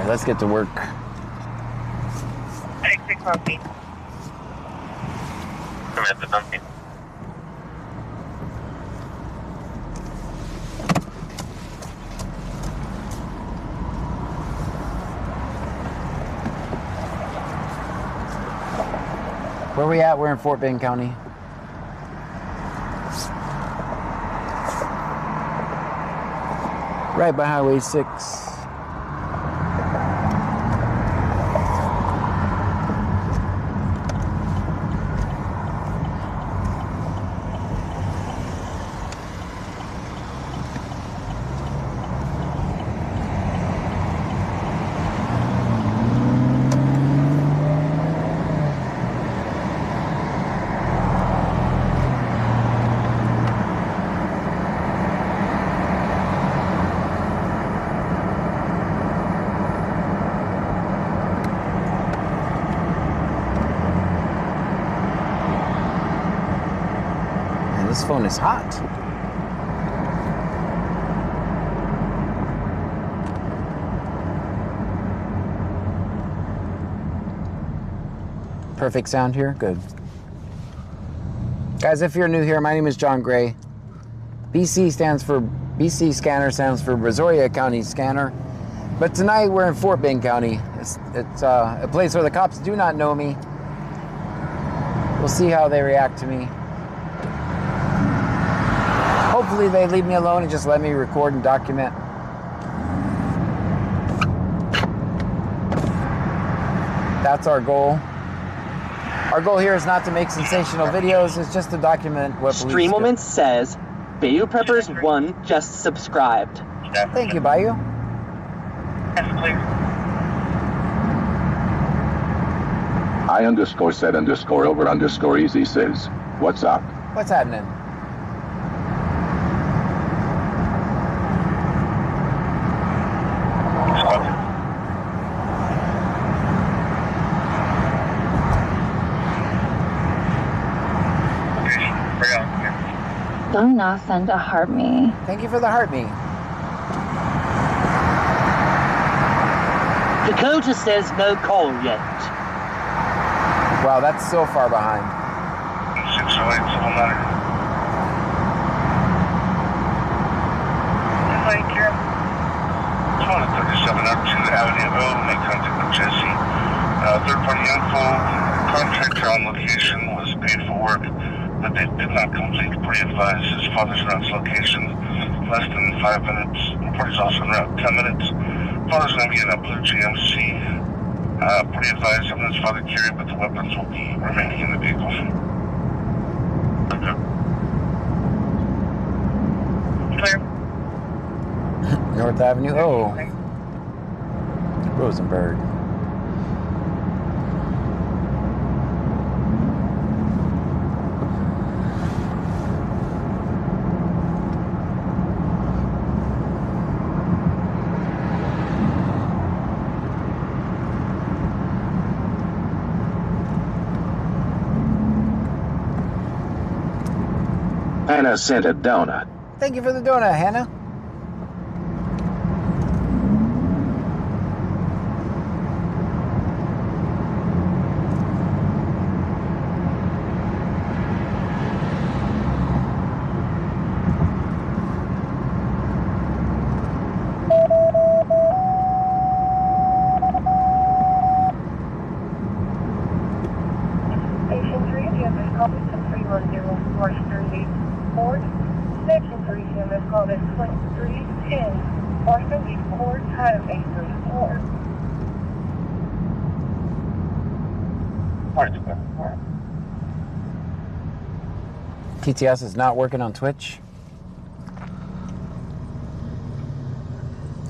let's get to work. 66 Bumpy. Come at the Bumpy. Where are we at? We're in Fort Bend County. Right by Highway 6. This phone is hot. Perfect sound here? Good. Guys, if you're new here, my name is John Gray. BC Scanner stands for Brazoria County Scanner. But tonight we're in Fort Bend County. It's a place where the cops do not know me. We'll see how they react to me. Hopefully they leave me alone and just let me record and document. That's our goal. Our goal here is not to make sensational videos, it's just to document what police do. Streamoments says, Bayou Preppers 1 just subscribed. Thank you, Bayou. I_said_over_easy says, what's up? What's happening? Donna sent a heart me. Thank you for the heart me. Dakota says no call yet. Wow, that's so far behind. 608 civil matter. Thank you. 237 up to Avenue O, make contact with Jesse. Third-party info, contractor on location was paid for work, but they did not complete. Pretty advised his father's route's location, less than 5 minutes. Party's also en route 10 minutes. Father's going to be in a blue GMC. Pretty advised him and his father carried, but the weapons will be remaining in the vehicle. Okay. Clear. North Avenue O. Rosenberg. Hannah sent a donut. Thank you for the donut, Hannah. Station 3, you have this call to 310 North 38 Ford. Station 3, you have this call to 2310 North 38 Ford, time 834. TTS is not working on Twitch.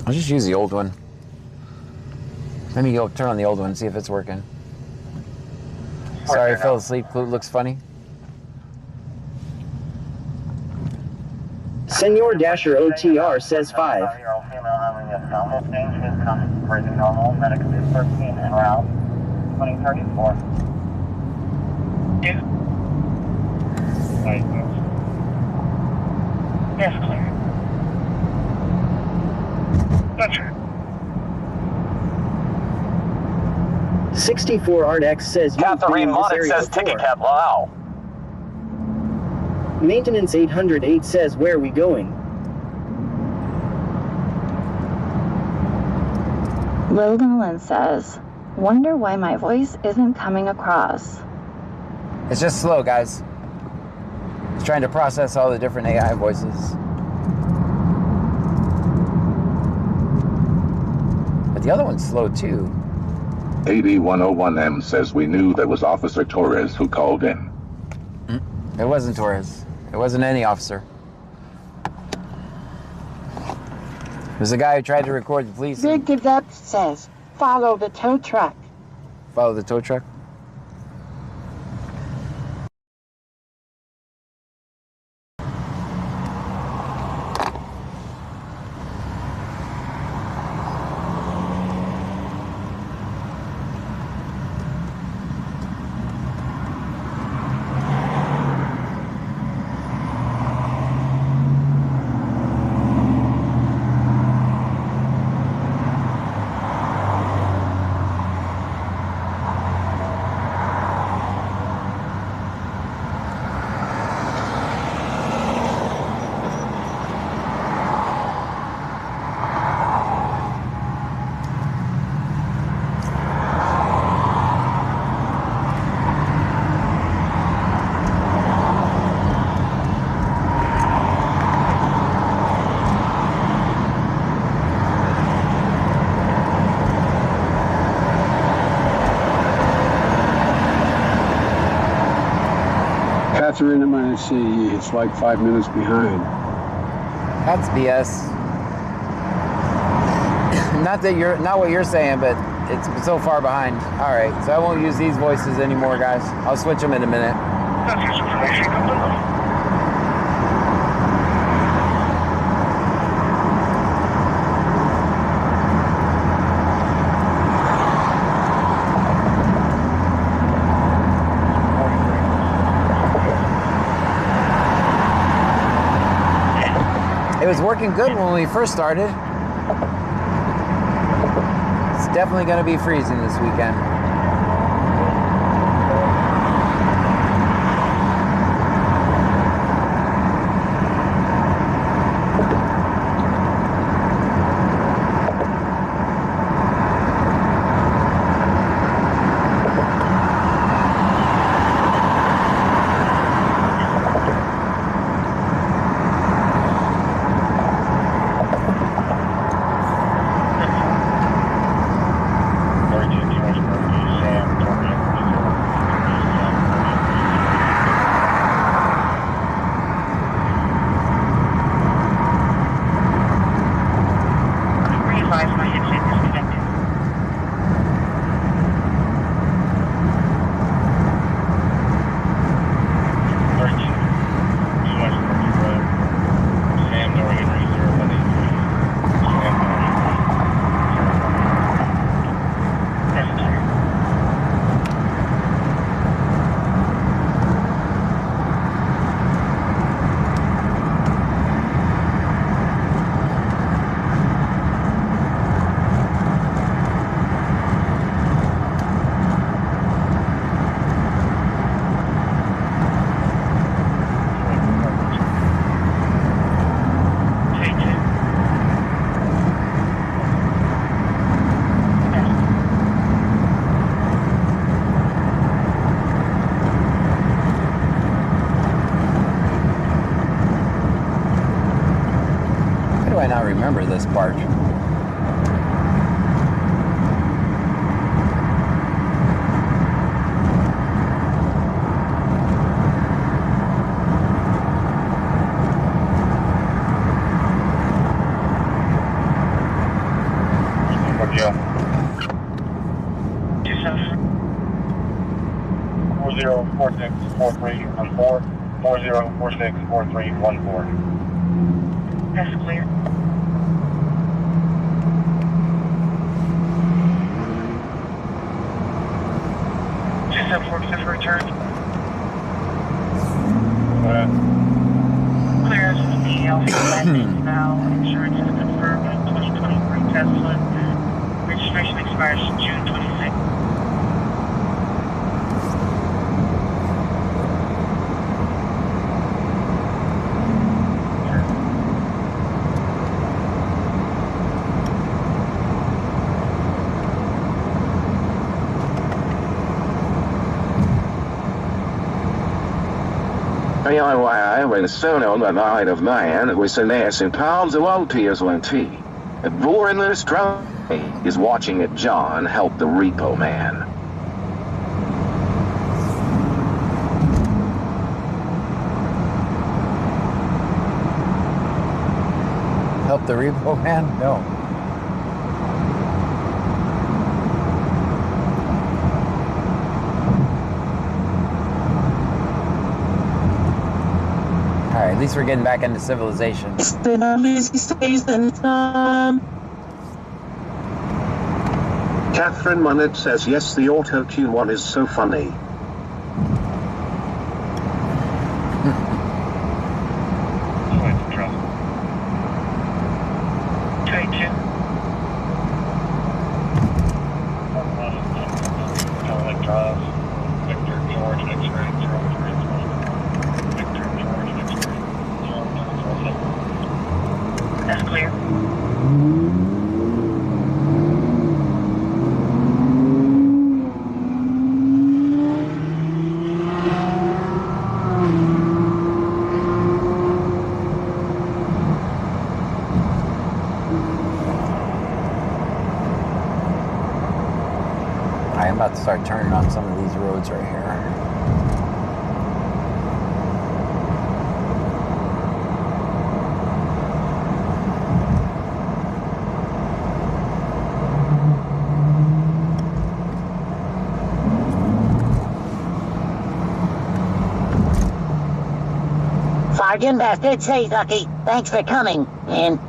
I'll just use the old one. Let me go turn on the old one and see if it's working. Sorry, I fell asleep. Looks funny. Senor Dasher OTR says 5. Female having a sound change is breathing normal, medic is 13 en route, 2034. Yeah. Yes, clear. That's right. 64RX says Catherine Monet says ticket cat Lao. Maintenance 808 says where are we going? Lil Nolan says, wonder why my voice isn't coming across. It's just slow, guys. It's trying to process all the different AI voices. But the other one's slow too. 8101M says we knew that was Officer Torres who called in. It wasn't Torres. It wasn't any officer. It was the guy who tried to record the police. Big Cadet says, follow the tow truck. Follow the tow truck? Catherine, I'm going to see it's like 5 minutes behind. That's BS. Not what you're saying, but it's so far behind. All right, so I won't use these voices anymore, guys. I'll switch them in a minute. That's his information. Complete. It was working good when we first started. It's definitely going to be freezing this weekend. Why do I not remember this part? Yeah. 40464314 40464314. That's clear. Just have 46 for return. Clearance is the Alpha Lightning now. Insurance is confirmed. 2023 Tesla. Registration expires June 26th. PIYA was soon on the night of man with an ass in pounds of OTS1T. Boring this drone is watching it John help the repo man. Help the repo man? No. Alright, at least we're getting back into civilization. It's been a busy season, Tom. Catherine Monette says yes, the auto-tune one is so funny. That's clear. I'm about to start turning on some of these roads right here. Sergeant Bastard, say, Zucky, thanks for coming, and...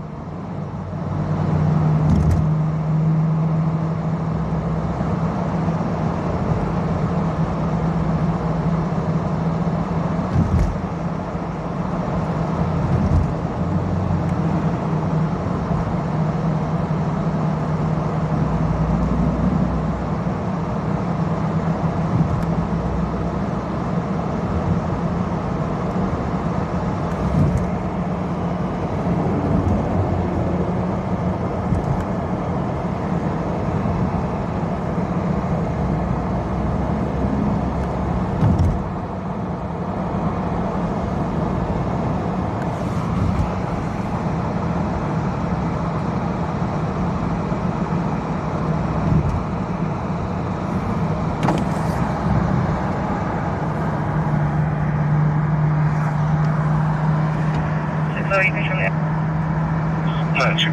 Gotcha.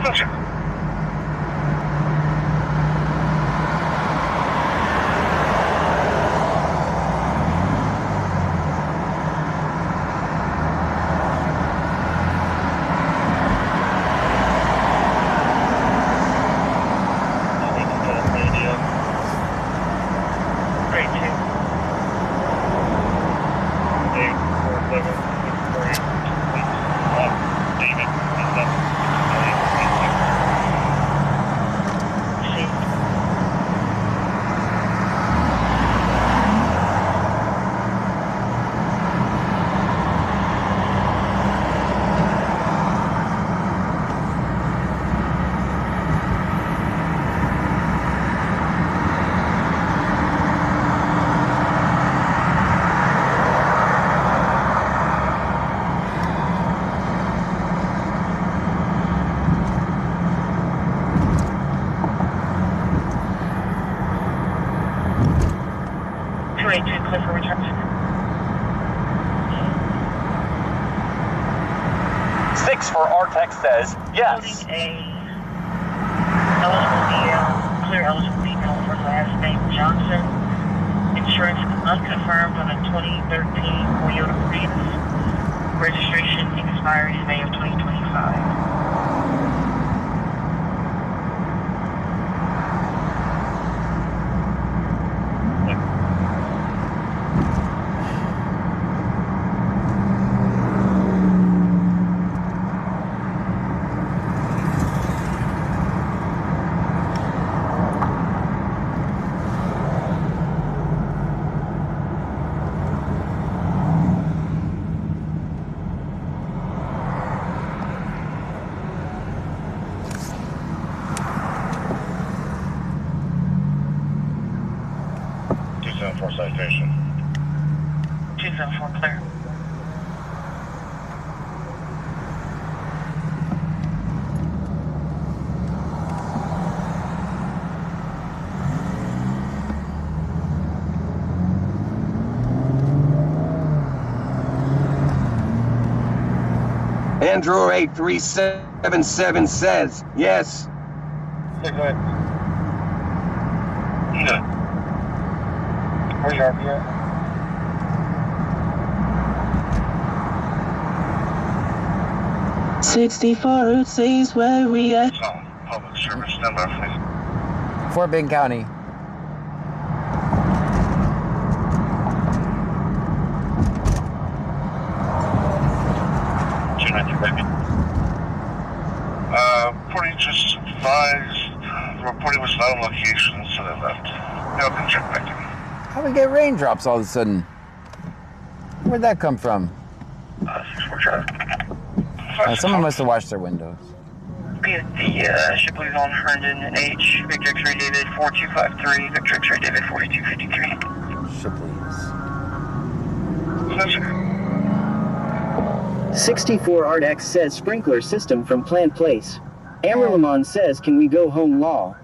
Gotcha. For Artex says yes. Clear eligible email for last name Johnson. Insurance unconfirmed on a 2013 Toyota Prius. Registration expires May of 2025. 274 citation. 274 clear. Andrew 8377 says yes. Yeah, go ahead. Yeah. Where's your RP at? '64 says where we at. Public service, stand by, please. Fort Bend County. Party just advised the reporting was not on location, so they left. Now can check back in. How we get raindrops all of a sudden? Where'd that come from? 6-4 Someone must have washed their windows. The Shipley's on Herndon H, Victor X-ray David 4253, Victor X-ray David 4253. Shipley's. 64 Art X says sprinkler system from Plant Place. Amber Lamont says, can we go home law?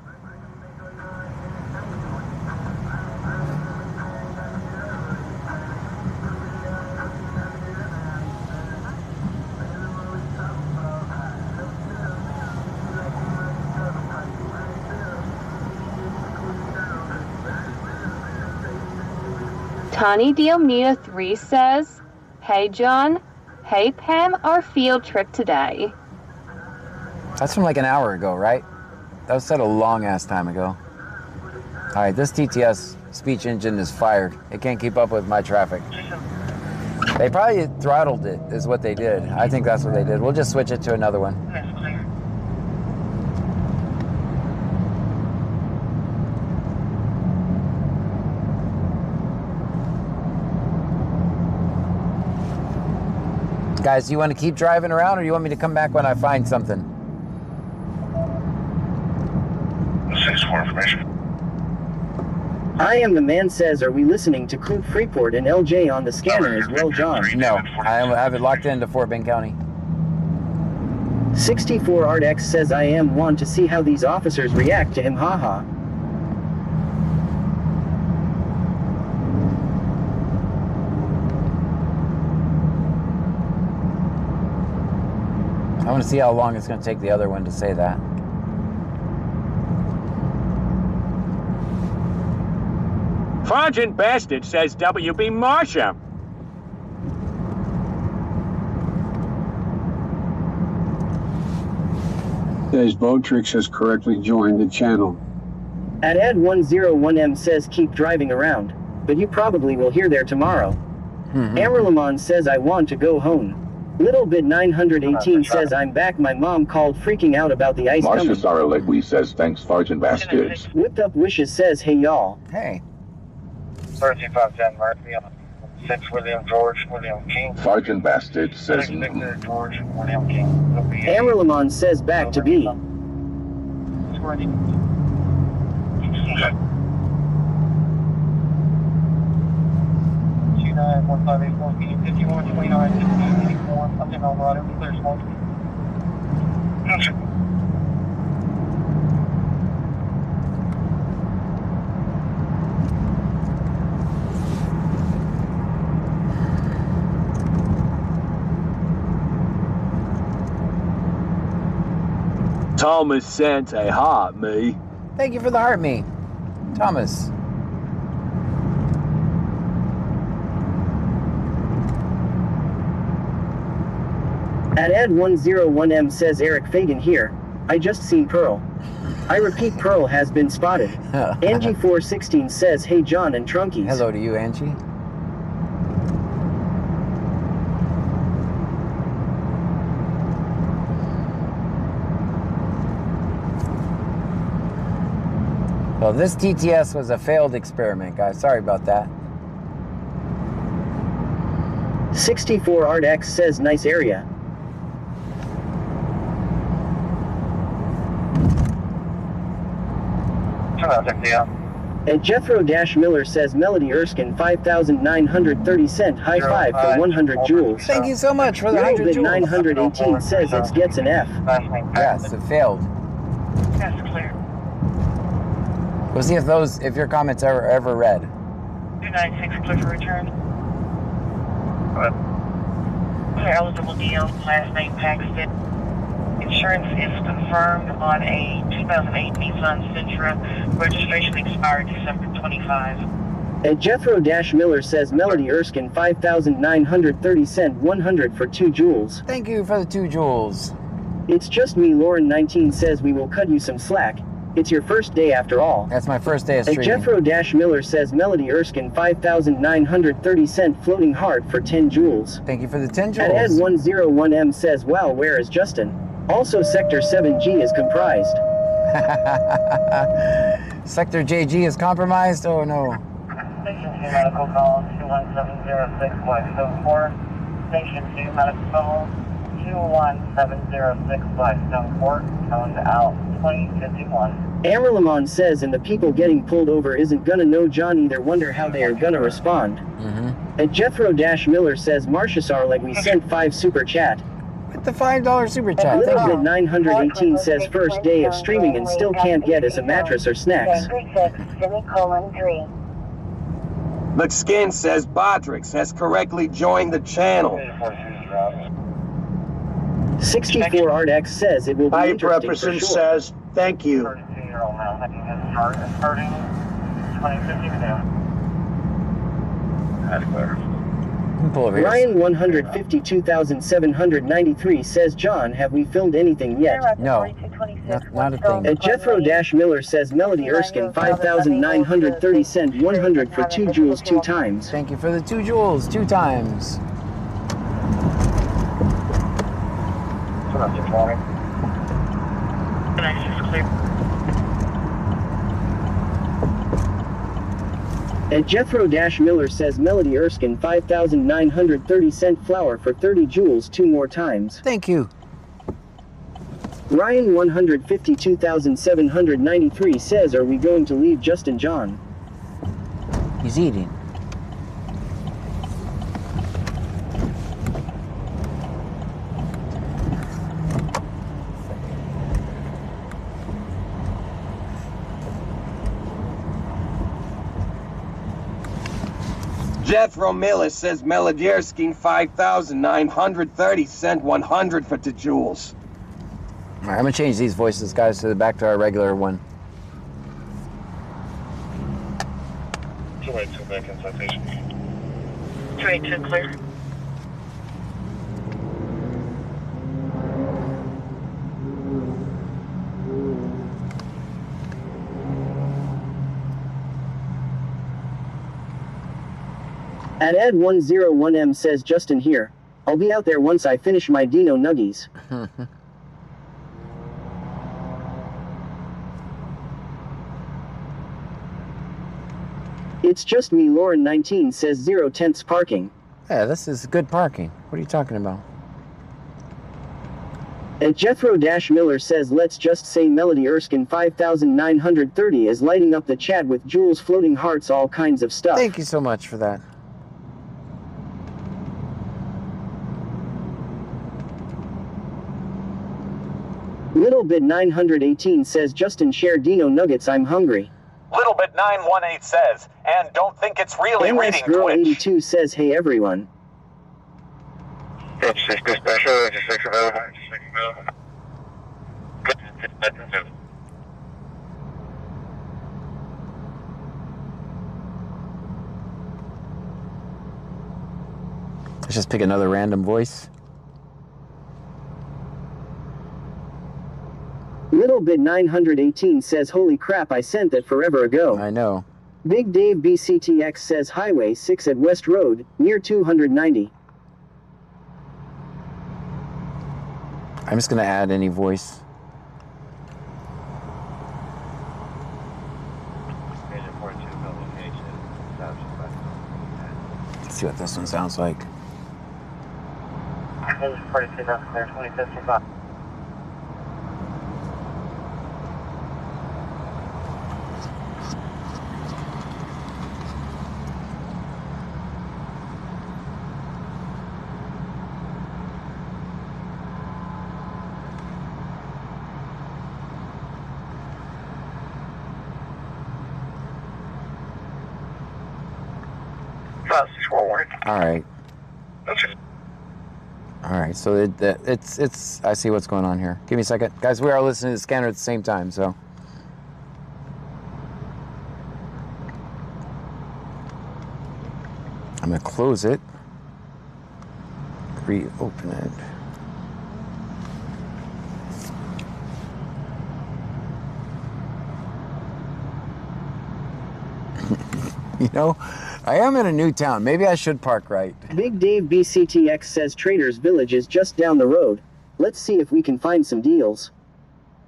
Tani Diomita 3 says, hey John, hey Pam, our field trip today. That's from like an hour ago, right? That was said a long ass time ago. All right, this TTS speech engine is fired. It can't keep up with my traffic. They probably throttled it, is what they did. I think that's what they did. We'll just switch it to another one. Guys, do you want to keep driving around or do you want me to come back when I find something? 6-4 information. I am the man says, are we listening to Club Freeport and LJ on the scanner as well, John? No, I have it locked into Fort Bend County. 64 Art X says, I am want to see how these officers react to him, haha. I want to see how long it's going to take the other one to say that. Sergeant Bastard says WB Marshall. Says Botrix has correctly joined the channel. At Ed 101M says keep driving around, but you probably will hear there tomorrow. Amber Lamont says I want to go home. Little Bit 918 says I'm back. My mom called freaking out about the ice Marcia coming. Saralegui says thanks, Sergeant Bastards. Whipped Up Wishes says hey y'all. Hey. 3510 Murphy on 6 William George, William King. Sergeant Bastard says... Victor George, William King. Amber Lamont says back to B. 291584 59 up in Alvarado, clear smoke. Thomas sent a heart me. Thank you for the heart me, Thomas. At Ed 101M says Eric Fagan here. I just seen Pearl. I repeat, Pearl has been spotted. Angie 416 says hey John and Trunkies. Hello to you, Angie. Well, this TTS was a failed experiment, guys. Sorry about that. 64 Art X says nice area. Turn out, yeah. And Jethro-Miller says Melody Erskine 5,930 cent high five for 100 joules. Thank you so much for the 100 joules. 918 says it gets an F. Yes, it failed. That's clear. We'll see if your comments are ever read. 296 clear for return. Clear eligible deal, last name Paxton. Insurance is confirmed on a 2008 Nissan Sentra. Registration expired December 25. And Jethro-Miller says Melody Erskine 5,930 cent 100 for 2 joules. Thank you for the 2 joules. It's just me. Lauren 19 says we will cut you some slack. It's your first day after all. That's my first day of streaming. And Jethro-Miller says Melody Erskine 5,930 cent floating heart for 10 joules. Thank you for the 10 joules. And Ed101M says, wow, where is Justin? Also, Sector 7G is comprised. Sector JG is compromised? Oh no. Station 2 medical call 21706-574. Station 2 medical call 21706-574. Tone out 2051. Amberlamon says, and the people getting pulled over isn't gonna know John either. Wonder how they are gonna respond. And Jethro-Miller says, Marcia Sarleg, we sent 5 super chat. With the $5 super chat. Little Bit 918 says first day of streaming and still can't get us a mattress or snacks. McSkin says Bodrix has correctly joined the channel. 64 ArtX says it will be Hype interesting Represent for sure. says thank you. Ryan 152,793 says, John, have we filmed anything yet? No, not a thing. And Jethro-Miller says Melody Erskine 5,930 cent 100 for 2 joules 2 times. Thank you for the 2 joules 2 times. And Jethro-Miller says Melody Erskine 5,930 cent flour for 30 joules 2 more times. Thank you. Ryan 152,793 says, are we going to leave Justin John? He's eating. Jethro Miller says Melody Erskine 5,930 cent 100 for 2 joules. All right, I'm gonna change these voices, guys, to back to our regular one. 282 back in citation. 282 clear. And Ed101M says, Justin here. I'll be out there once I finish my Dino Nuggies. It's just me. Lauren 19 says 0 tenths parking. Yeah, this is good parking. What are you talking about? And Jethro-Miller says, let's just say Melody Erskine 5,930 is lighting up the chat with joules, floating hearts, all kinds of stuff. Thank you so much for that. Little Bit 918 says, Justin, share Dino Nuggets, I'm hungry. Little Bit 918 says, and don't think it's really reading Girl Twitch. 82 says, hey everyone. Let's just pick another random voice. Little Bit 918 says, holy crap, I sent that forever ago. I know. Big Dave BCTX says, Highway 6 at West Road, near 290. I'm just gonna add any voice. Let's see what this one sounds like. 42, that's clear, 2055. about 641. All right. Okay. All right. So it's. I see what's going on here. Give me a second, guys. We are listening to the scanner at the same time, so. I'm gonna close it. Reopen it. You know, I am in a new town. Maybe I should park right. Big Dave BCTX says Traders Village is just down the road. Let's see if we can find some deals.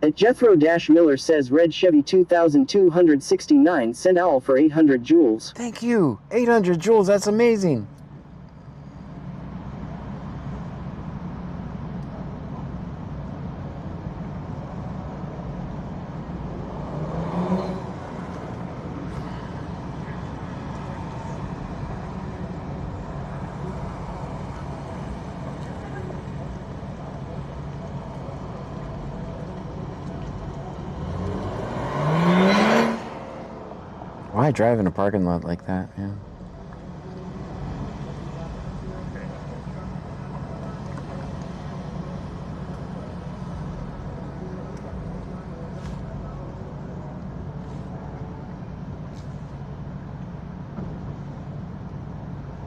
At Jethro-Miller says red Chevy 2269 sent owl for 800 joules. Thank you. 800 joules. That's amazing. Why drive in a parking lot like that, man?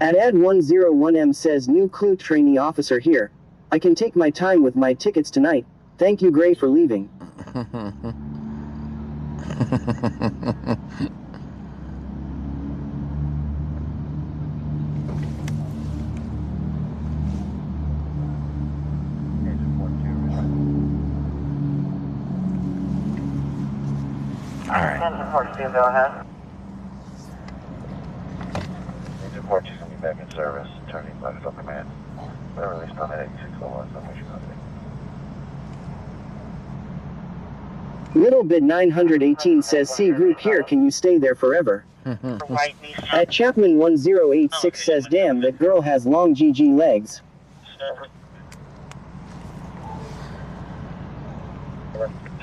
At Ad101M says new clue trainee officer here. I can take my time with my tickets tonight. Thank you, Gray, for leaving. Go ahead. Agent 42 is going to be back in service. Turning left up command. We're released on 8601, so we should not be. Little Bit 918 says C group here, can you stay there forever? At Chapman 1086 says damn, that girl has long GG legs.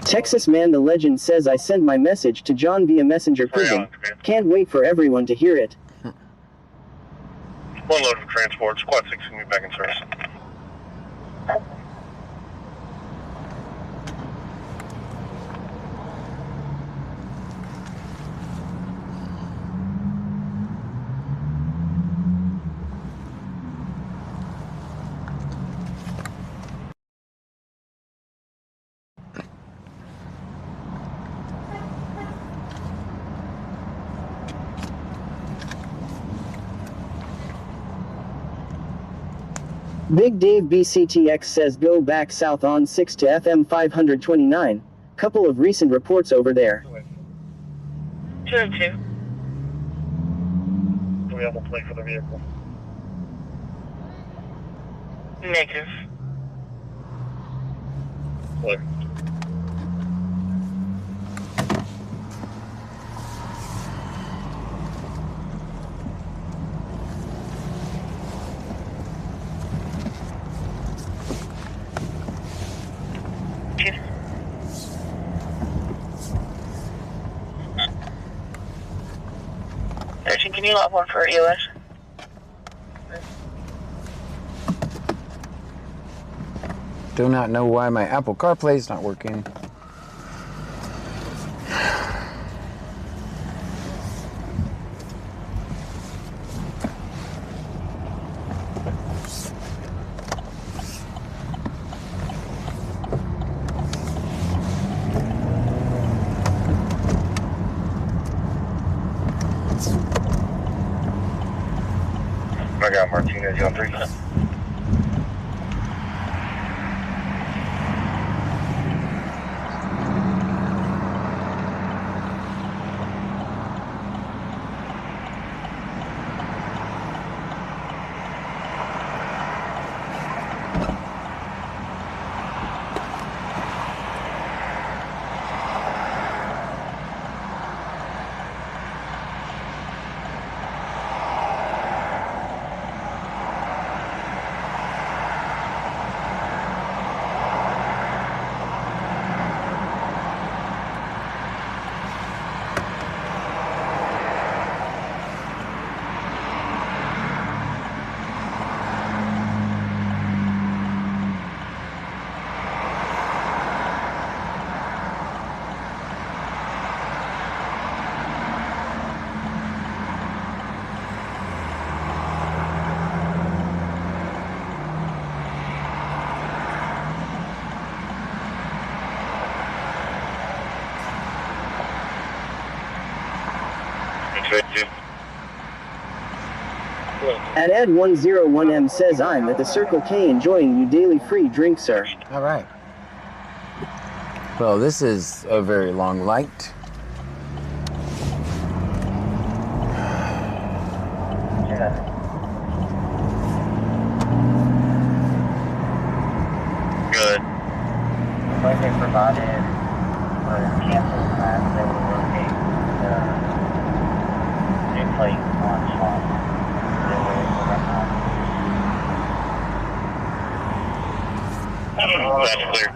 Texas Man the Legend says I send my message to John via Messenger Prison. Can't wait for everyone to hear it. One load of transport. Squad 6 can be back in service. Big Dave BCTX says go back south on 6 to FM 529. Couple of recent reports over there. 202. Do we have a plate for the vehicle? Negative. What? Can you log one for EOS? Do not know why my Apple CarPlay is not working. I got Martinez on 3. At Ed101M says I'm at the Circle K enjoying you daily free drink, sir. All right. Well, this is a very long light. Good. Like they provided was canceled class, they will rotate the new plate on swamp. That's clear.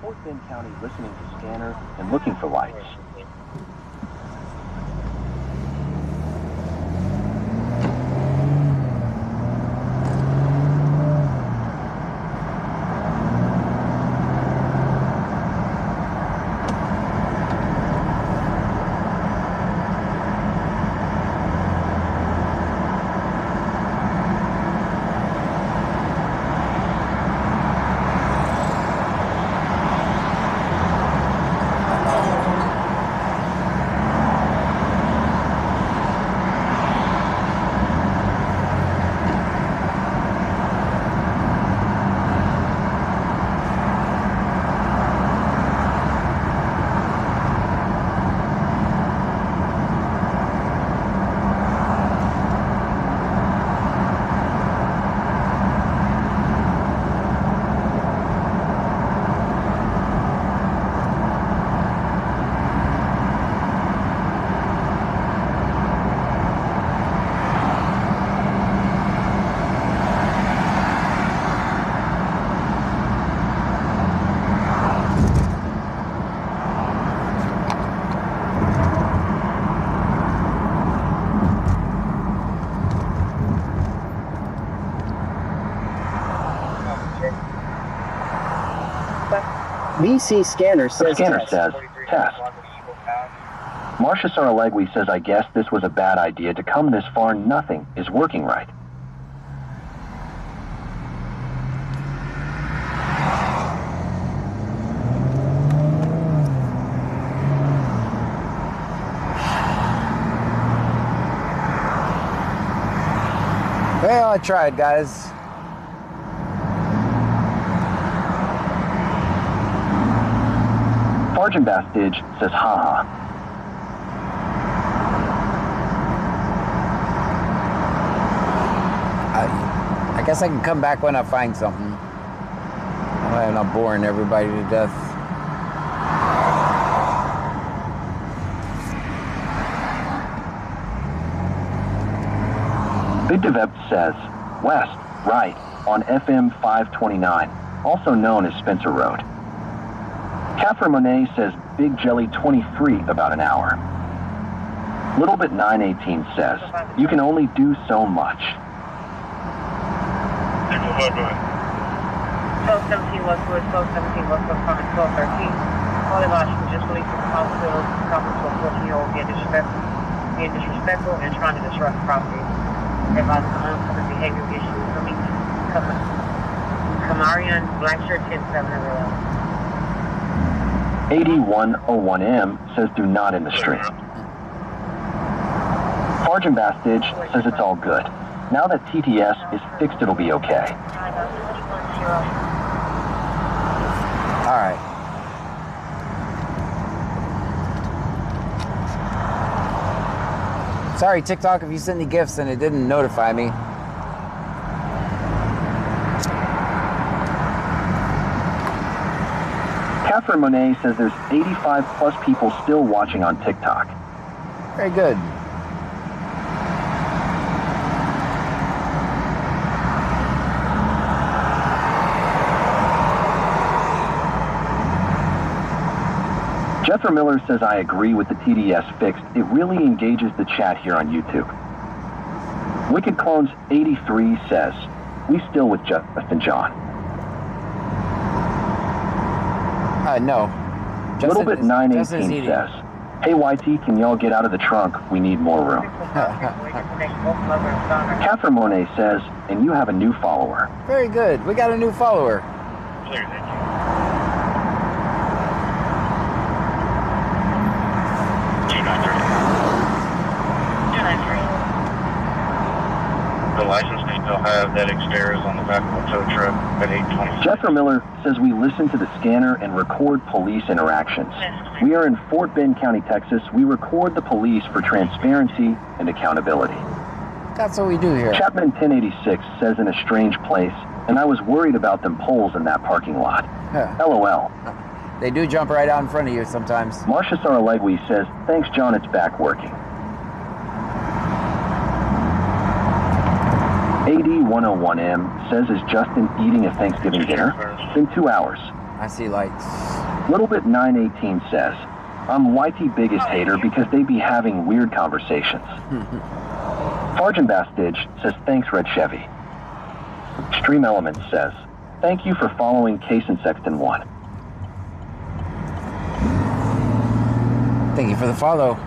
Fort Bend County listening to scanner and looking for lights. BC Scanner says The scanner test. says, test. Marcia Saralegui says, I guess this was a bad idea. To come this far, nothing is working right. Well, I tried, guys. Sergeant Bastidge says, haha. I guess I can come back when I find something. I'm not boring everybody to death. Big Devept says, west, right, on FM 529, also known as Spencer Road. Catherine Monet says Big Jelly 23 about an hour. Little Bit 918 says, you can only do so much. 1217 Westwood, 1217 Westwood, comment 1213. All the lodge was just released from the hospital, comment to a 14-year-old being disrespectful and trying to disrupt property. Advising uncommon behavioral issues. Kamarian, black shirt, 10-7. 8101M says do not in the street. Sergeant Bastidge says it's all good. Now that TTS is fixed, it'll be okay. All right. Sorry, TikTok, if you sent me gifts and it didn't notify me. Catherine Monet says there's 85 plus people still watching on TikTok. Very good. Jethro Miller says, I agree with the TDS fixed. It really engages the chat here on YouTube. Wicked Clones 83 says, we still with Justin John. No. Little Bit 918 says, hey YT, can y'all get out of the trunk? We need more room. Catherine Monet says, and you have a new follower. Very good. We got a new follower. Clear, thank you. That Xterra is on the back of a tow truck at 820. Jethro Miller says we listen to the scanner and record police interactions. We are in Fort Bend County, Texas. We record the police for transparency and accountability. That's what we do here. Chapman 1086 says in a strange place, and I was worried about them poles in that parking lot. LOL. They do jump right out in front of you sometimes. Marcia Saralegui says, thanks John, it's back working. AD101M says, is Justin eating a Thanksgiving dinner? In 2 hours. I see lights. Little Bit 918 says, I'm YT biggest hater because they be having weird conversations. Farjan Bastidge says, thanks Red Chevy. Extreme Elements says, thank you for following Case and Sexton 1. Thank you for the follow.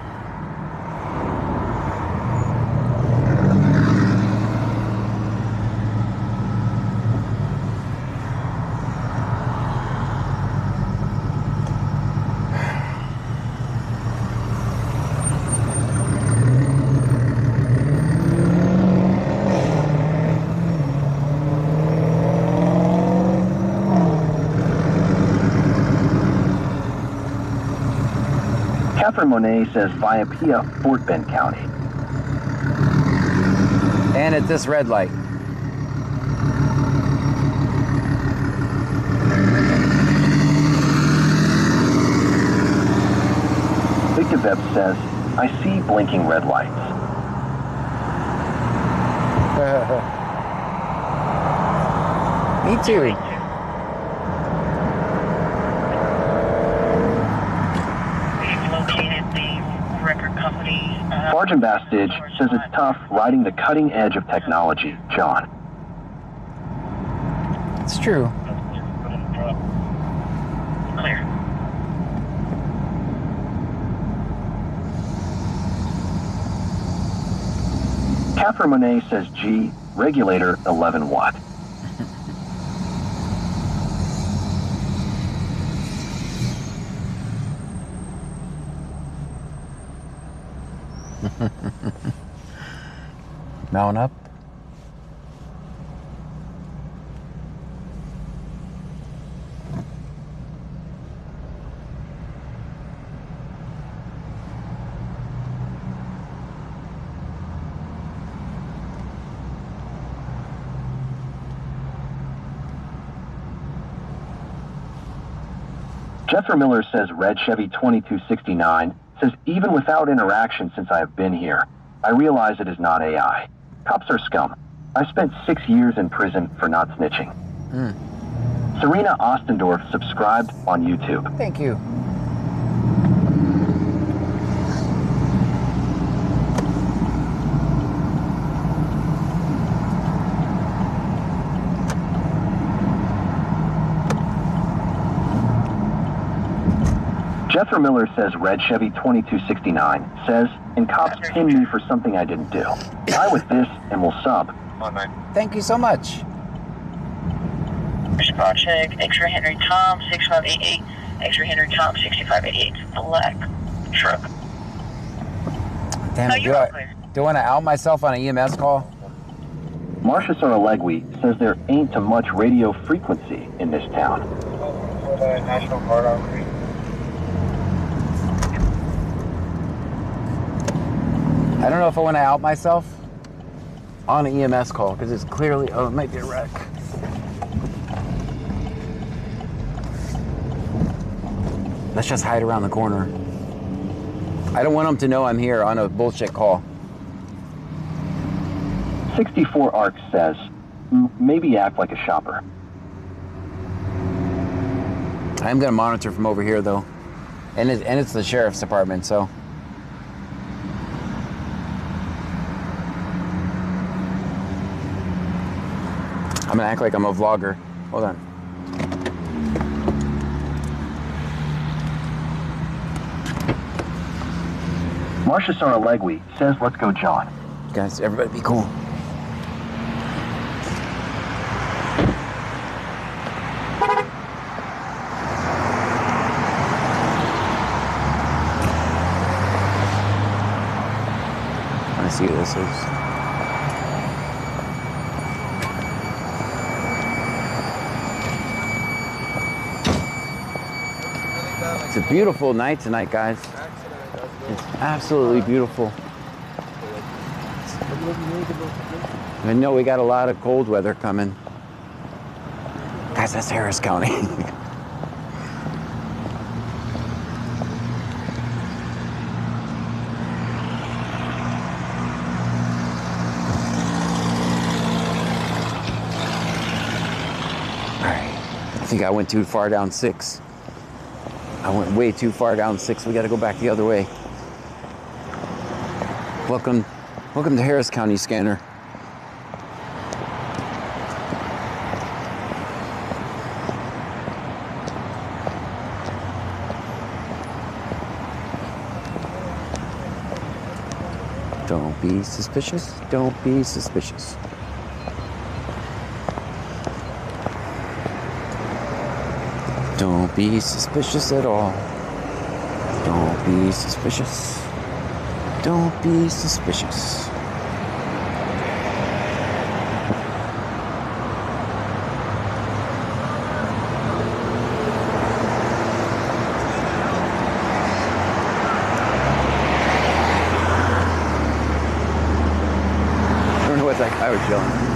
Catherine Monet says via Pia, Fort Bend County. And at this red light. Victor Bepp says, I see blinking red lights. Me too. Farjan Bastidge says it's tough riding the cutting edge of technology, John. It's true. Clear. Catherine Monet says G, regulator 11 watt. Mount up. Jethro Miller says Red Chevy 2269 says even without interaction since I have been here, I realize it is not AI. Cops are scum. I spent 6 years in prison for not snitching. Serena Ostendorf subscribed on YouTube. Thank you. Jethro Miller says Red Chevy 2269 says, and cops pin me for something I didn't do. I with this and will sub. Thank you so much. Spot check, X-ray Henry Tom 6588, X-ray Henry Tom 6588, black truck. Damn it, do I want to out myself on an EMS call? Marcia Saralegui says there ain't too much radio frequency in this town. National Guard on I don't know if I want to out myself on an EMS call because it's clearly, oh, it might be a wreck. Let's just hide around the corner. I don't want them to know I'm here on a bullshit call. 64 Arc says, maybe act like a shopper. I'm going to monitor from over here though. And it's the sheriff's department, so. I'm gonna act like I'm a vlogger. Hold on. Marcia Saralegui says, let's go, John. Guys, everybody be cool. I see what this is. It's a beautiful night tonight, guys. It's absolutely beautiful. I know we got a lot of cold weather coming. Guys, that's Harris County. I think I went too far down 6. I went way too far down 6. We got to go back the other way. Welcome to Harris County Scanner. Don't be suspicious. Don't be suspicious. Don't be suspicious at all. Don't be suspicious. Don't be suspicious. I don't know what that guy was yelling at.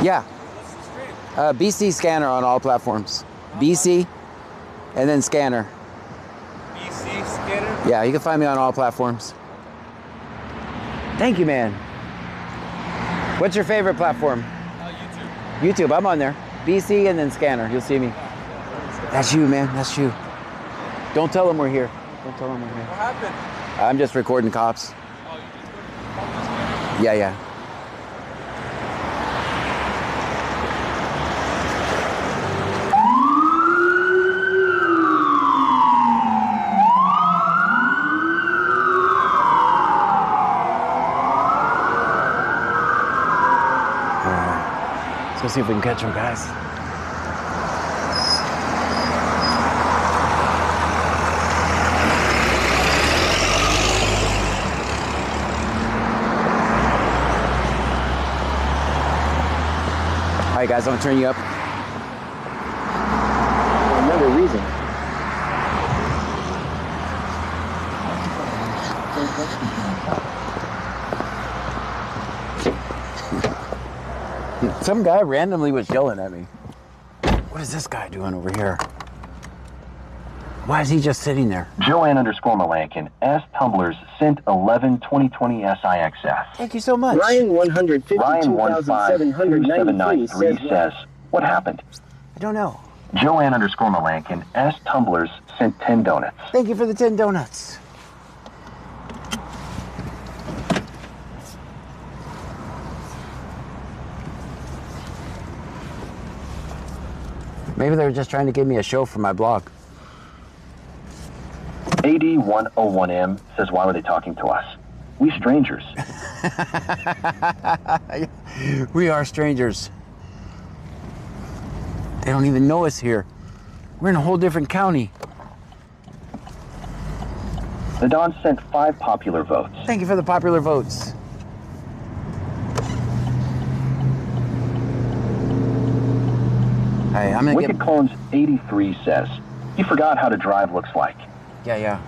Yeah. BC Scanner on all platforms. BC and then Scanner. BC Scanner? Yeah, you can find me on all platforms. Thank you, man. What's your favorite platform? YouTube. YouTube, I'm on there. BC and then Scanner, you'll see me. That's you, man, that's you. Don't tell them we're here. Don't tell them we're here. What happened? I'm just recording cops. Oh, you just recording? Yeah, yeah. Let's see if we can catch them, guys. All right, guys, I'm gonna turn you up. Another reason. Some guy randomly was yelling at me. What is this guy doing over here? Why is he just sitting there? Joanne_Malankin, S Tumblers sent 11 2020 SIXS. Thank you so much. Ryan 152,793 says, what happened? I don't know. Joanne_Malankin, S Tumblers sent 10 donuts. Thank you for the 10 donuts. Maybe they were just trying to give me a show for my blog. AD101M says, why were they talking to us? We strangers. We are strangers. They don't even know us here. We're in a whole different county. The Don sent 5 popular votes. Thank you for the popular votes. Hey, I'm gonna Wicked Clones 83 says, he forgot how to drive looks like. Yeah.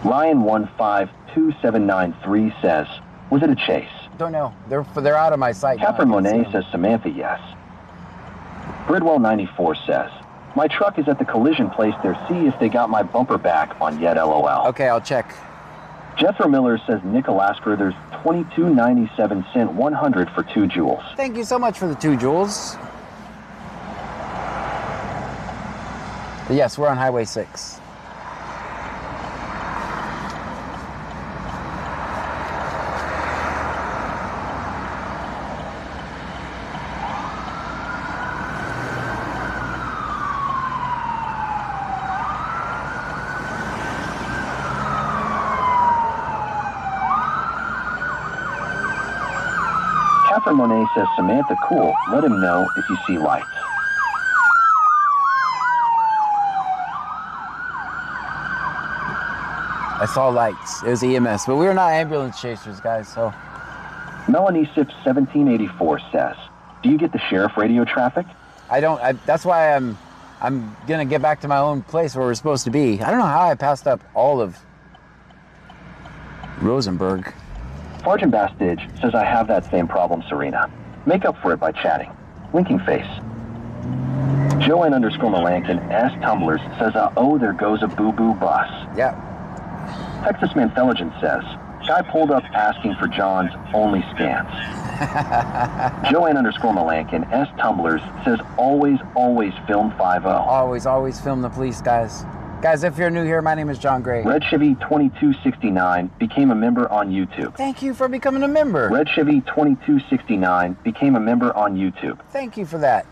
Ryan 152793 says, was it a chase? Don't know. They're out of my sight. Captain Monet says Samantha yes. Bridwell 94 says, my truck is at the collision place there. See if they got my bumper back on yet LOL. Okay, I'll check. Jethro Miller says, Nick Alaska, there's 22.97 cent 100 for 2 joules. Thank you so much for the 2 joules. Yes, we're on Highway 6. Catherine Monet says, Samantha, cool. Let him know if you see lights. I saw lights. It was EMS, but we were not ambulance chasers, guys, so. Melanie Sips 1784 says, do you get the sheriff radio traffic? I don't. That's why I'm gonna get back to my own place where we're supposed to be. I don't know how I passed up all of Rosenberg. Sergeant Bastage says, I have that same problem, Serena. Make up for it by chatting. Winking face. Joanne _ Melankin S. Tumblers says, oh, there goes a boo-boo bus. Yeah. Texas Manthelogen says, guy pulled up asking for John's only scans. Joanne _ Melankin S. Tumblers says, always film 5-0. Always film the police, guys. Guys, if you're new here, my name is John Gray. Red Chevy 2269 became a member on YouTube. Thank you for becoming a member. Red Chevy 2269 became a member on YouTube. Thank you for that.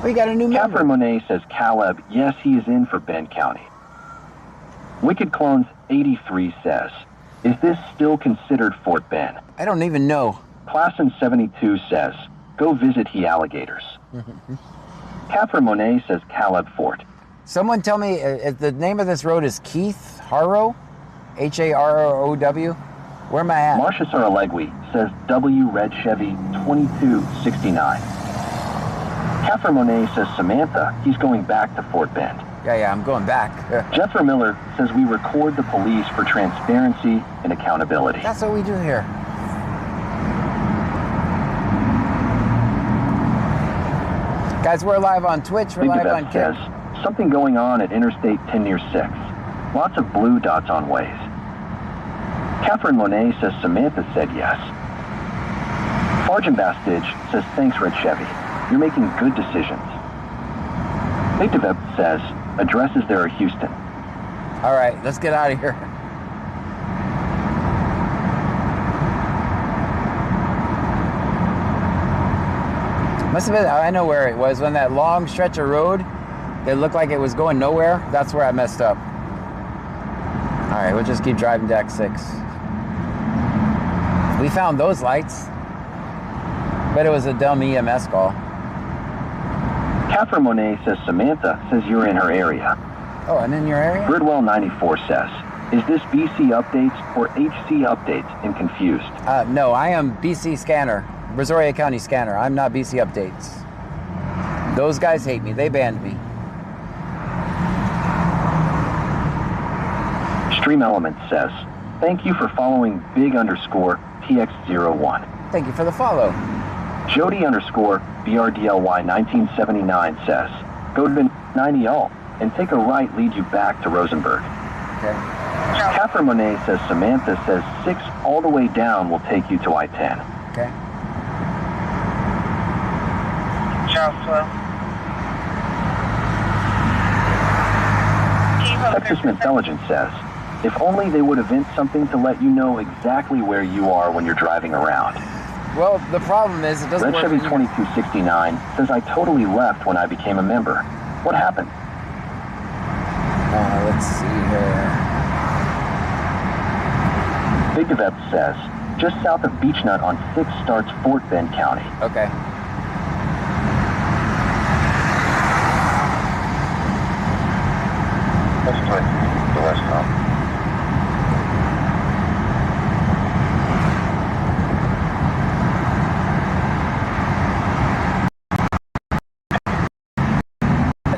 We got a new member. Catherine Monet says, Caleb, yes, he is in for Bend County. Wicked Clones 83 says, is this still considered Fort Bend? I don't even know. Klassen 72 says, go visit he alligators. Catherine Monet says Caleb Fort. Someone tell me if the name of this road is Keith Harrow? Harrow? Where am I at? Marcia Saralegui says W Red Chevy 2269. Catherine Monet says Samantha, he's going back to Fort Bend. Yeah, I'm going back. Jethro Miller says we record the police for transparency and accountability. That's what we do here. Guys, we're live on Twitch. We're live on says, something going on at Interstate 10 near 6. Lots of blue dots on ways. Catherine Monet says Samantha said yes. Sergeant Bastage says, thanks, Red Chevy. You're making good decisions. Big Dev says, addresses there are Houston. All right, let's get out of here. Must have been, I know where it was, when that long stretch of road that looked like it was going nowhere, that's where I messed up. All right, we'll just keep driving to X6. We found those lights, but it was a dumb EMS call. Catherine Monet says Samantha says you're in her area. Oh, I'm in your area? Birdwell 94 says, is this BC Updates or HC Updates? I'm confused. No, I am BC Scanner, Brazoria County Scanner. I'm not BC Updates. Those guys hate me. They banned me. Stream Element says, thank you for following Big _ TX01. Thank you for the follow. Jody _ BRDLY 1979 says, go to 90L and take a right lead you back to Rosenberg. Okay. Catherine Monet says Samantha says 6 all the way down will take you to I-10. Okay. Charles 12. Texas Intelligence says, if only they would invent something to let you know exactly where you are when you're driving around. Well, the problem is it doesn't Red work. Chevy 2269 says I totally left when I became a member. What happened? Let's see here. Big Devet says, just south of Beechnut on 6 starts Fort Bend County. Okay. Let's play the west now.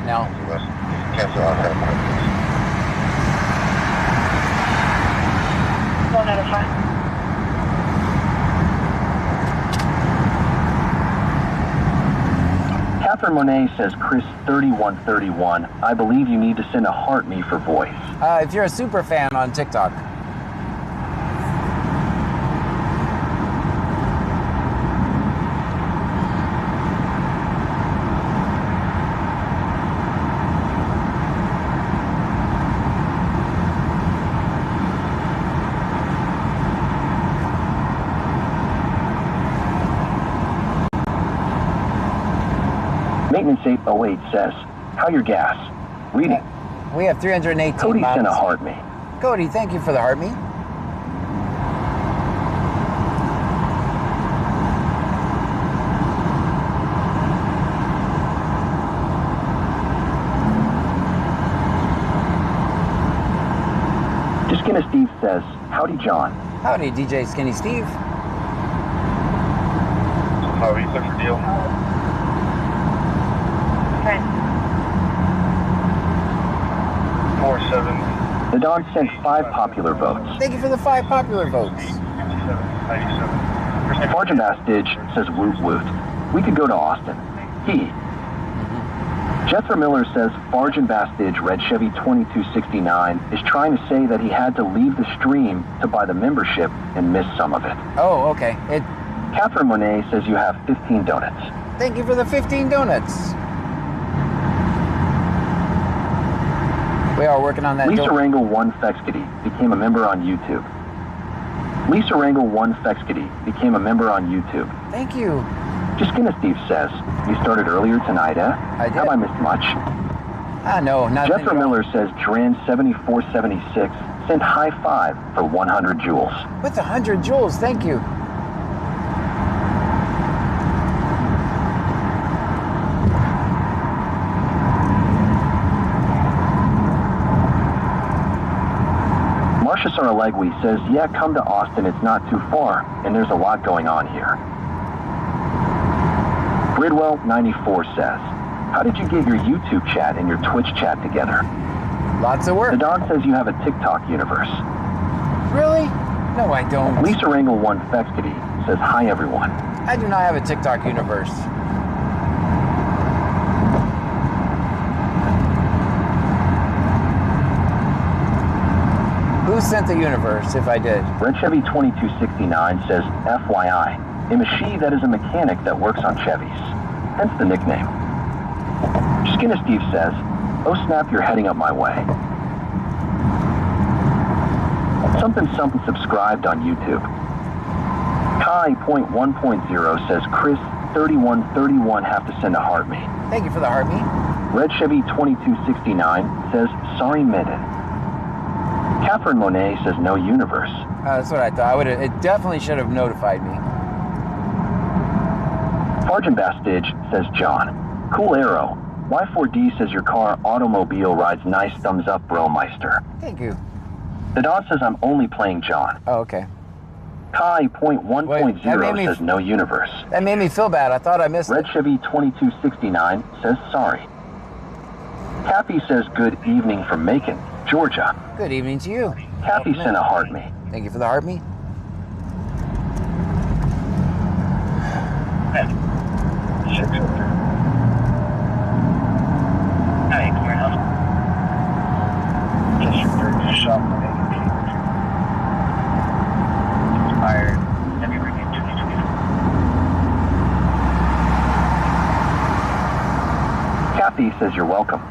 Now. Cancel out that one. 1 out of 5. Catherine Monet says, Chris 3131, I believe you need to send a heart me for voice. If you're a super fan on TikTok. Maintenance 808 says, how your gas? Reading. We have 318 Cody miles. sent a heart me. Cody, thank you for the heart me. Just Skinny Steve says, howdy John. Howdy DJ Skinny Steve. How are you for deal? Okay. 47. The dog sent 5 popular votes. Thank you for the 5 popular votes. 97. Sergeant Bastidge says woot woot. We could go to Austin. Jethro Miller says Sergeant Bastidge, Red Chevy 2269, is trying to say that he had to leave the stream to buy the membership and miss some of it. Oh, okay. Catherine Monet says you have 15 donuts. Thank you for the 15 donuts. We are working on that. Lisa Rangel 1 Fexkity became a member on YouTube. Lisa Rangel 1 Fexkity became a member on YouTube. Thank you. Just Skinny Steve says, you started earlier tonight, eh? I did. Have I missed much? No, not Jethro Miller says Dran 7476 sent high 5 for 100 joules. What's 100 joules? Thank you. Marcia Saralegui says, yeah, come to Austin, it's not too far, and there's a lot going on here. Bridwell 94 says, how did you get your YouTube chat and your Twitch chat together? Lots of work. The dog says you have a TikTok universe. Really? No, I don't. Lisa Rangel 1 Fexkity says, hi everyone. I do not have a TikTok universe. Who sent the universe, if I did? Red Chevy 2269 says, FYI, I'm a she that is a mechanic that works on Chevys. Hence the nickname. Skinny Steve says, oh snap, you're heading up my way. Something subscribed on YouTube. Kai.1.0 says, Chris 3131 have to send a heart me. Thank you for the heart me. Red Chevy 2269 says, sorry minute. Catherine Monet says no universe. That's what I thought. It definitely should have notified me. Sergeant Bastidge says John. Cool arrow. Y4D says your car automobile rides nice thumbs up, Bromeister. Thank you. The dog says I'm only playing John. Oh, okay. Kai.1.0 says no universe. That made me feel bad. I thought I missed Red Chevy 2269 says sorry. Cappy says good evening from Macon, Georgia. Good evening to you. Cappy sent a heart me. Thank you for the heart me. Cappy says you're welcome.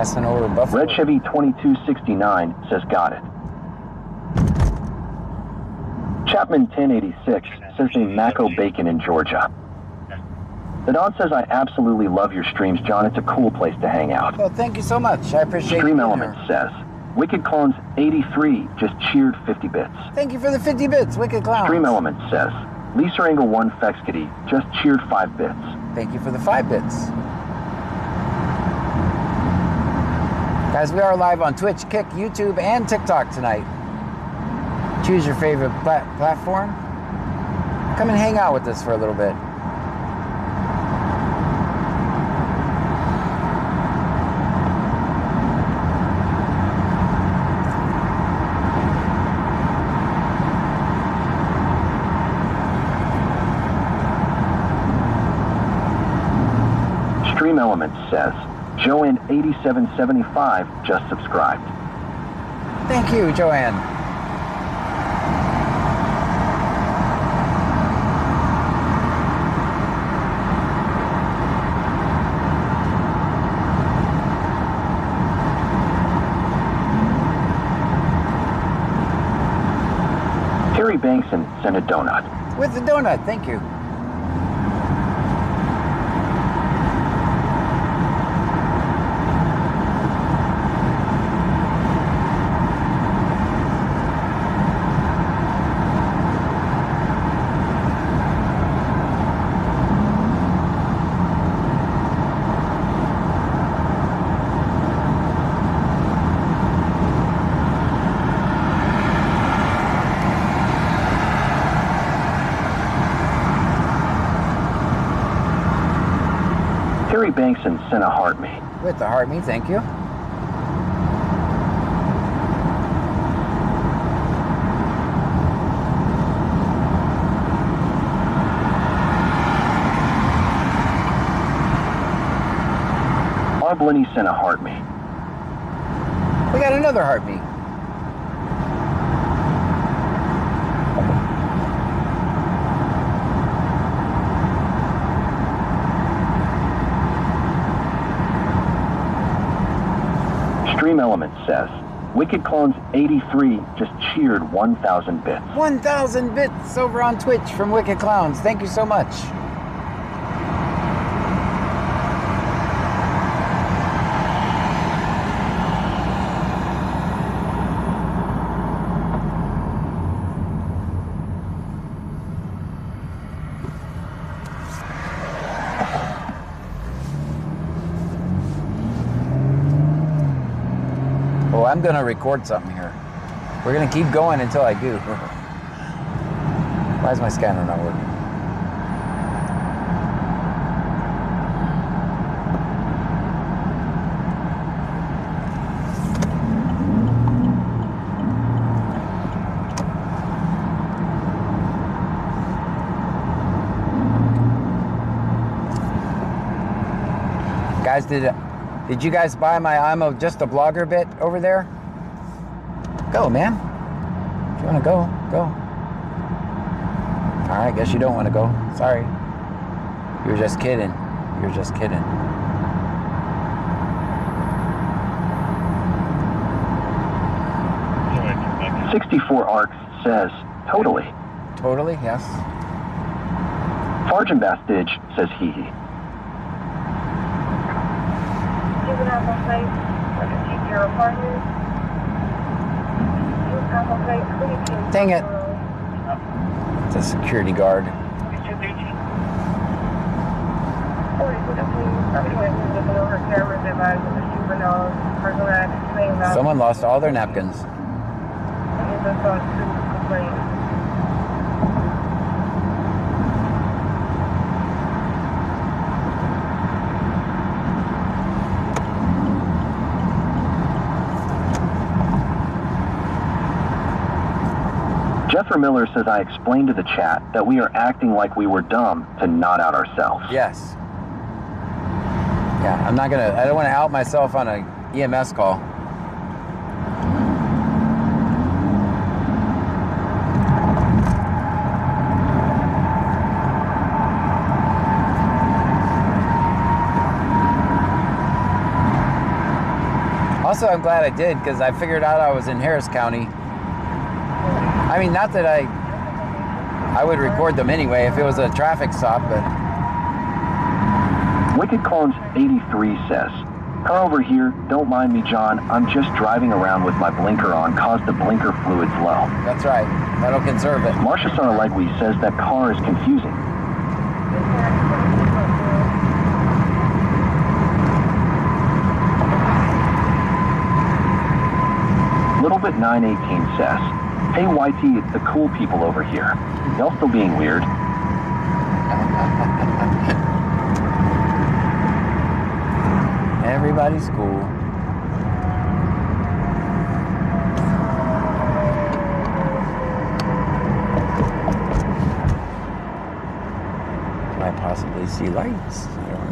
Passing over Buffalo. Red Chevy 2269 says got it. Chapman 1086 says they Maco Bacon in Georgia. The Don says, I absolutely love your streams, John. It's a cool place to hang out. Well, thank you so much. I appreciate it. Stream Element says, Wicked Clones 83 just cheered 50 bits. Thank you for the 50 bits, Wicked Clowns. Stream Element says, Lisa Angle 1 Fexkity just cheered 5 bits. Thank you for the 5 bits. Guys, we are live on Twitch, Kick, YouTube, and TikTok tonight. Choose your favorite platform. Come and hang out with us for a little bit. Stream Element says, Joanne 8775 just subscribed. Thank you, Joanne. Terry Bankson sent a donut. With the donut, thank you. Terry Bankson sent a heart me. With the heart me, thank you. Bob Linney sent a heart me. We got another heart me. Stream Element says, Wicked Clones 83 just cheered 1,000 bits. 1,000 bits over on Twitch from Wicked Clowns. Thank you so much. Oh, I'm gonna record something here. We're gonna keep going until I do. Why is my scanner not working? Guys, did you guys buy my I'm just a blogger bit over there? Go, man. If you want to go, go. All right, guess you don't want to go. Sorry. You're just kidding. You're just kidding. Yeah. 64 Arcs says, totally. Totally, yes. Farjan Bastage says hee hee. Dang it. It's a security guard. Someone lost all their napkins. Jeffrey Miller says, I explained to the chat that we are acting like we were dumb to not out ourselves. Yes. Yeah, I don't want to out myself on a EMS call. Also, I'm glad I did because I figured out I was in Harris County. I mean, not that I would record them anyway if it was a traffic stop, but... Wicked Clones 83 says, "Car over here, don't mind me, John. I'm just driving around with my blinker on, cause the blinker fluid's low." That's right. That'll conserve it. Marcia Sonalegui says that car is confusing. Littlebit 918 says, "Hey YT, it's the cool people over here. Y'all still being weird?" Everybody's cool. Can I possibly see lights? I don't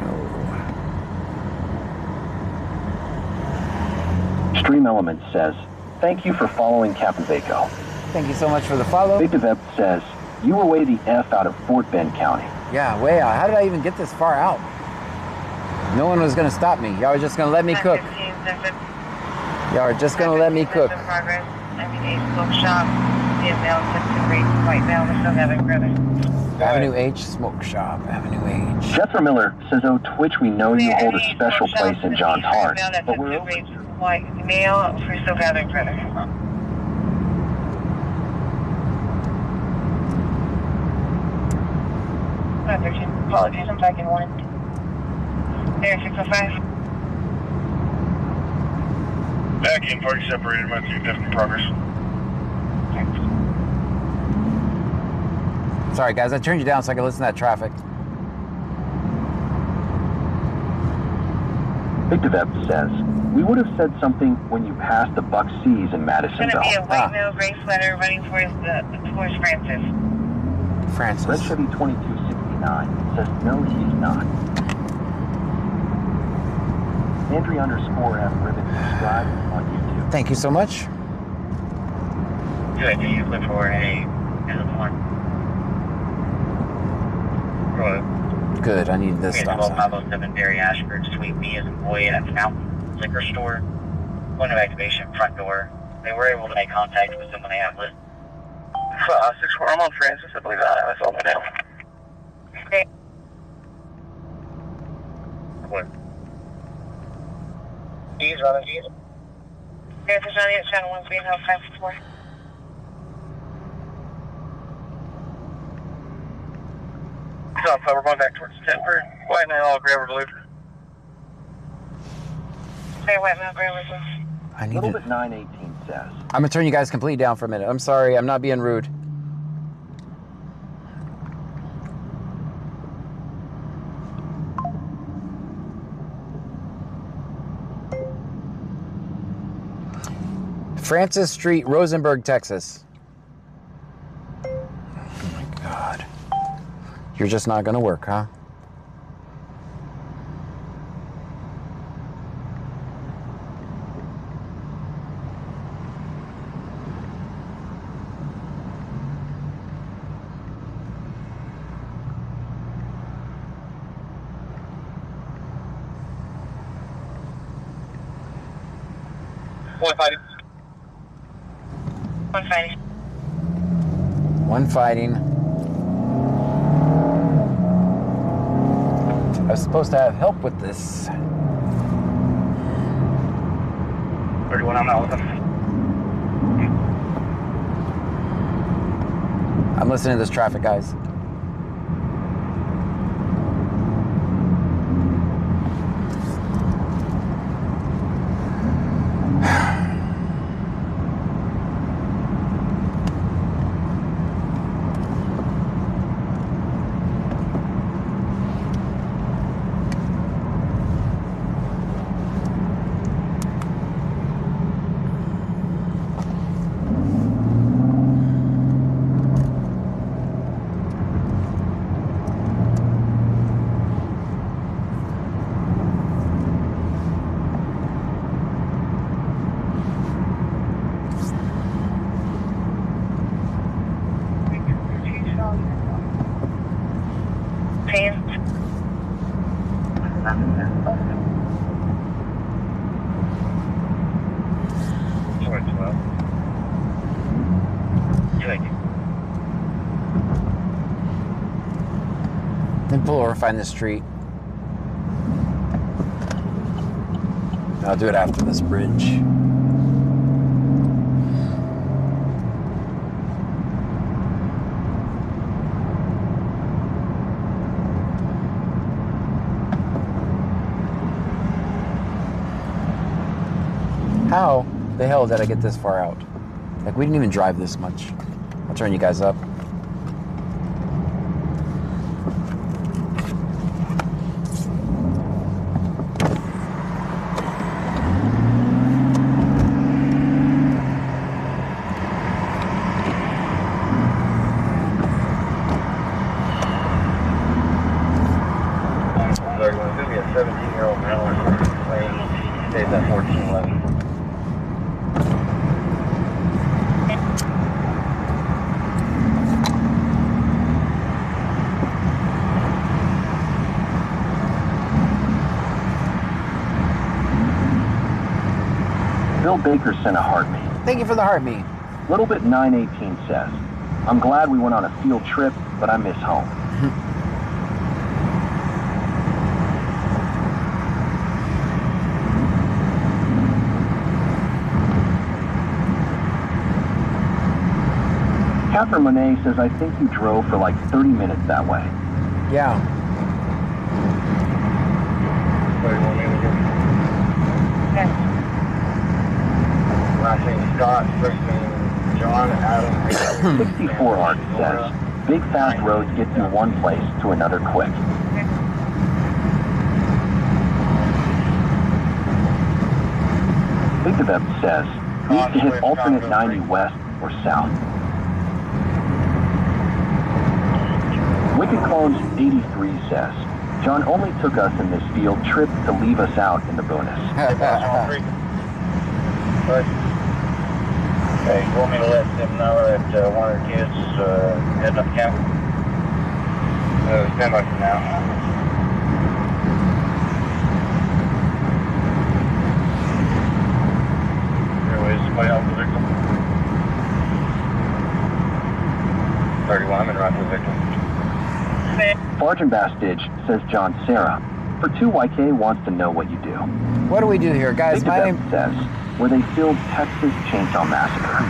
know. Stream Element says, "Thank you for following Captain Vaco." Thank you so much for the follow. Big Dev says, "You were way the F out of Fort Bend County." Yeah, way out. How did I even get this far out? No one was going to stop me. Y'all were just going to let me cook. Y'all are just going to let me cook. Progress. Smoke shop. White male, we're still having brother. Avenue H, smoke shop. Avenue H. Jethro Miller says, "Oh, Twitch, we know you hold a special place in John's heart, but we're white male, we're still having brother." Apologies, I'm back in one. There, 605. Back in, party separated, my 250 progress. Sorry, guys, I turned you down so I could listen to that traffic. Big Dev says, "We would have said something when you passed the Buck Seas in Madisonville." It's going to be a white male gray sweater running towards Francis. Francis. Red Chevy 2269 says, "No, he's not." Andrew_F Ribbon subscribe on YouTube. Thank you so much. Good. You look for a one. Good. I need this stop sign. 507 Barry Ashford, Sweet Me as a boy at Fountain Liquor Store. Point of activation, front door. They were able to make contact with someone they have lit. 6-4, I'm on Francis. I believe that's all I know. Okay. What? Keys, running keys. There's Johnny at channel 1 being held 5-4. So we're going back towards Denver. White male, Graver Blue. Hey, white male, Graver Blue. I need Littlebit 918 says, I'm going to turn you guys completely down for a minute. I'm sorry. I'm not being rude. Francis Street, Rosenberg, Texas. Oh my God. You're just not going to work, huh? One fighting. One fighting. One fighting. I was supposed to have help with this. 31, I'm not with them. I'm listening to this traffic, guys. 12. Thank you. Then pull over, find the street. I'll do it after this bridge. How the hell did I get this far out? Like, we didn't even drive this much. I'll turn you guys up. Sorry, it's going to be a 17-year-old male playing stays at 1411. Bill Baker sent a heart me. Thank you for the heart me. Little Bit 918 says, I'm glad we went on a field trip, but I miss home. Catherine Monet says, I think you drove for like 30 minutes that way. Yeah. Last name Scott, first name John, Adam. 64 Art says, big fast roads get you one place to another quick. Big Dev says, need to hit alternate 90 west or south. Wicked Clones 83 says, John only took us in this field trip to leave us out in the bonus. Okay, you want me to let them know that one of their kids heading up camp? Stand by for now. Airways, somebody help the victim? 31, I'm in right with the victim. Barge and Bastidge says John Sarah. For 2YK wants to know what you do. What do we do here, guys? Big My Dev name says, where they filmed Texas Chainsaw Massacre.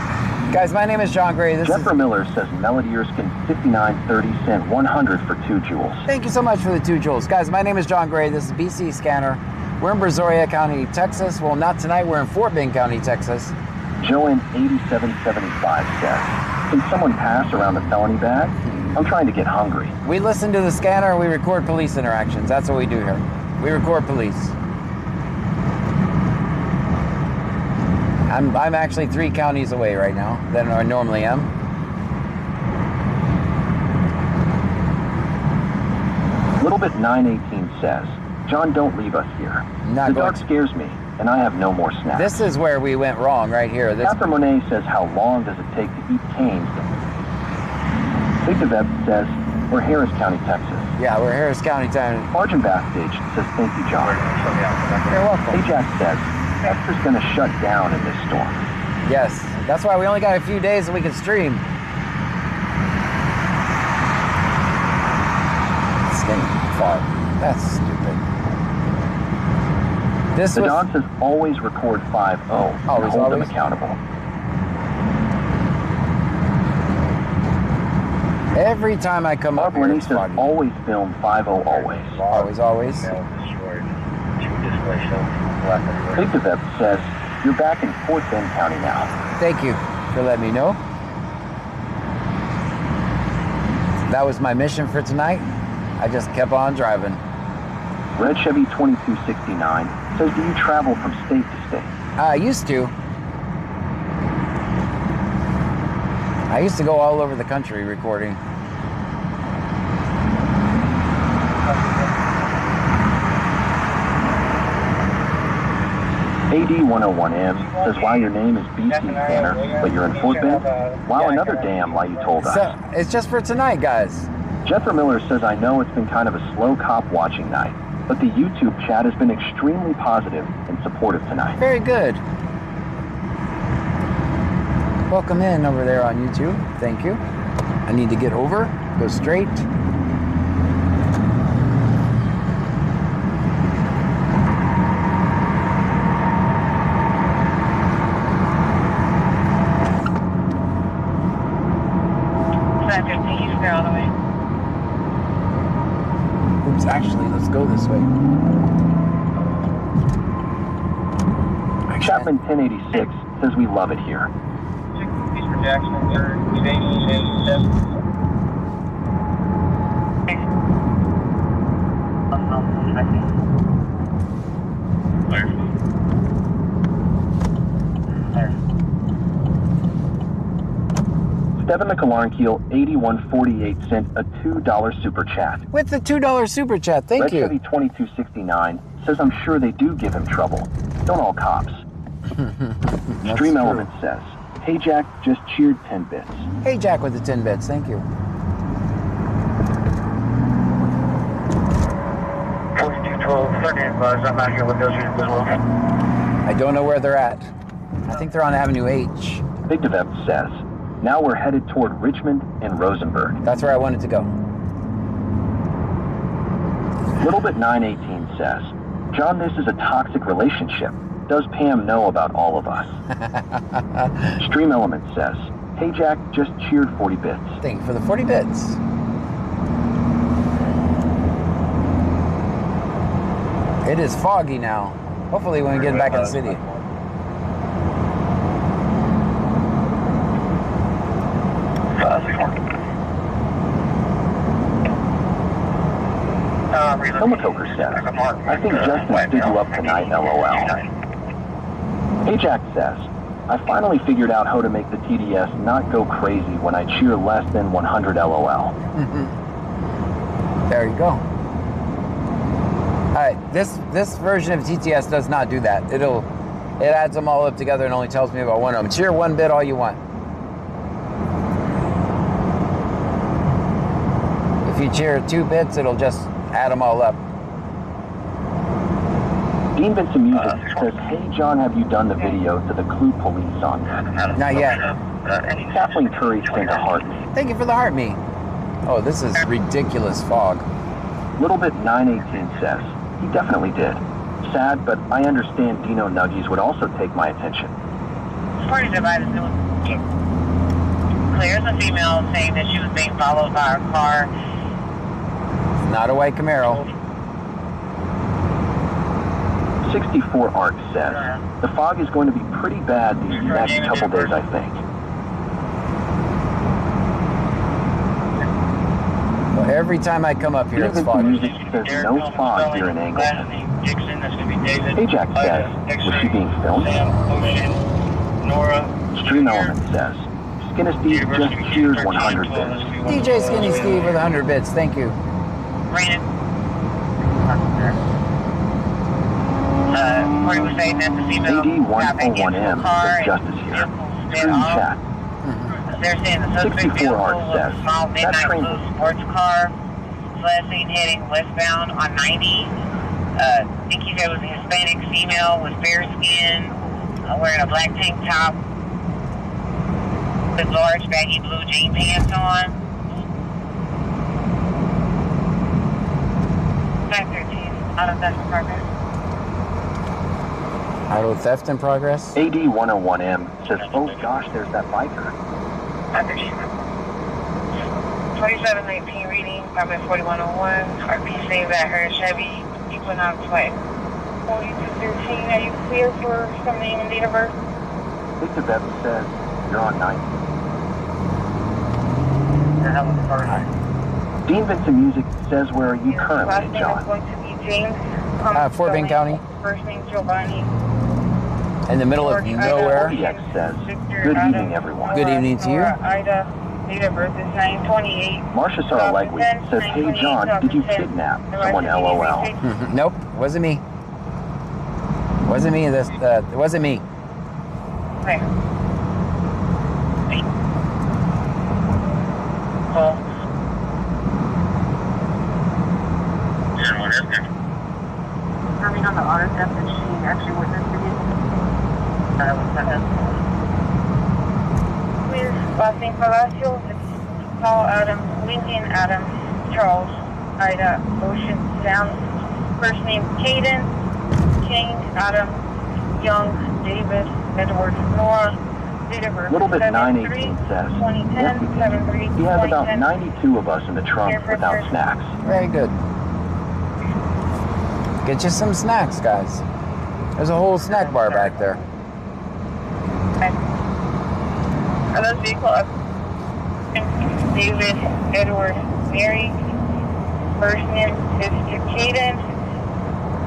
Guys, my name is John Gray. This Jeffrey is Miller says Melody Erskine 5930 sent 100 for 2 joules. Thank you so much for the 2 joules. Guys, my name is John Gray. This is BC Scanner. We're in Brazoria County, Texas. Well, not tonight. We're in Fort Bend County, Texas. Joanne 8775 says, can someone pass around the felony bag? I'm trying to get hungry. We listen to the scanner and we record police interactions. That's what we do here. We record police. I'm actually 3 counties away right now than I normally am. Little Bit 918 says, John, don't leave us here. The dark scares me, and I have no more snacks. This is where we went wrong, right here. Catherine Monet says, how long does it take to eat canes? Big Dev says, we're Harris County, Texas. Yeah, we're Harris County, Texas. Barge and Backstage says, thank you, John. You're welcome. Ajax says, Extra's going to shut down in this storm. Yes, that's why we only got a few days that we can stream. State Farm. That's stupid. The dog says always record 5-0 and hold them accountable. Every time I come up here, Lenny says always film 5-0 always. Always, always. Big Dev says, you're back in Fort Bend County now. Thank you for letting me know. That was my mission for tonight. I just kept on driving. Red Chevy 2269 says, do you travel from state to state? I used to. I used to go all over the country recording. AD101M says, while your name is BC Scanner, but you're in Fort Bend? Wow, another damn lie you told us. So, it's just for tonight, guys. Jeffrey Miller says, I know it's been kind of a slow cop watching night, but the YouTube chat has been extremely positive and supportive tonight. Very good. Welcome in over there on YouTube. Thank you. I need to get over, go straight. Oops, actually, let's go this way. Chapman 1086 says we love it here. Jackson, 387. Devin McAlarnkeel, 8148, sent a $2 super chat. With the $2 super chat, thank Red you. Chevy 2269 says I'm sure they do give him trouble. Don't all cops. Stream Element says, hey Jack, just cheered 10 bits. Hey Jack with the 10 bits, thank you. 4212, 30 buzz. I'm out here with those units as well. I don't know where they're at. I think they're on Avenue H. Big Dev says, now we're headed toward Richmond and Rosenberg. That's where I wanted to go. Little Bit 918 says, John, this is a toxic relationship. Does Pam know about all of us? Stream Element says, hey Jack, just cheered 40 bits. Thank you for the 40 bits. It is foggy now. Hopefully when we get back in the city. Tomatoker says, I think Justin stood you up tonight, LOL. Hey Jack says, I finally figured out how to make the TDS not go crazy when I cheer less than 100 LOL. There you go. Alright, this version of TTS does not do that. It adds them all up together and only tells me about one of them. Cheer 1 bit all you want. If you cheer 2 bits, it'll just add them all up. Dean Vincent Music says, hey John, have you done the video to the Clue Police on that? Not yet. Kathleen Curry sent a heart me. Thank you for the heart me. Oh, this is ridiculous fog. Little Bit 918 says, he definitely did. Sad, but I understand Dino Nuggies would also take my attention. According to clears a female saying that she was being followed by a car. Not a white Camaro. 64 Arc says, the fog is going to be pretty bad these next couple days, I think. Well, every time I come up here, it's foggy. Music says no fog here in Angleton. Hey Jack says, was she being filmed? Stream Element says, Skinny Steve just cheered 100 bits. DJ Skinny Steve with 100 bits, thank you. Brandon. Corey was saying that the female got back into a car says Justice here. Screen chat. They're saying the suspect vehicle was a small midnight blue sports car. Last seen heading westbound on 90. I think he said it was a Hispanic female with fair skin, wearing a black tank top with large baggy blue jean pants on. 513, out of that progress. Auto theft in progress. AD101M says, oh gosh, there's that biker. 2719 reading, probably 4101. RP saying that her Chevy Equinox White 4213. Are you clear for some name and date of birth? Victor Bev says, you're on 9. Dean Vincent Music says, where are you currently, John? Going to be James. Fort Bend County. First name Giovanni. In the middle of nowhere. X says, good evening, everyone. Good evening to you. Ida, date of birth is 928. Marcia Sarlegui says, hey John, did you kidnap someone, LOL? Nope, wasn't me. Wasn't me. It wasn't me. Okay. Call. Coming on the auto theft that she actually witnessed it. Last name Palacios, it's Paul Adams, Lincoln Adams, Charles, Ida, Ocean Sound. First name Caden, Jane, Adams, Young, David, Edward, Nora. Date of birth Little bit 7/3, 918 says, 2010, 7/3, he has about 2010. 92 of us in the trunk without snacks. Very good. Get you some snacks, guys. There's a whole snack bar back there. Are those vehicle David, Edward, Mary. First name is Caden,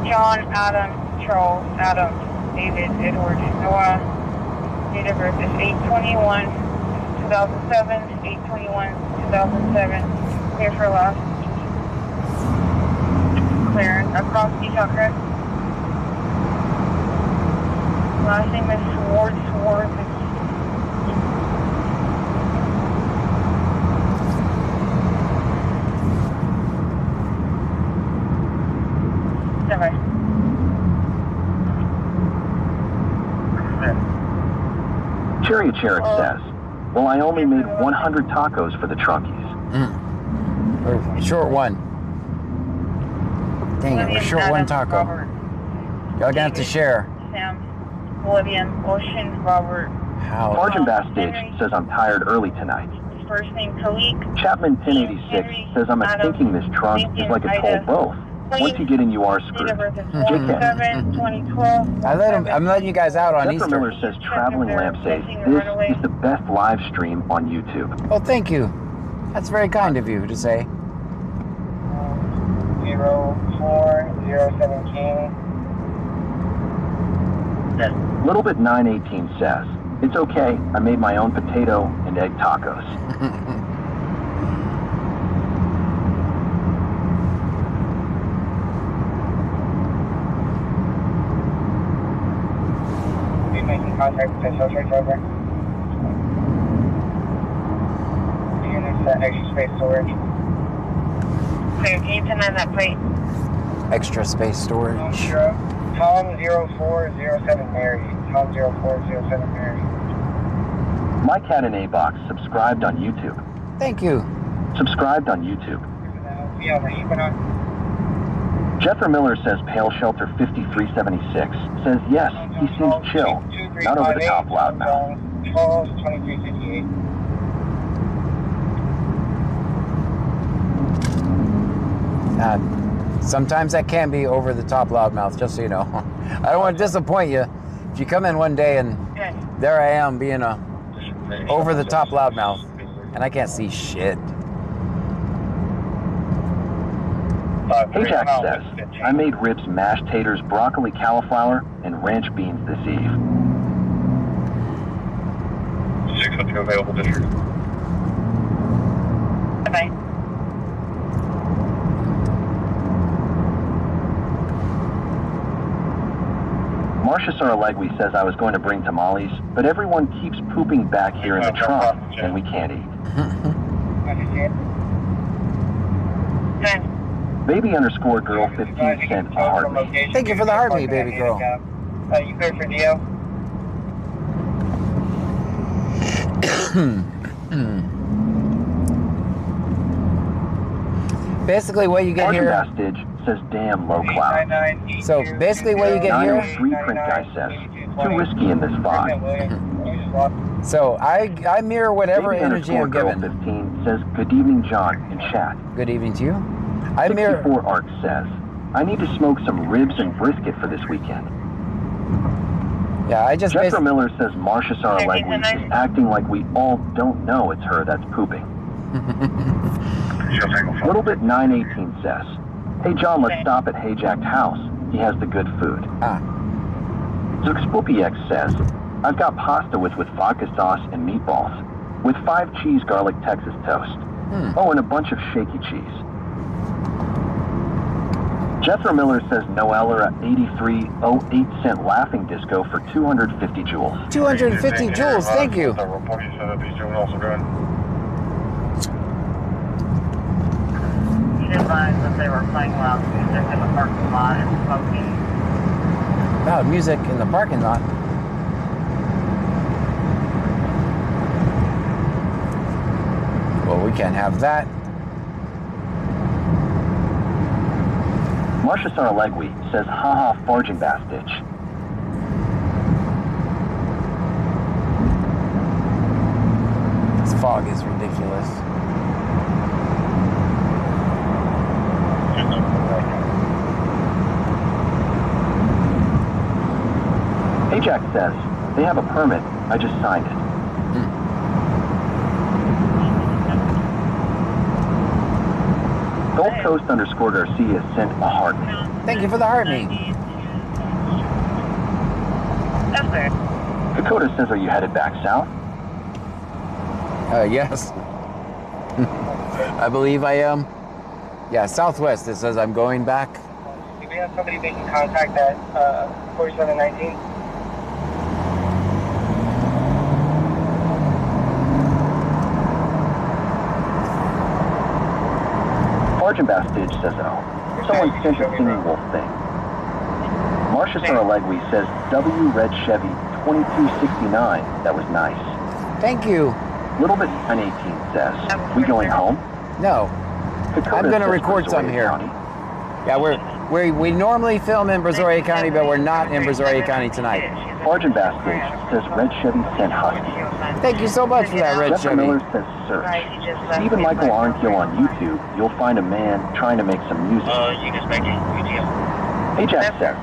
John, Adam, Charles, Adam, David, Edward, Noah. Date of birth is 8/21/2007, 8/21/2007. Here for last. Clarence, across detail, correct? Last name is Swartzworth. Cherry Cherrick says, well, I only made 100 tacos for the trunkies. We're short one. Dang it, we're short one taco. Y'all gonna have to share. Sam, William, Ocean, Robert. How? Sergeant Bastidge says I'm tired early tonight. First name Kalik. Chapman 1086 says I'm thinking this trunk is like a toll both. Once you get in, you are screwed. JK. 2012. I'm letting you guys out on Jennifer Easter. Miller says Traveling Lamp says this is the best live stream on YouTube. Oh, thank you. That's very kind of you to say. 04017. Little bit 918 says, it's okay, I made my own potato and egg tacos. Making contact with the shelter driver. Units at extra space storage. Okay, can you pin on that plate? Extra space storage. Tom 0407 Mary. Tom 0407 Mary. My Cat in A-Box subscribed on YouTube. Thank you. Subscribed on YouTube. Yeah, over Equinox. Jeffrey Miller says Pale Shelter 5376 says yes, he seems chill, not over the top loudmouth. Charles 2358. Sometimes that can be over the top loudmouth, just so you know. I don't want to disappoint you. If you come in one day and there I am being a over the top loudmouth and I can't see shit. Hey Jack says, I made ribs, mashed taters, broccoli, cauliflower, and ranch beans this eve. 602 available district. Bye-bye. Marcia Saralegui says I was going to bring tamales, but everyone keeps pooping back here in the trunk, and we can't eat. Baby_girl15 sent a heart me. Thank you for the heart me, baby girl. You clear for DO? Basically, what you get here. Bastidge says damn low cloud. So basically, what you get here. 903 print guy says too risky in this fog. So I mirror whatever energy I'm given. 15 says good evening, John, in chat. Good evening to you. I mirror. 64 Art says I need to smoke some ribs and brisket for this weekend. Yeah, I just. Jeffrey Miller says Marcia Saralegui is acting like we all don't know it's her that's pooping. Little bit 918 says, hey John, let's stop at Hayjack's house. He has the good food. Zuxpoopiex says, I've got pasta with vodka sauce and meatballs, with 5 cheese garlic Texas toast. Oh, and a bunch of shaky cheese. Jeffrey Miller says Noella 8308 laughing disco for 250 joules. 250 joules, thank you. Advised that they were playing loud music in the parking lot and smoking. Loud music in the parking lot. can't have that. Marcia Saralegui says, haha, Fargin Bastich. This fog is ridiculous. Ajax says, they have a permit, I just signed it. Gulf Coast _ Garcia sent a heart. Thank you for the heart me. Dakota says, are you headed back south? Yes. I believe I am. Yeah, southwest. It says I'm going back. Do we have somebody making contact at 4719? Fargin Bastich says, oh, someone sent a singing wolf thing. Marcia Saralegui says, W Red Chevy 2269. That was nice. Thank you. Little Bit 918 says, we going home? No. Dakota I'm going to says record Brazoria some here. County. Yeah, we normally film in Brazoria County, but we're not in Brazoria County tonight. Fargin Bastich says, Red Chevy sent Husky. Thank you so much for that, Red Jessica Chevy. Miller says, search. Stephen Michael Arnkill on YouTube, you'll find a man trying to make some music. You just make it. Ajax says,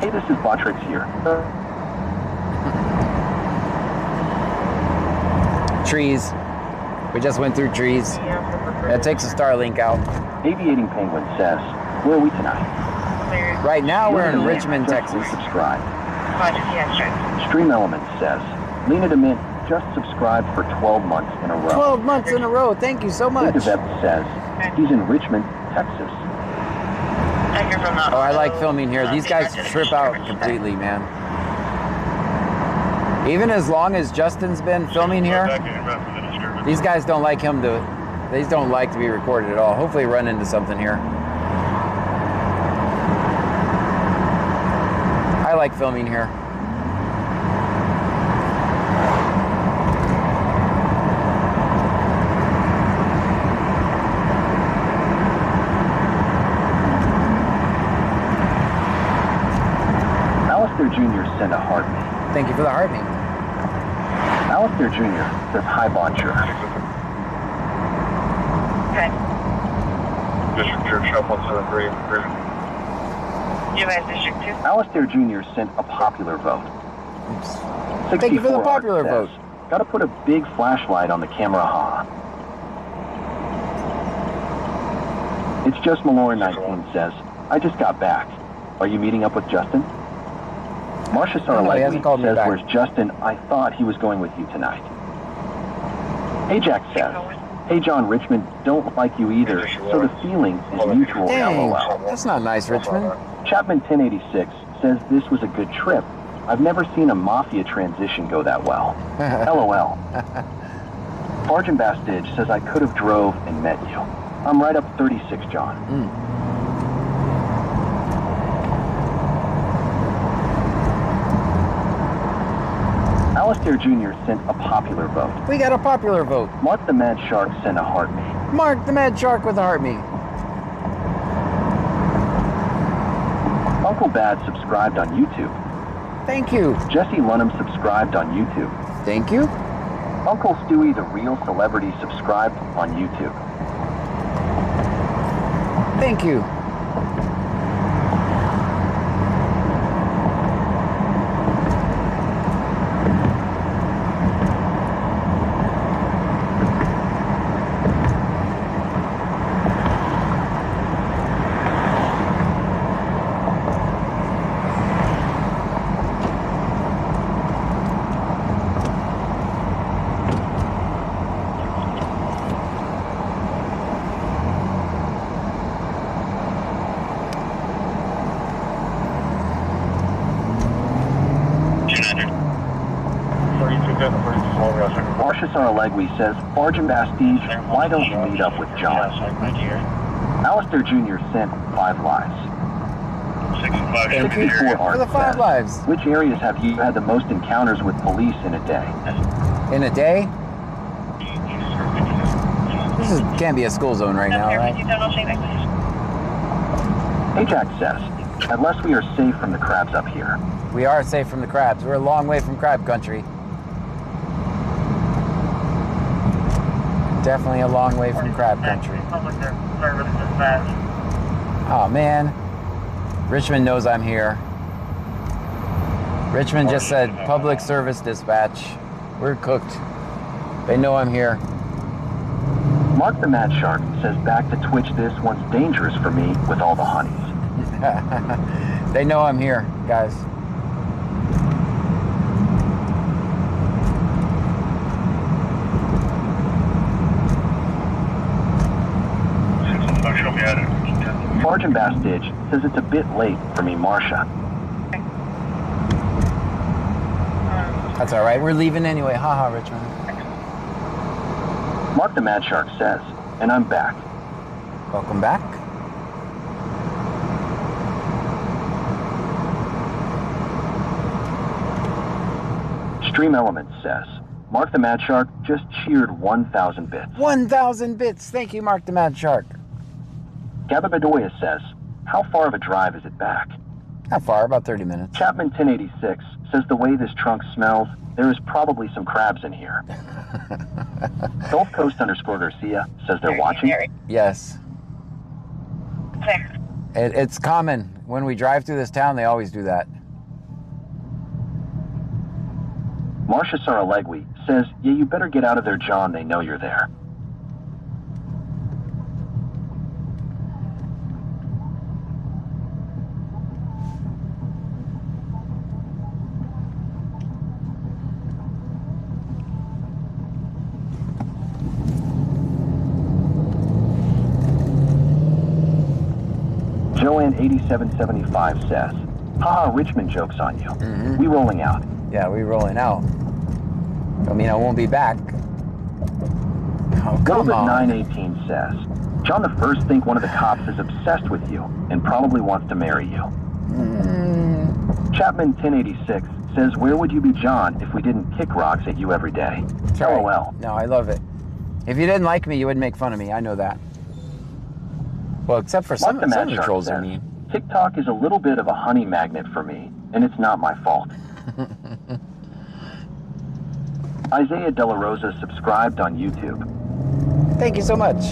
hey, this is Botrix here. Trees. We just went through trees. That takes a Starlink out. Aviating Penguin says, where are we tonight? Right now we're in Richmond, Texas. Subscribe. Stream Elements says, Lena DeMint just subscribed for 12 months in a row. 12 months in a row. Thank you so much. Devet says, he's in Richmond, Texas. Oh, I like filming here. These guys trip out completely, man. Even as long as Justin's been filming here, these guys don't like him to, they don't like to be recorded at all. Hopefully run into something here. I like filming here. Alistair Jr. sent a heart me. Thank you for the heart me. Alistair Jr. says, hi, Bonjour. Okay. District Church Shop 173. U.S. District 2. Alistair Jr. sent a popular vote. Oops. Thank you for the popular vote. Gotta put a big flashlight on the camera, huh? It's just Malora 19 says, I just got back. Are you meeting up with Justin? Marcia Saralegui says, where's Justin? I thought he was going with you tonight. Ajax says, hey John, Richmond don't like you either, so the feeling is mutual. Dang, LOL. that's not nice, Richmond. Chapman 1086 says this was a good trip. I've never seen a mafia transition go that well. LOL. Fargin Bastich says I could have drove and met you. I'm right up 36, John. Alistair Jr. sent a popular vote. We got a popular vote. Mark the Mad Shark sent a heart me. Mark the Mad Shark with a heart me. Uncle Bad subscribed on YouTube. Thank you. Jesse Lunham subscribed on YouTube. Thank you. Uncle Stewie, the real celebrity, subscribed on YouTube. Thank you. Marcia Saralegui says, Fargin Bastich, why don't you meet up with John? Alistair Jr. sent 5 lives. 64 For the 5 lives. Which areas have you had the most encounters with police in a day? In a day? Can't be a school zone right now, right? Ajax says, unless we are safe from the crabs up here. We are safe from the crabs. We're a long way from crab country. Definitely a long way from crab country. Oh man, Richmond knows I'm here. Richmond just said public service dispatch. We're cooked. They know I'm here. Mark the Mad Shark says back to Twitch this one's dangerous for me with all the honeys. They know I'm here, guys. Sergeant Bastidge says it's a bit late for me, Marcia. That's all right. We're leaving anyway. Haha, Richmond. Mark the Mad Shark says, and I'm back. Welcome back. Stream Elements says, Mark the Mad Shark just cheered 1,000 bits. 1,000 bits. Thank you, Mark the Mad Shark. Gabba Bedoya says, how far of a drive is it back? Not far, about 30 minutes. Chapman 1086 says the way this trunk smells, there is probably some crabs in here. Gulf Coast _Garcia says they're watching. Yes. It's common. When we drive through this town, they always do that. Marcia Saralegui says, yeah, you better get out of there, John. They know you're there. Joanne8775 says, haha, Richmond joke's on you. We rolling out. Yeah, we rolling out. I mean, I won't be back. Oh, come on. 918 says, John the First think one of the cops is obsessed with you and probably wants to marry you. Chapman 1086 says, where would you be, John, if we didn't kick rocks at you every day? LOL. Right. No, I love it. If you didn't like me, you wouldn't make fun of me. I know that. Well, except for some of the trolls, I mean. TikTok is a little bit of a honey magnet for me, and it's not my fault. Isaiah De La Rosa subscribed on YouTube. Thank you so much.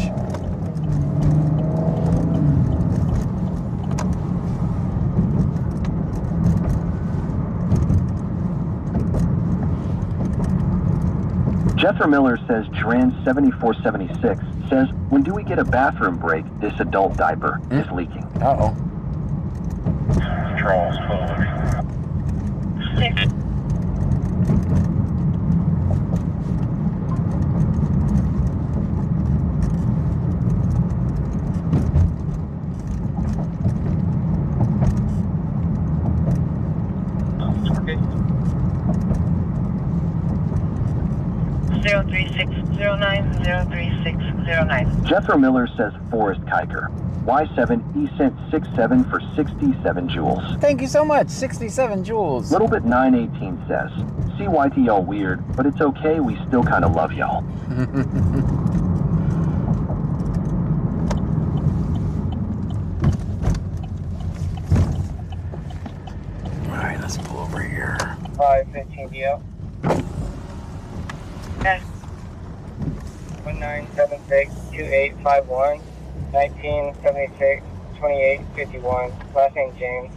Jethro Miller says Dran 7476 says, when do we get a bathroom break? This adult diaper is leaking. Uh-oh. Charles Fuller. Jethro Miller says Forrest Kiker. Y7 E sent 67 for 67 joules. Thank you so much. 67 joules. Little Bit 918 says, CYT y'all weird, but it's okay, we still kind of love y'all. Alright, let's pull over here. 515 DL. Okay. 1976-2851, 1976-2851, last name James.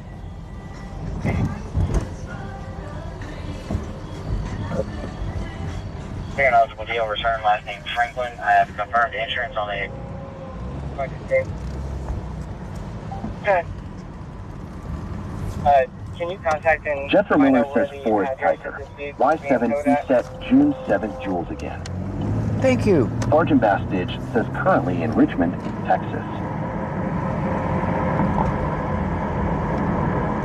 Here an eligible deal, return last name Franklin. I have confirmed insurance on the okay. Can you contact him? Jethro Miller says Forrest Kiker. Y7 E set June 7th joules again. Thank you. Sergeant Bastidge says currently in Richmond, Texas.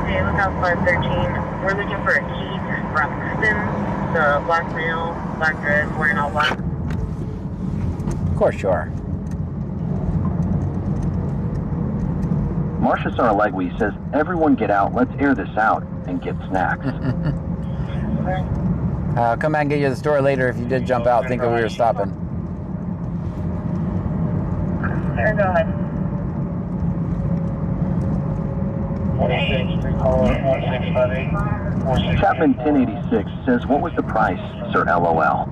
Okay, lookout 513. We're looking for a Keith Braxton, the black male, black dress, wearing all black. Of course you are. Marcia Saralegui says, everyone get out, let's air this out, and get snacks. I'll come back and get you the store later if you did jump out thinking we were stopping. Clear, go ahead. 1658. Chapman 1086 says, what was the price, Sir LOL?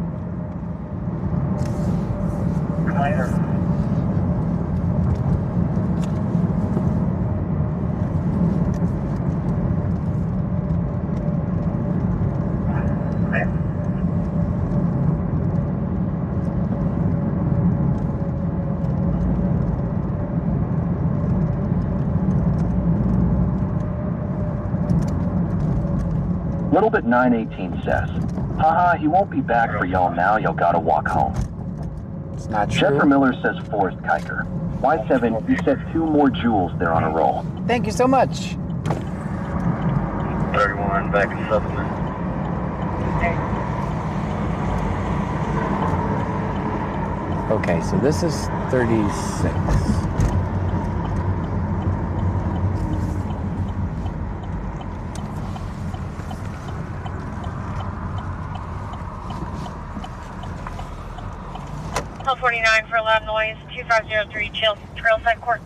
Littlebit 918 says, haha, he won't be back for y'all now, y'all gotta walk home. It's not true. Jeffrey Miller says Forrest Kiker. Y7, you said 2 more jewels there on a roll. Thank you so much. 31, back in supplement. Okay, so this is 36. Call 49 for loud noise, 2503 Trailside Court.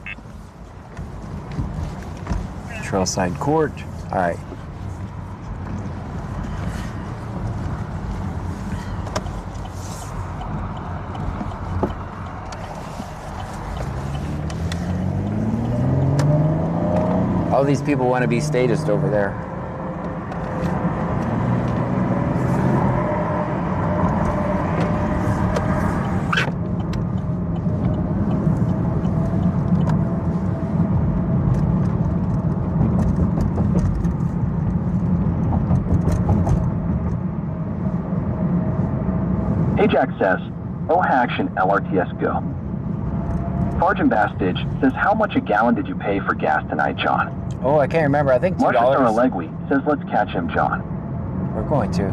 Trailside Court. All right. All these people want to be statist over there. Ajax says, OHACH and LRTS go. Farjan Bastage says, how much a gallon did you pay for gas tonight, John? Oh, I can't remember. I think $2. Marcia Saralegui says, let's catch him, John. We're going to.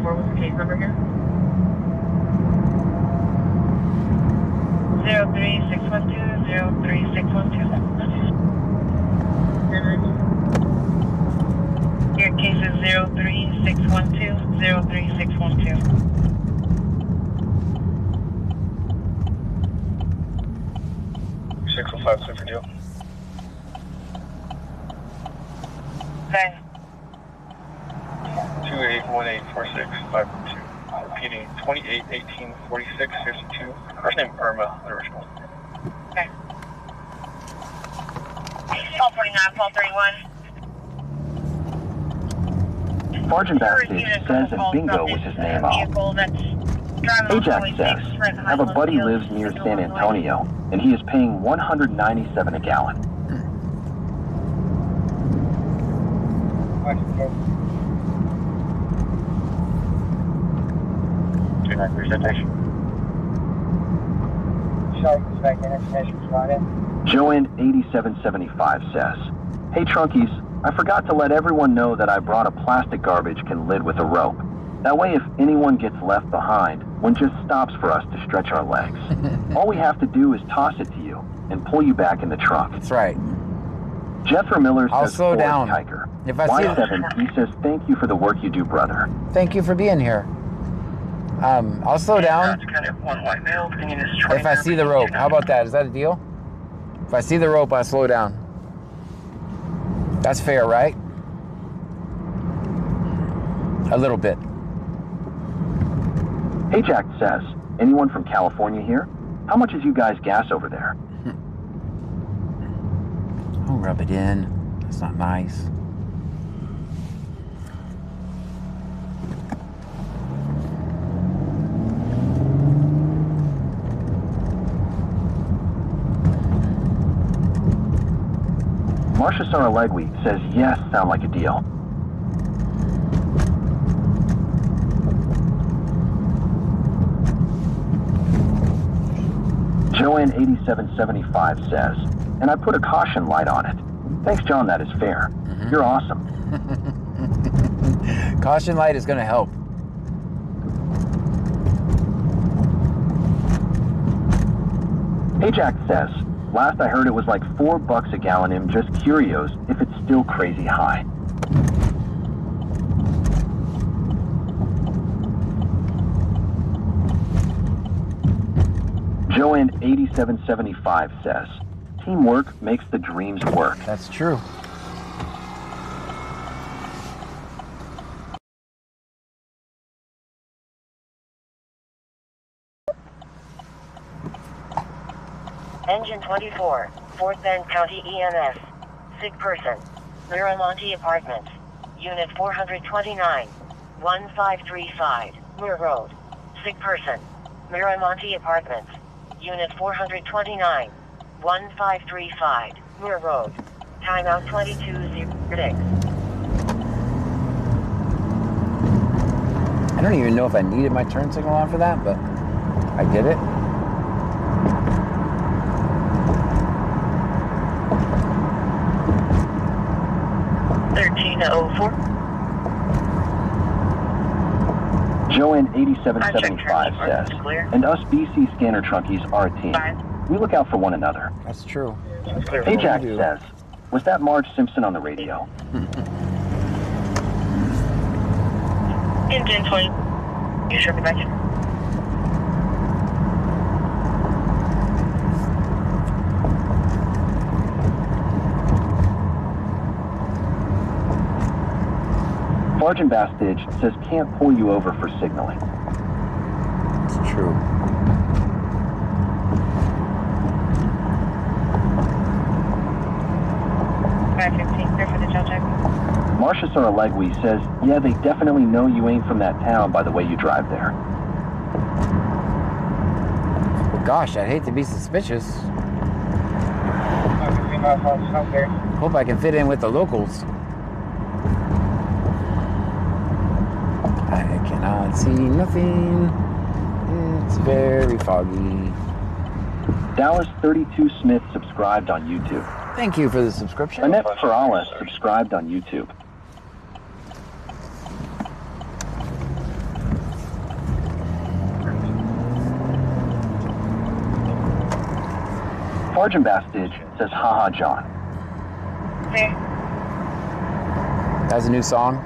What was the case number here? 03612, 03612. Your case is 03612, 03612. For deal. Okay. 28184652. Repeating 28184652. First name Irma, the original. Okay. Call 49, call 31. Farjan Bastage says that Bingo was his name off. Ajax says, I have a buddy lives near San Antonio, and he is paying $197 a gallon. Joanne8775 says, hey Trunkies, I forgot to let everyone know that I brought a plastic garbage can lid with a rope. That way if anyone gets left behind, one just stops for us to stretch our legs. All we have to do is toss it to you and pull you back in the trunk. That's right. Jeffrey Miller I'll says, slow Forrest down. Kiker. If I see Y7, he says, thank you for the work you do, brother. Thank you for being here. I'll slow down if I see the rope. How about that? Is that a deal? If I see the rope, I slow down. That's fair, right? A little bit. Ajax says, anyone from California here? How much is you guys gas over there? Don't rub it in. That's not nice. Marcia Saralegui says, yes, sound like a deal. Joanne8775 says, and I put a caution light on it. Thanks, John, that is fair. You're awesome. Caution light is going to help. Ajax says, last I heard it was like $4 a gallon. I'm just curious if it's still crazy high. Joanne 8775 says, teamwork makes the dreams work. That's true. Engine 24, Fort Bend County EMS. Sick person. Miramonte Apartments. Unit 429. 1535, Moore Road. Sick person. Miramonte Apartments. Unit 429. 1535, Moore Road. Timeout 2206. I don't even know if I needed my turn signal on for that, but I did it. Joanne 8775 says, and us BC scanner trunkies are a team. We look out for one another. That's true. Ajax says, was that Marge Simpson on the radio? Engine 20. You sure be back in? Sergeant Bastidge says can't pull you over for signaling. It's true. Clear for the gel check. Marcia Saralegui says, yeah, they definitely know you ain't from that town by the way you drive there. Well, gosh, I'd hate to be suspicious. Hope I can fit in with the locals. I cannot see nothing. It's very foggy. Dallas 32 Smith subscribed on YouTube. Thank you for the subscription. Annette Ferrala subscribed on YouTube. Sergeant Bastidge says, haha, John. Clear. That's a new song.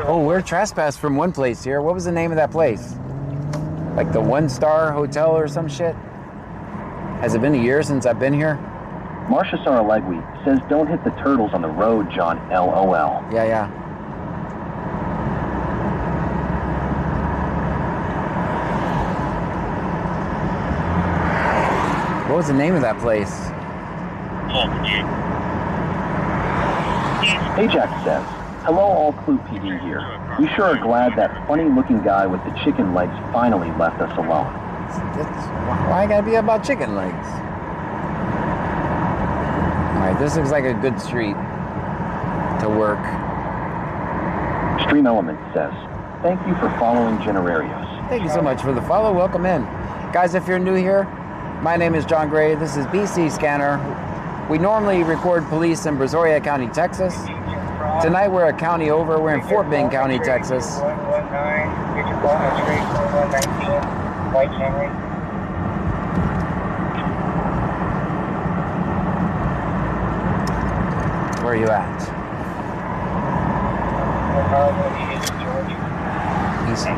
Oh, we're trespassed from one place here. What was the name of that place? Like the One Star Hotel or some shit? Has it been a year since I've been here? Marcia Saralegui says don't hit the turtles on the road, John, LOL. Yeah. What was the name of that place? Ajax says, hello all Clue PD here. We sure are glad that funny-looking guy with the chicken legs finally left us alone. Why gotta be about chicken legs? Alright, this looks like a good street to work. Stream Element says, thank you for following Generarios. Thank you so much for the follow. Welcome in. Guys, if you're new here, my name is John Gray. This is BC Scanner. We normally record police in Brazoria County, Texas. Tonight we're a county over. We're in Fort Bend County, Texas. Where are you at? Easy.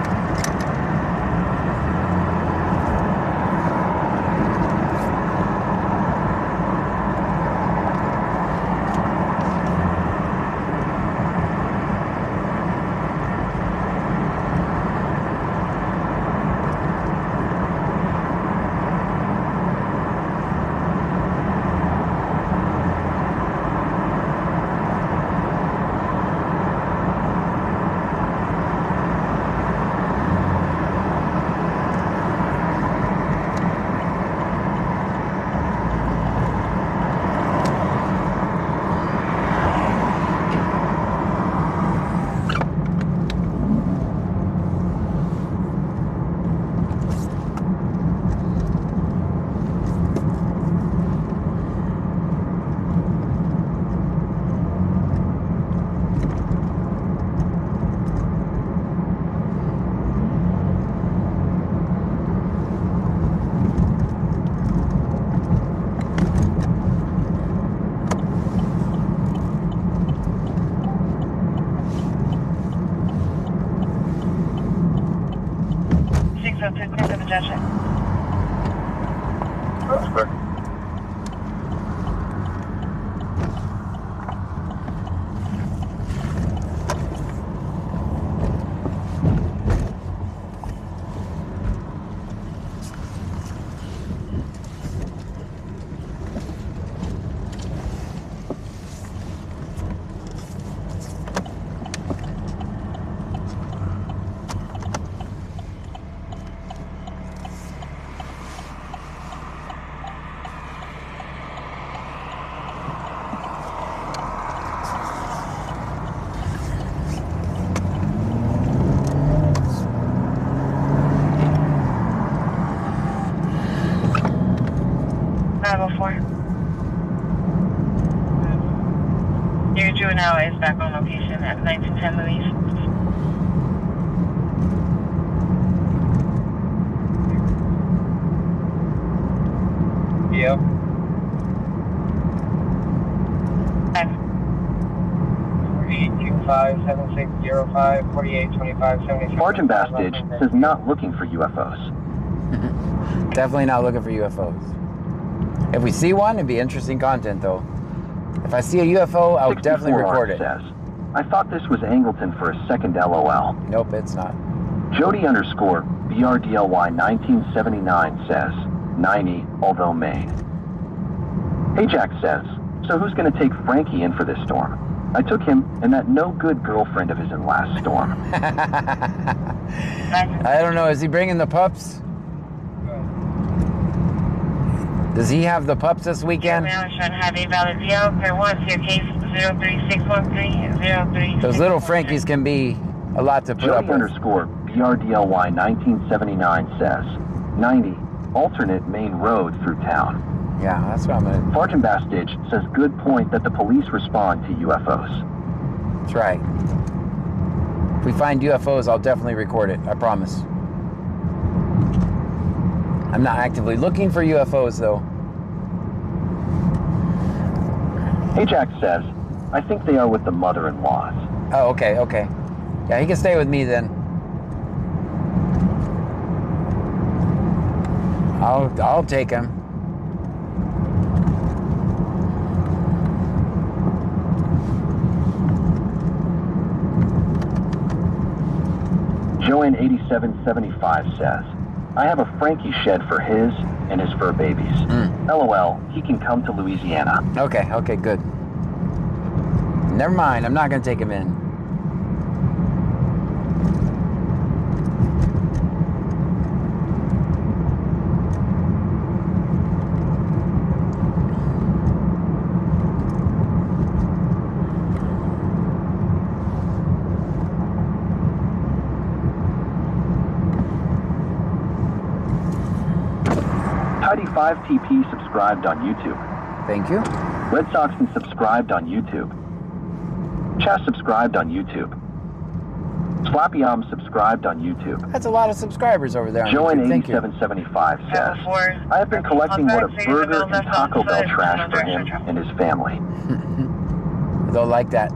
504. Your juvenile is back on location at 1910 Louise. Yep. 4825 7605 4825 76. Sergeant Bastidge says not looking for UFOs. Definitely not looking for UFOs. If we see one, it'd be interesting content, though. If I see a UFO, I'll definitely record it. Says, I thought this was Angleton for a second LOL. Nope, it's not. Jody_BRDLY 1979 says, 90, although Maine. Ajax says, so who's going to take Frankie in for this storm? I took him and that no-good girlfriend of his in last storm. I don't know. Is he bringing the pups? Does he have the pups this weekend? Have a valid VO per one to your case 03613 Those little Frankies can be a lot to put up with. Jody_BRDLY 1979 says, 90, alternate main road through town. Yeah, that's what I'm going to... Sergeant Bastidge says good point that the police respond to UFOs. That's right. If we find UFOs, I'll definitely record it. I promise. I'm not actively looking for UFOs, though. Ajax says, I think they are with the mother-in-laws. Oh, okay, okay. Yeah, he can stay with me then. I'll take him. Joanne8775 says, I have a Frankie shed for his and his fur babies. LOL, he can come to Louisiana. Okay, okay, good. Never mind, I'm not going to take him in. Tidy5TP subscribed on YouTube. Thank you. Red Soxman subscribed on YouTube. Chess subscribed on YouTube. Slappy subscribed on YouTube. That's a lot of subscribers over there on YouTube. Thank you. Joanne8775 says, I have been collecting what a burger and Taco Bell trash for him and his family. They'll like that.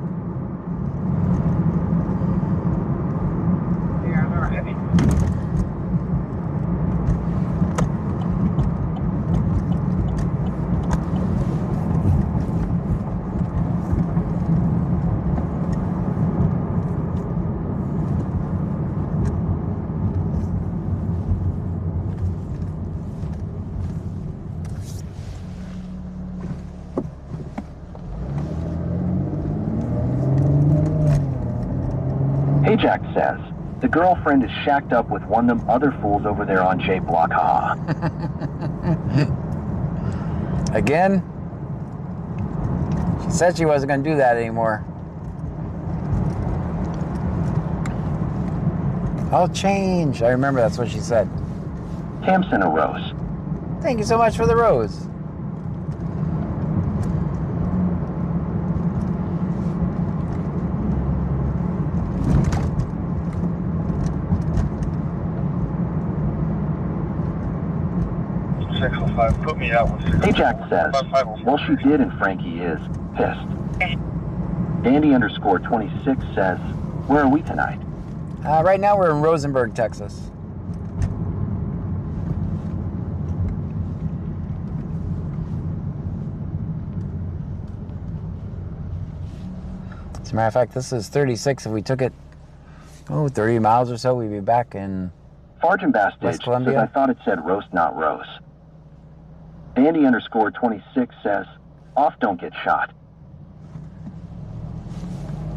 Ajax says, the girlfriend is shacked up with one of them other fools over there on J Block, haha. Again? She said she wasn't going to do that anymore. I'll change. I remember that's what she said. Cam sent a rose. Thank you so much for the rose. Put me out with Ajax says, well, she did and Frankie is pissed. Dandy_26 says, where are we tonight? Right now we're in Rosenberg, Texas. As a matter of fact, this is 36. If we took it, 30 miles or so, we'd be back in Sergeant Bastidge says, I thought it said roast, not rose. Dandy_26 says, off don't get shot.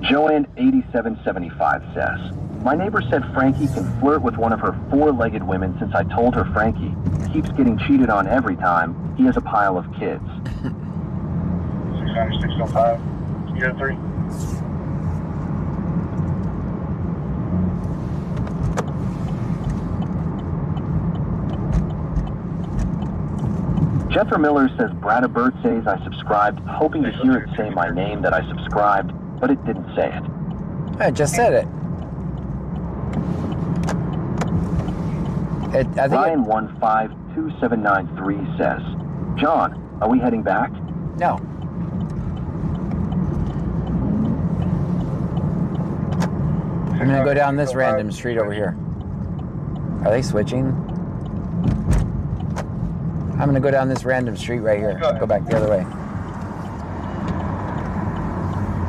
Joanne8775 says, my neighbor said Frankie can flirt with one of her four-legged women since I told her Frankie keeps getting cheated on every time he has a pile of kids. 605, Sierra 3. Jeffrey Miller says Bradabert says I subscribed, hoping to hear it say my name that I subscribed, but it didn't say it. I just said it. I think Ryan152793 says, John, are we heading back? No. I'm gonna go down this random street over here. Are they switching? I'm gonna go down this random street right here. Go back the other way.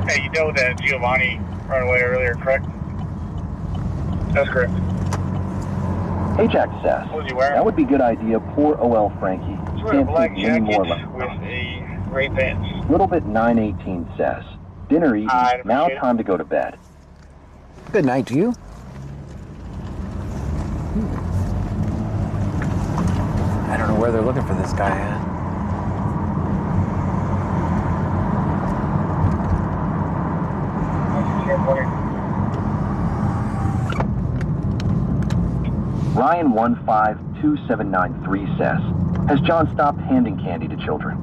Hey, you dealt with that Giovanni runaway earlier, correct? That's correct. Ajax says, What was he wearing? that would be a good idea. Poor OL Frankie. He's wearing a Can't black take any more jacket with a gray pants. Little bit 918 says, dinner eaten, now time to go to bed. Good night to you. I don't know where they're looking for this guy at. Ryan152793 says, has John stopped handing candy to children?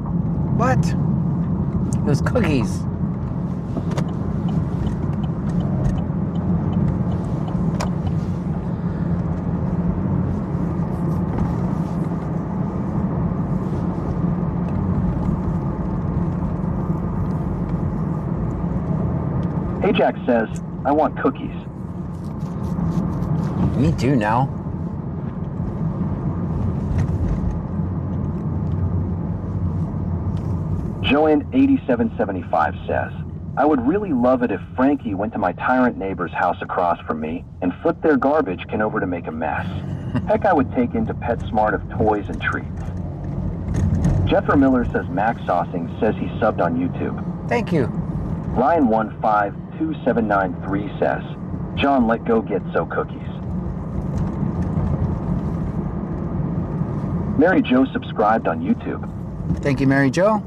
What? Those cookies. Ajax says, I want cookies. Me too now. Joanne8775 says, I would really love it if Frankie went to my tyrant neighbor's house across from me and flipped their garbage can over to make a mess. Heck, I would take into PetSmart of toys and treats. Jeffrey Miller says Max Saucing says he subbed on YouTube. Thank you. Ryan152793 says, John, let go get so cookies. Mary Jo subscribed on YouTube. Thank you, Mary Jo.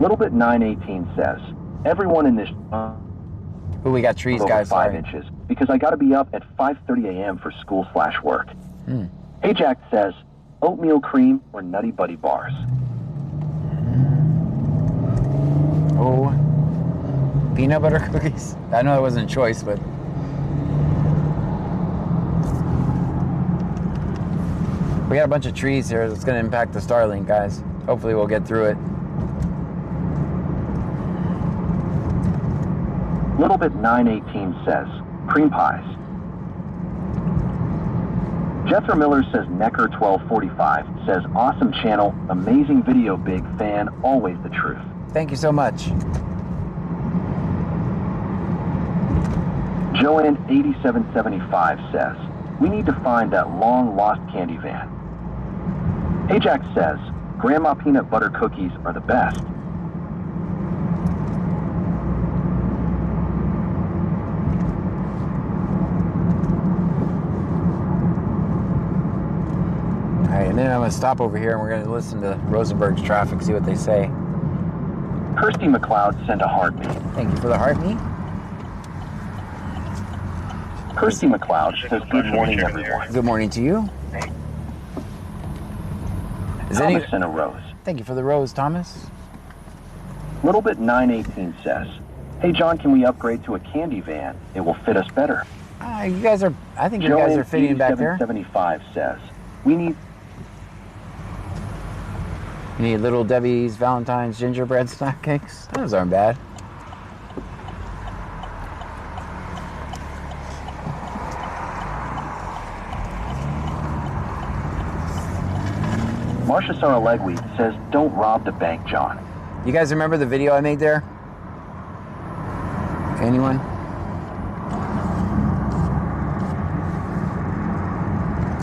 Little bit 918 says, everyone in this we got trees, over guys. 5 Sorry. inches because I got to be up at 5:30 a.m. for school/work. Ajax says, oatmeal cream or Nutty Buddy bars. Oh, peanut butter cookies. I know that wasn't a choice, but we got a bunch of trees here that's going to impact the Starlink, guys. Hopefully we'll get through it. Little bit 918 says, cream pies. Jethro Miller says Necker 1245 says, awesome channel, amazing video, big fan, always the truth. Thank you so much. Joanne 8775 says, we need to find that long lost candy van. Ajax says, Grandma peanut butter cookies are the best. All right, and then I'm going to stop over here and we're going to listen to Rosenberg's traffic, see what they say. Kirsty McLeod sent a heartbeat. Thank you for the heartbeat. Kirsty McLeod says, good morning, everyone. Good morning to you. Thomas sent a rose. Thank you for the rose, Thomas. Little bit 918 says, hey, John, can we upgrade to a candy van? It will fit us better. You guys are, I think you guys are fitting back there. 8775 says, we need... You need Little Debbie's Valentine's gingerbread snack cakes? Those aren't bad. Marcia Saralegui says, don't rob the bank, John. You guys remember the video I made there? Anyone?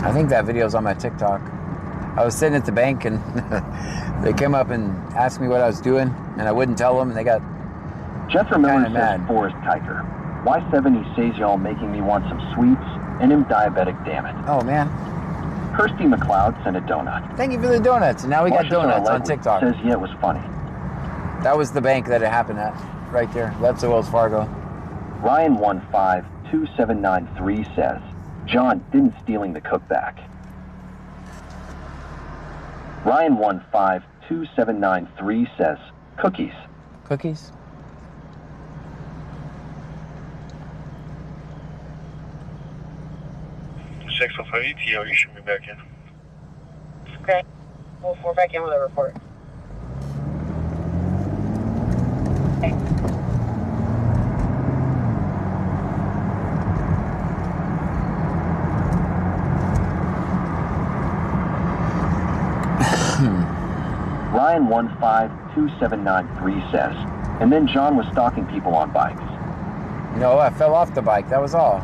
I think that video's on my TikTok. I was sitting at the bank and they came up and asked me what I was doing, and I wouldn't tell them, and they got Jethro Miller says, mad. Forrest Kiker. Y70 says y'all making me want some sweets, and am diabetic, damn it. Oh, man. Kirsty McLeod sent a donut. Thank you for the donuts. And now we got Marcia donuts on Saralegui TikTok. Says, yeah, it was funny. That was the bank that it happened at, right there. That's the Wells Fargo. Ryan152793 says, John, didn't stealing the cook back. Ryan1527993 says, cookies. Cookies? Six oh five ETO, you should be back in. Okay. We're back in with a report. Okay. Ryan1527993 says, and then John was stalking people on bikes. No, I fell off the bike. That was all.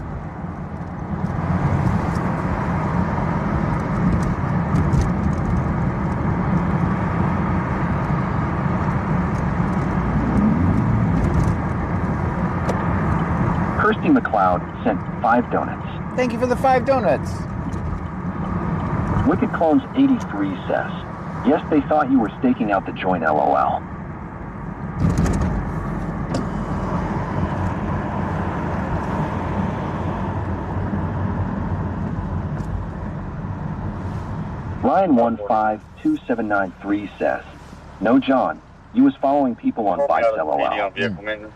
Kirsty McLeod sent 5 donuts. Thank you for the 5 donuts. Wicked Clones 83 says, yes, they thought you were staking out the joint, LOL. Ryan1527993 says, no, John, you was following people on bikes, LOL. Vehicle maintenance.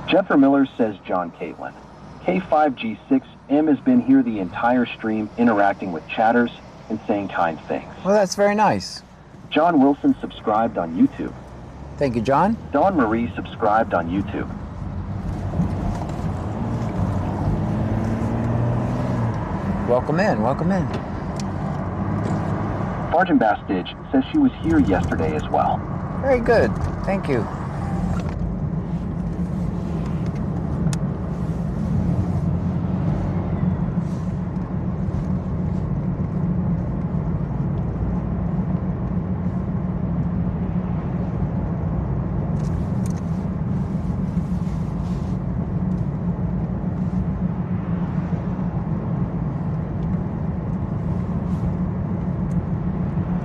Jeffrey Miller says John Caitlin. K5G6M has been here the entire stream interacting with chatters and saying kind things. Well, that's very nice. John Wilson subscribed on YouTube. Thank you, John. Dawn Marie subscribed on YouTube. Welcome in, welcome in. Sergeant Bastidge says she was here yesterday as well. Very good. Thank you.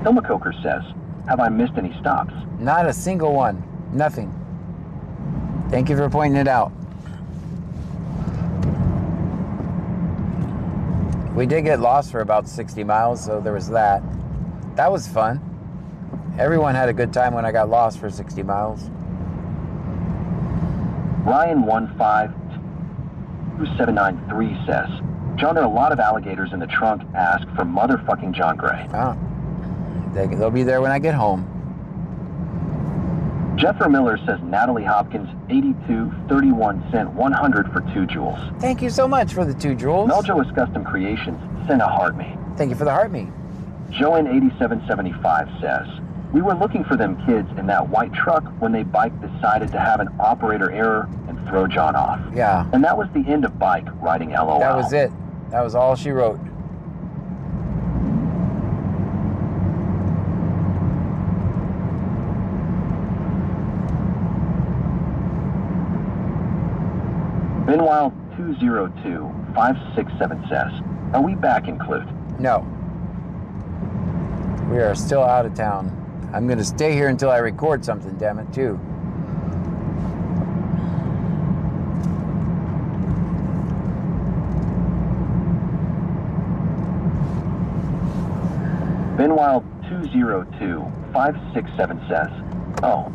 Hilma Coker says, have I missed any stops? Not a single one. Nothing. Thank you for pointing it out. We did get lost for about 60 miles, so there was that. That was fun. Everyone had a good time when I got lost for 60 miles. Ryan1527993 says, John, there are a lot of alligators in the trunk. Ask for motherfucking John Gray. Oh. They'll be there when I get home. Jeffrey Miller says Natalie Hopkins, 82.31 cent, 100 for 2 jewels. Thank you so much for the 2 jewels. Meljo's Custom Creations sent a heart me. Thank you for the heart me. Joanne 8775 says, we were looking for them kids in that white truck when they bike decided to have an operator error and throw John off. Yeah. And that was the end of bike writing LOL. That was it. That was all she wrote. Meanwhile, 202-567 says, are we back in Clute? No. We are still out of town. I'm going to stay here until I record something, damn it, too. Meanwhile, 202-567 says, oh.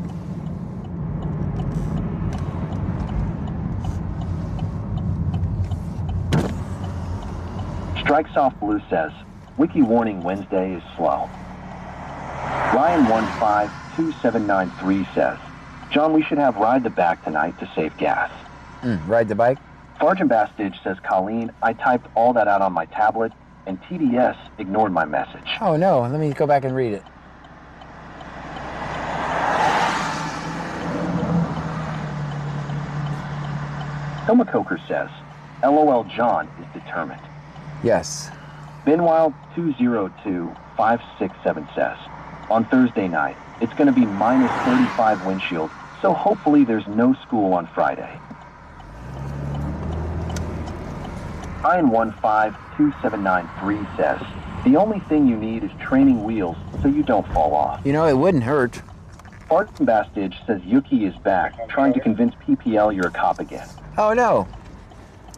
Strikes Off Blue says, Wiki warning Wednesday is slow. Ryan1527993 says, John, we should have Ride the Back tonight to save gas. Ride the bike? Sergeant Bastidge says, Colleen, I typed all that out on my tablet, and TDS ignored my message. Oh no, let me go back and read it. Hilma Coker says, LOL John is determined. Yes. Meanwhile, 202-567 says, on Thursday night, it's going to be minus 35 windshield, so hopefully there's no school on Friday. Ryan15279 says, the only thing you need is training wheels so you don't fall off. You know, it wouldn't hurt. Barton Bastage says Yuki is back, trying to convince PPL you're a cop again. Oh, no.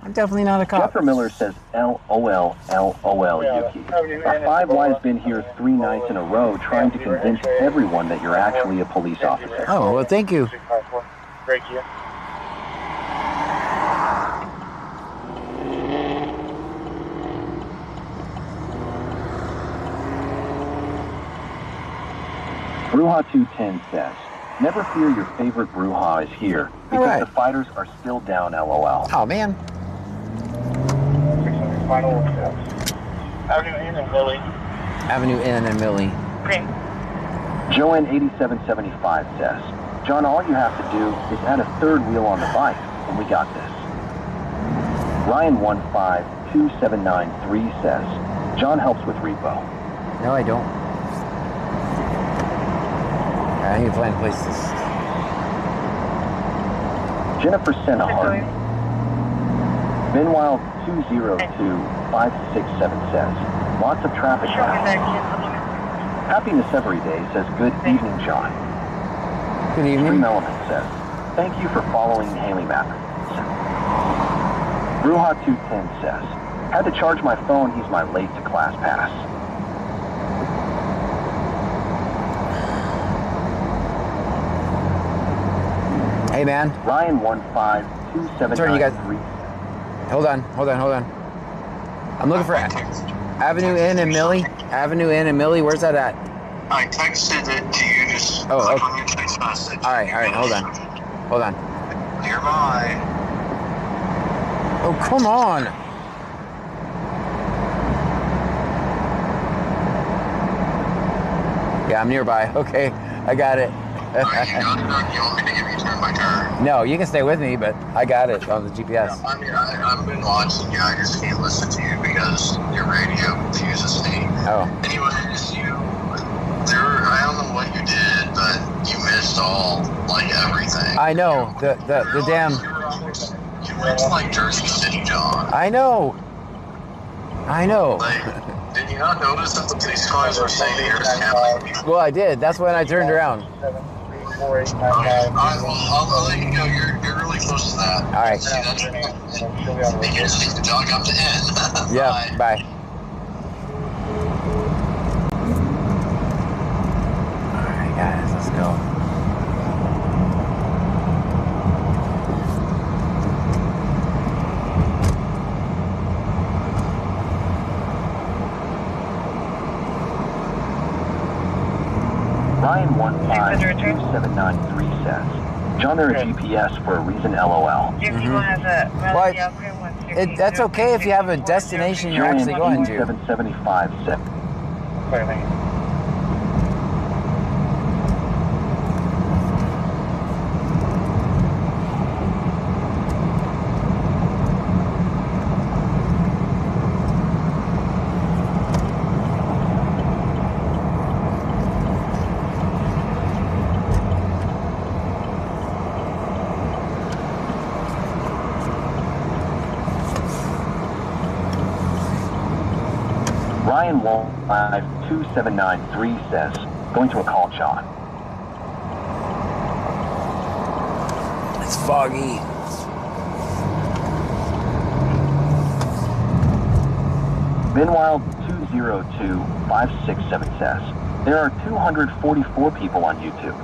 I'm definitely not a cop. Jeffrey Miller says, LOL, Yuki. Our 5Y has been here 3 nights in a row trying to convince everyone that you're actually a police officer. Oh, well, thank you. Thank you. Bruja210 says, never fear, your favorite Bruja is here, because the fighters are still down, LOL. Oh, man. Avenue N and Millie. Avenue N and Millie. Green. Joanne8775 says, John, all you have to do is add a third wheel on the bike, and we got this. Ryan15279 says, John helps with repo. No, I don't. I need to find places. Jennifer Senahar. Benwild202567 says, lots of traffic now. Happiness every day says, good evening, John. Good evening. Stream Element says, thank you for following Haley Mapper. Bruja210 says, had to charge my phone, he's my late to class pass. Hey, man. Ryan15279. Sorry, you guys. Hold on. I'm looking for Avenue N and Millie. Avenue N and Millie. Where's that at? I texted it to you. Just click on your text message. All right. Hold on. Nearby. Oh, come on. Yeah, I'm nearby. Okay, I got it. You want me to give you turn by turn? No, you can stay with me, but I got it on the GPS. I mean, I've been watching you. I just can't listen to you because your radio confuses me. Oh. Anyways, I don't know what you did, but you missed everything. I know. The damn. You went to Jersey City, John. I know. Did you not notice that the police cars were saying the Harris County? Well, I did. That's when I turned around. I'll let you go. You're really close to that. All right. You can just take the jog up to N. Yeah. Bye. All right, guys. Let's go. Ryan15279 says, John, they're a GPS for a reason, LOL. That's okay if you have a destination you're actually going to. 775 says, Ryan15279 says, going to a call, John. It's foggy. Benwild202567 says, there are 244 people on YouTube.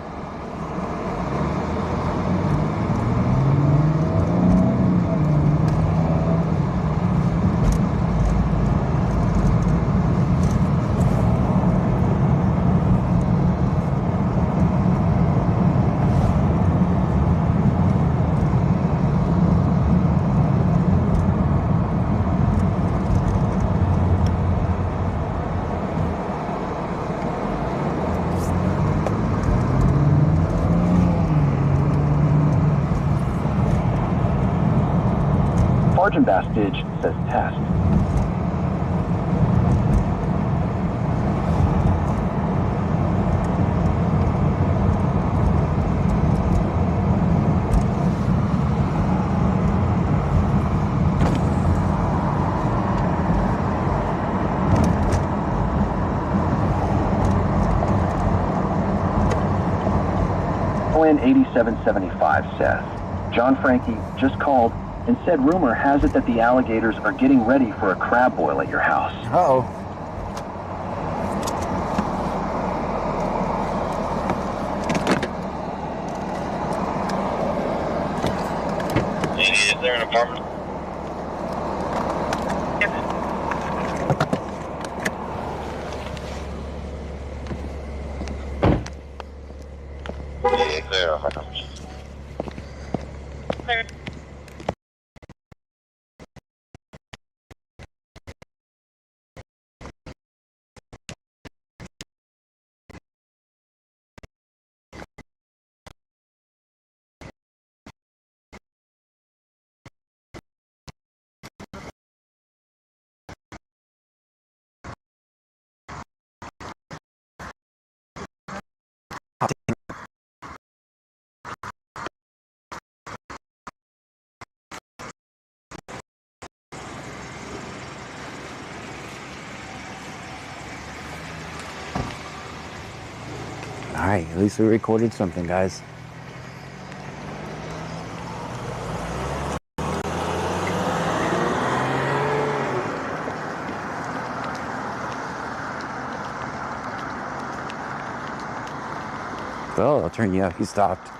Sergeant Bastage says test. Joanne 8775 says, John Frankie just called and said rumor has it that the alligators are getting ready for a crab boil at your house. Uh-oh. Is there an apartment? Yeah, clear. Clear. All right, at least we recorded something, guys. Oh, I'll turn you up. He stopped.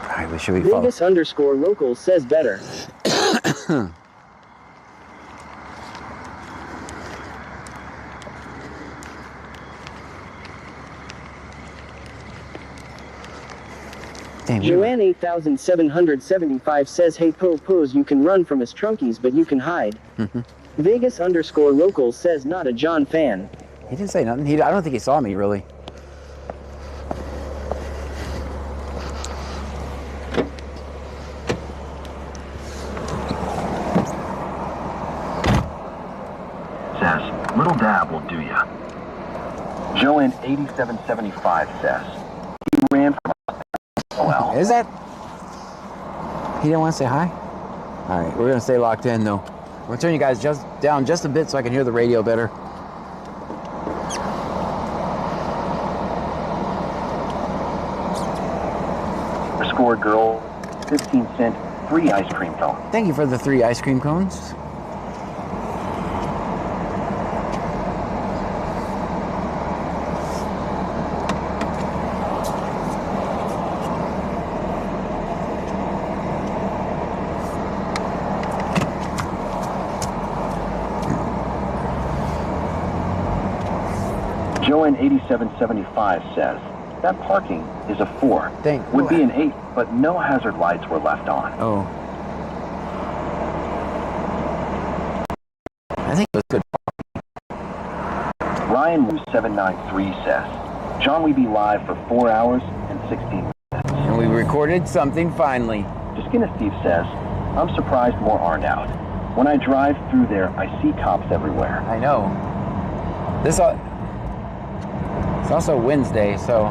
All right, what should we follow? Vegas_local says better. Joanne 8775 says, hey Pose, you can run from us trunkies, but you can hide. Vegas_local says not a John fan. He didn't say nothing. I don't think he saw me, really. Says, little dab will do ya. Joanne 8775 says, he ran from us. Well. Is that? He didn't want to say hi? All right, we're going to stay locked in, though. I'm going to turn you guys down just a bit so I can hear the radio better. Score girl, 15 cent, 3 ice cream cones. Thank you for the 3 ice cream cones. Joanne 8775 says, that parking is a 4. Would be an 8, but no hazard lights were left on. Oh. I think it was good. Ryan 793 says, John, we be live for 4 hours and 16 minutes. And we recorded something finally. Skinna Steve says, I'm surprised more aren't out. When I drive through there, I see cops everywhere. I know. It's also Wednesday, so...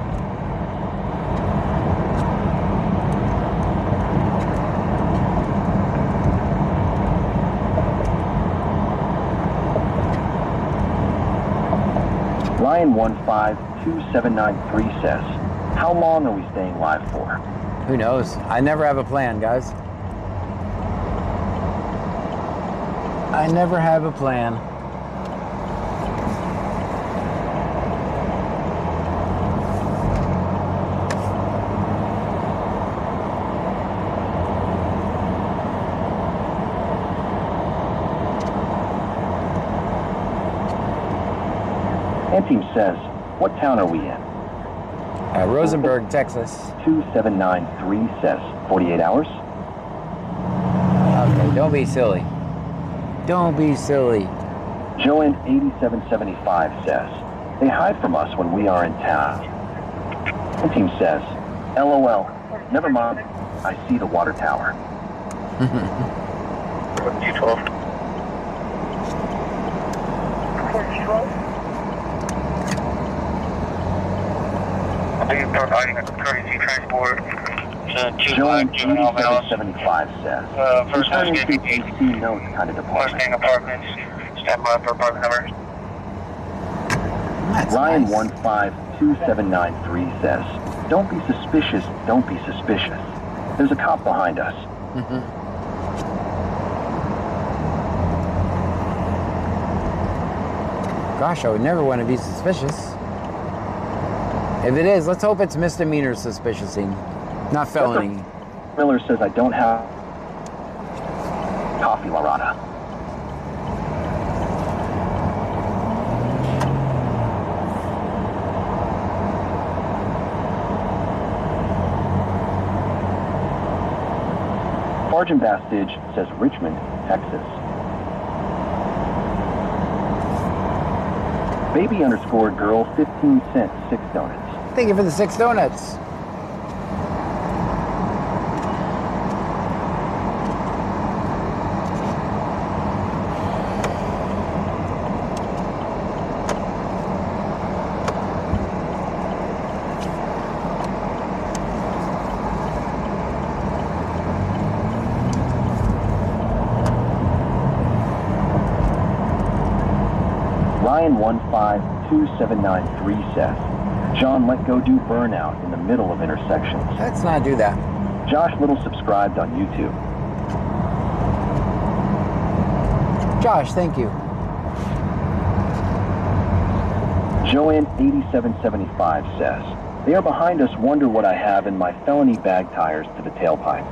Ryan 152793 says, how long are we staying live for? Who knows? I never have a plan, guys. I never have a plan. Team says, what town are we in? Rosenberg, Texas. 2793 says, 48 hours? Okay, don't be silly. Don't be silly. Joanne 8775 says, they hide from us when we are in town. Team says, LOL, never mind, I see the water tower. 212. Courtesy transport to Joanne 8775 says, first returning to AC notes kind of department. Mustang Apartments, stand by for apartment number. Ryan 1527 2793 says, don't be suspicious, don't be suspicious. There's a cop behind us. Gosh, I would never want to be suspicious. If it is, let's hope it's misdemeanor suspiciousing, not felony. Miller says I don't have coffee, Larada. Sergeant Bastage says Richmond, Texas. Baby_girl 15 cents, 6 donuts. Thank you for the 6 donuts. Ryan152793 says, John, let go do burnout in the middle of intersections. Let's not do that. Josh Little subscribed on YouTube. Josh, thank you. Joanne8775 says, they are behind us, wonder what I have in my felony bag tires to the tailpipe.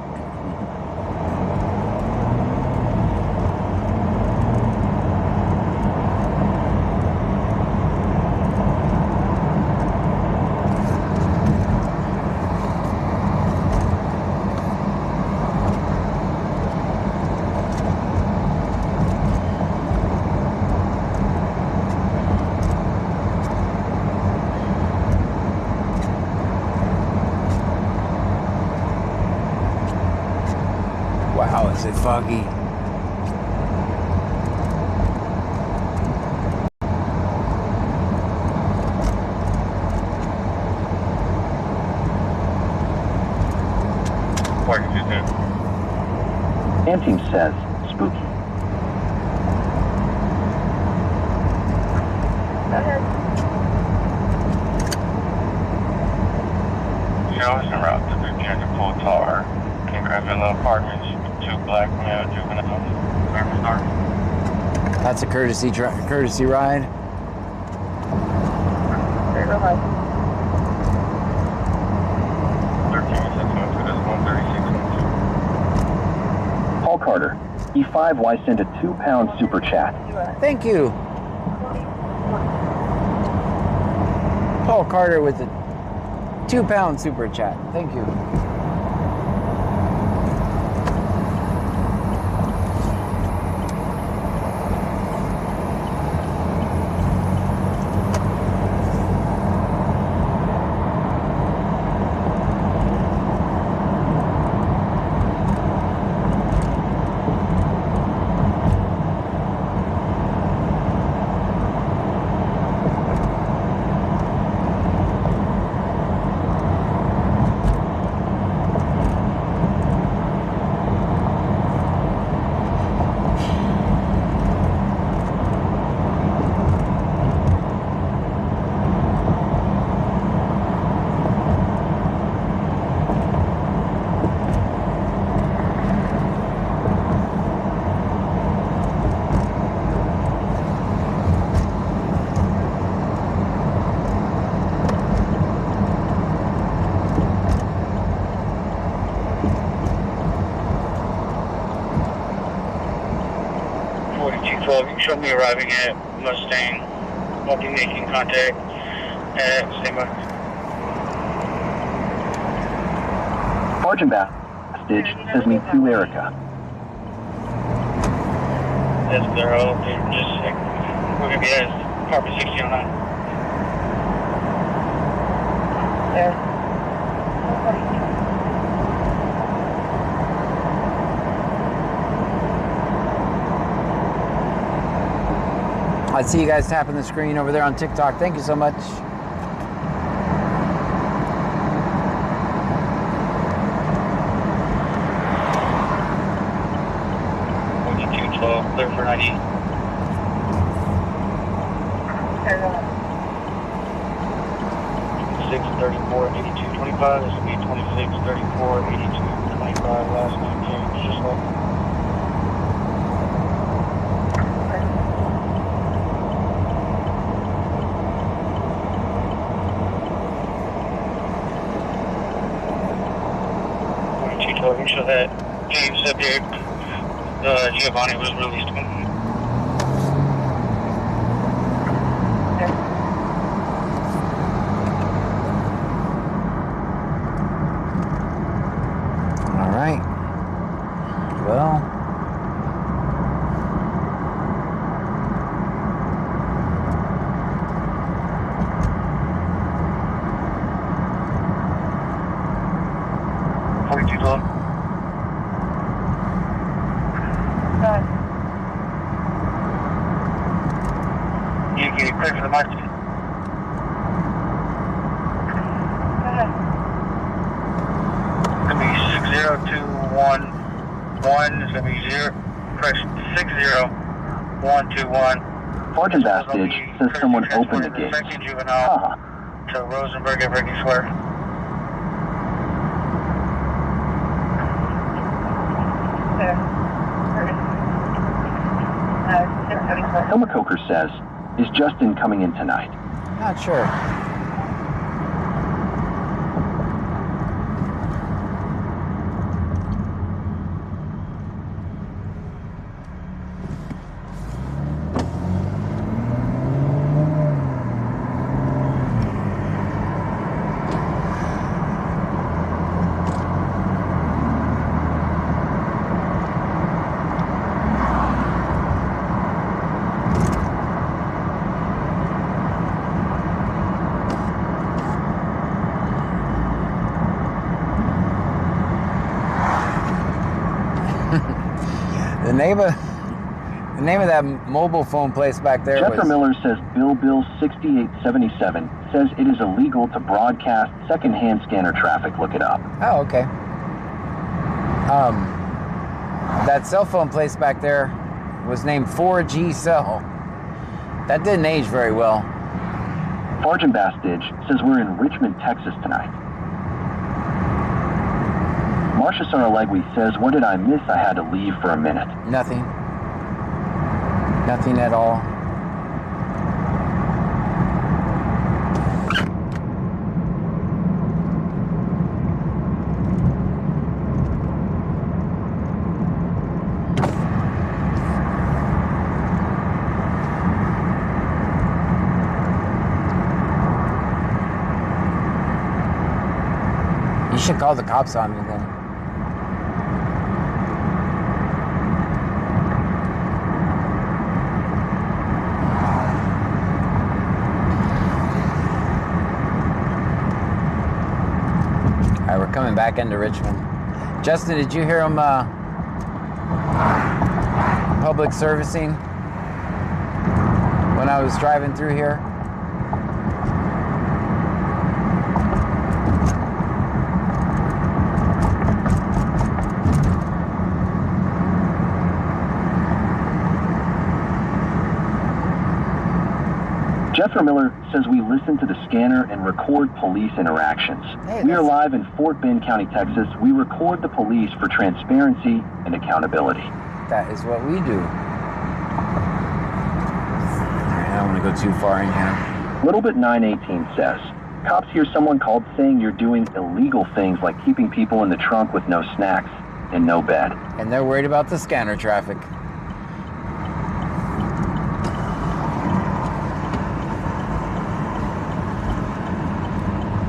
Wow, is it foggy? Anteam says, spooky. Joe's en route to Virginia Pool Tar. King Gravilla Apartments, 2 black male juveniles. That's a courtesy ride. Paul Carter, E5, why send a £2 super chat? Thank you. Paul Carter with a £2 super chat. Thank you. Show me arriving at Mustang. I'll be making contact at Sigma. Sergeant Bastage says me to Erica. Yes, they're all just we're gonna be at Harper 6009. There. I see you guys tapping the screen over there on TikTok. Thank you so much. Clear for 90. 34, 82, 25. This will be 26, 34, 82, 25. Last name change. Just like. So that James subject, Giovanni was released. All right. Well. You get clear for the march. It's going to be 60211. It's going to be 60121. Sergeant Bastage says someone opened the gate. Haha. To Rosenberg at Ricky Square. Hilma Coker says, is Justin coming in tonight? Not sure. The name of that mobile phone place back there Jeffrey was... Miller says Bill 6877 says it is illegal to broadcast secondhand scanner traffic. Look it up. Oh, okay. That cell phone place back there was named 4G Cell. That didn't age very well. Sergeant Bastage says we're in Richmond, Texas tonight. Marcia Saralegui says, what did I miss? I had to leave for a minute. Nothing. Nothing at all. You should call the cops on me then. Coming back into Richmond. Justin, did you hear him public servicing when I was driving through here? Jeffrey Miller says we listen to the scanner and record police interactions. Hey, we are live in Fort Bend County, Texas. We record the police for transparency and accountability. That is what we do. I don't want to go too far in here. Little Bit 918 says, cops hear someone called saying you're doing illegal things like keeping people in the trunk with no snacks and no bed. And they're worried about the scanner traffic.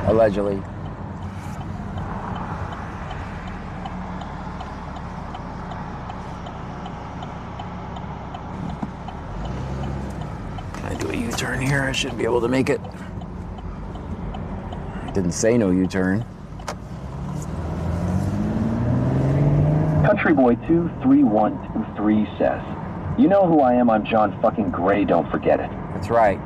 Allegedly. Can I do a U-turn here? I should be able to make it. Didn't say no U-turn. Country Boy 23123 says, you know who I am, I'm John fucking Gray, don't forget it. That's right.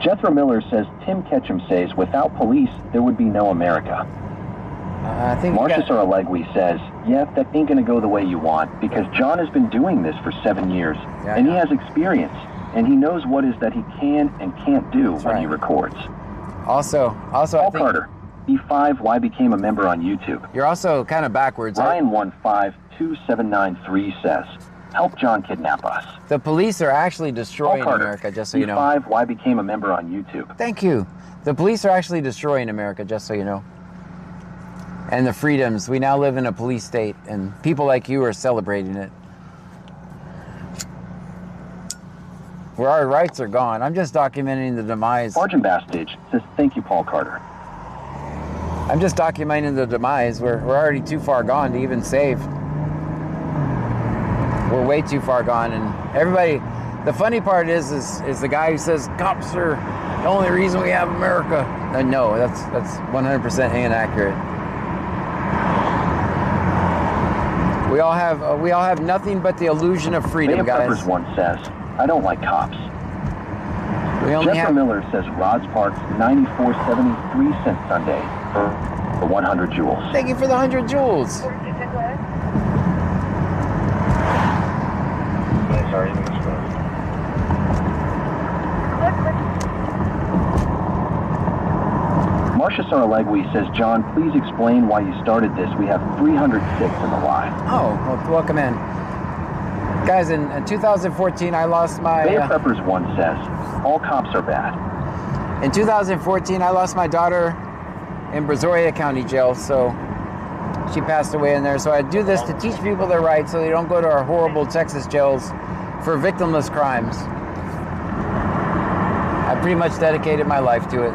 Jethro Miller says Tim Ketchum says without police there would be no America. I think Marcia Saralegui says, yeah, that ain't gonna go the way you want because John has been doing this for 7 years and he has experience and he knows what is that he can and can't do when he records. Also, Paul Carter B5, why became a member on YouTube? You're also kind of backwards. Ryan152793 says, help John kidnap us. The police are actually destroying Paul Carter, America, just so you know. B5, why became a member on YouTube? Thank you. The police are actually destroying America, just so you know. And the freedoms. We now live in a police state, and people like you are celebrating it. Where our rights are gone. I'm just documenting the demise. Sergeant Bastage says, thank you, Paul Carter. I'm just documenting the demise. We're already too far gone to even save. We're way too far gone, and everybody. The funny part is the guy who says cops are the only reason we have America. No, that's 100% inaccurate. We all have nothing but the illusion of freedom, guys. Peppers one says, I don't like cops. Jennifer Miller says Rods Parks 94.73 cents Sunday for 100 joules. Thank you for the 100 joules. Sorry, Marcia Saralegui says, John, please explain why you started this. We have 306 in the line. Oh, well, welcome in. Guys, in 2014, I lost my... Bay Preppers 1 says, all cops are bad. In 2014, I lost my daughter in Brazoria County Jail, so she passed away in there. So I do this to teach people their rights so they don't go to our horrible Texas jails for victimless crimes. I pretty much dedicated my life to it.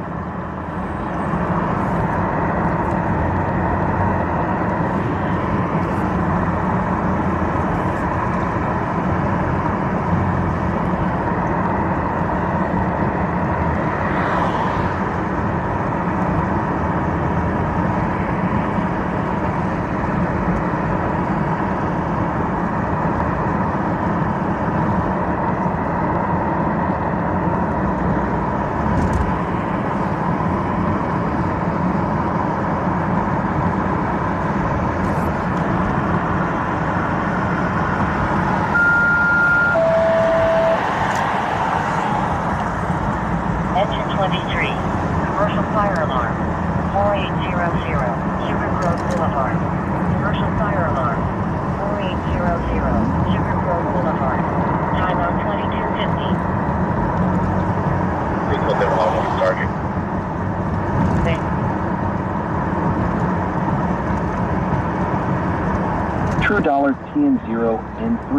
TN0N3.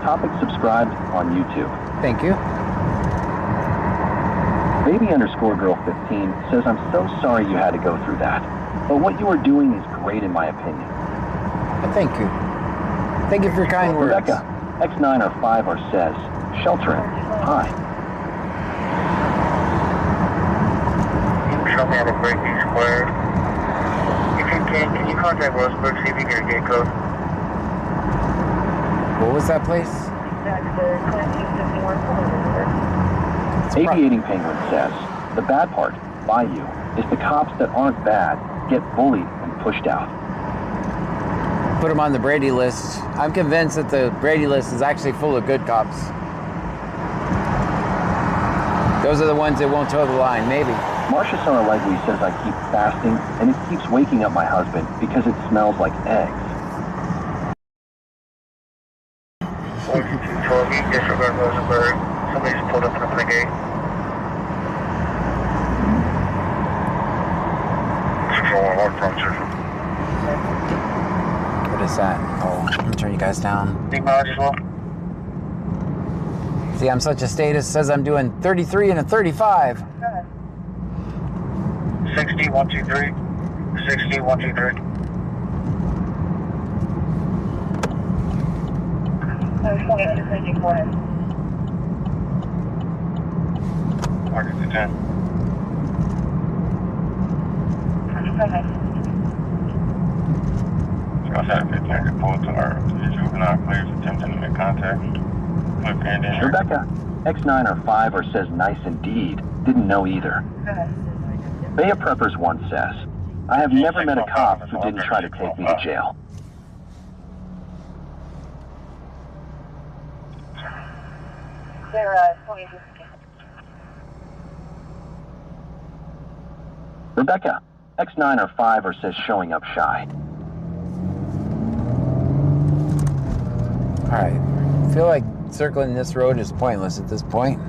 Topic subscribed on YouTube. Thank you. Baby_girl15 says, I'm so sorry you had to go through that. But what you are doing is great in my opinion. Thank you. Thank you for your kind words. Rebecca, X9R5R says, sheltering. Hi. Show me how to break these squares. If you can you contact Roseburg, see if you get a gate code? What was that place? Aviating Penguin says, the bad part, by you, is the cops that aren't bad get bullied and pushed out. Put them on the Brady list. I'm convinced that the Brady list is actually full of good cops. Those are the ones that won't toe the line, maybe. Marcia Saralegui says I keep fasting, and it keeps waking up my husband because it smells like eggs. 4212, disregard Rosenberg. Somebody's pulled up in front of the gate. What is that? Oh, let me turn you guys down. Acknowledge as well. See, I'm such a status. Says I'm doing 33 and a 35. 60, 123. 60, 123. Market to 10. Outside 15 report to our juvenile players attempting to make contact. Rebecca, X9R5R says nice indeed. Didn't know either. Bay of Preppers 1 says, I have never met a cop who didn't try to take me to jail. Rebecca, X9 or 5 or says showing up shy. Alright. I feel like circling this road is pointless at this point.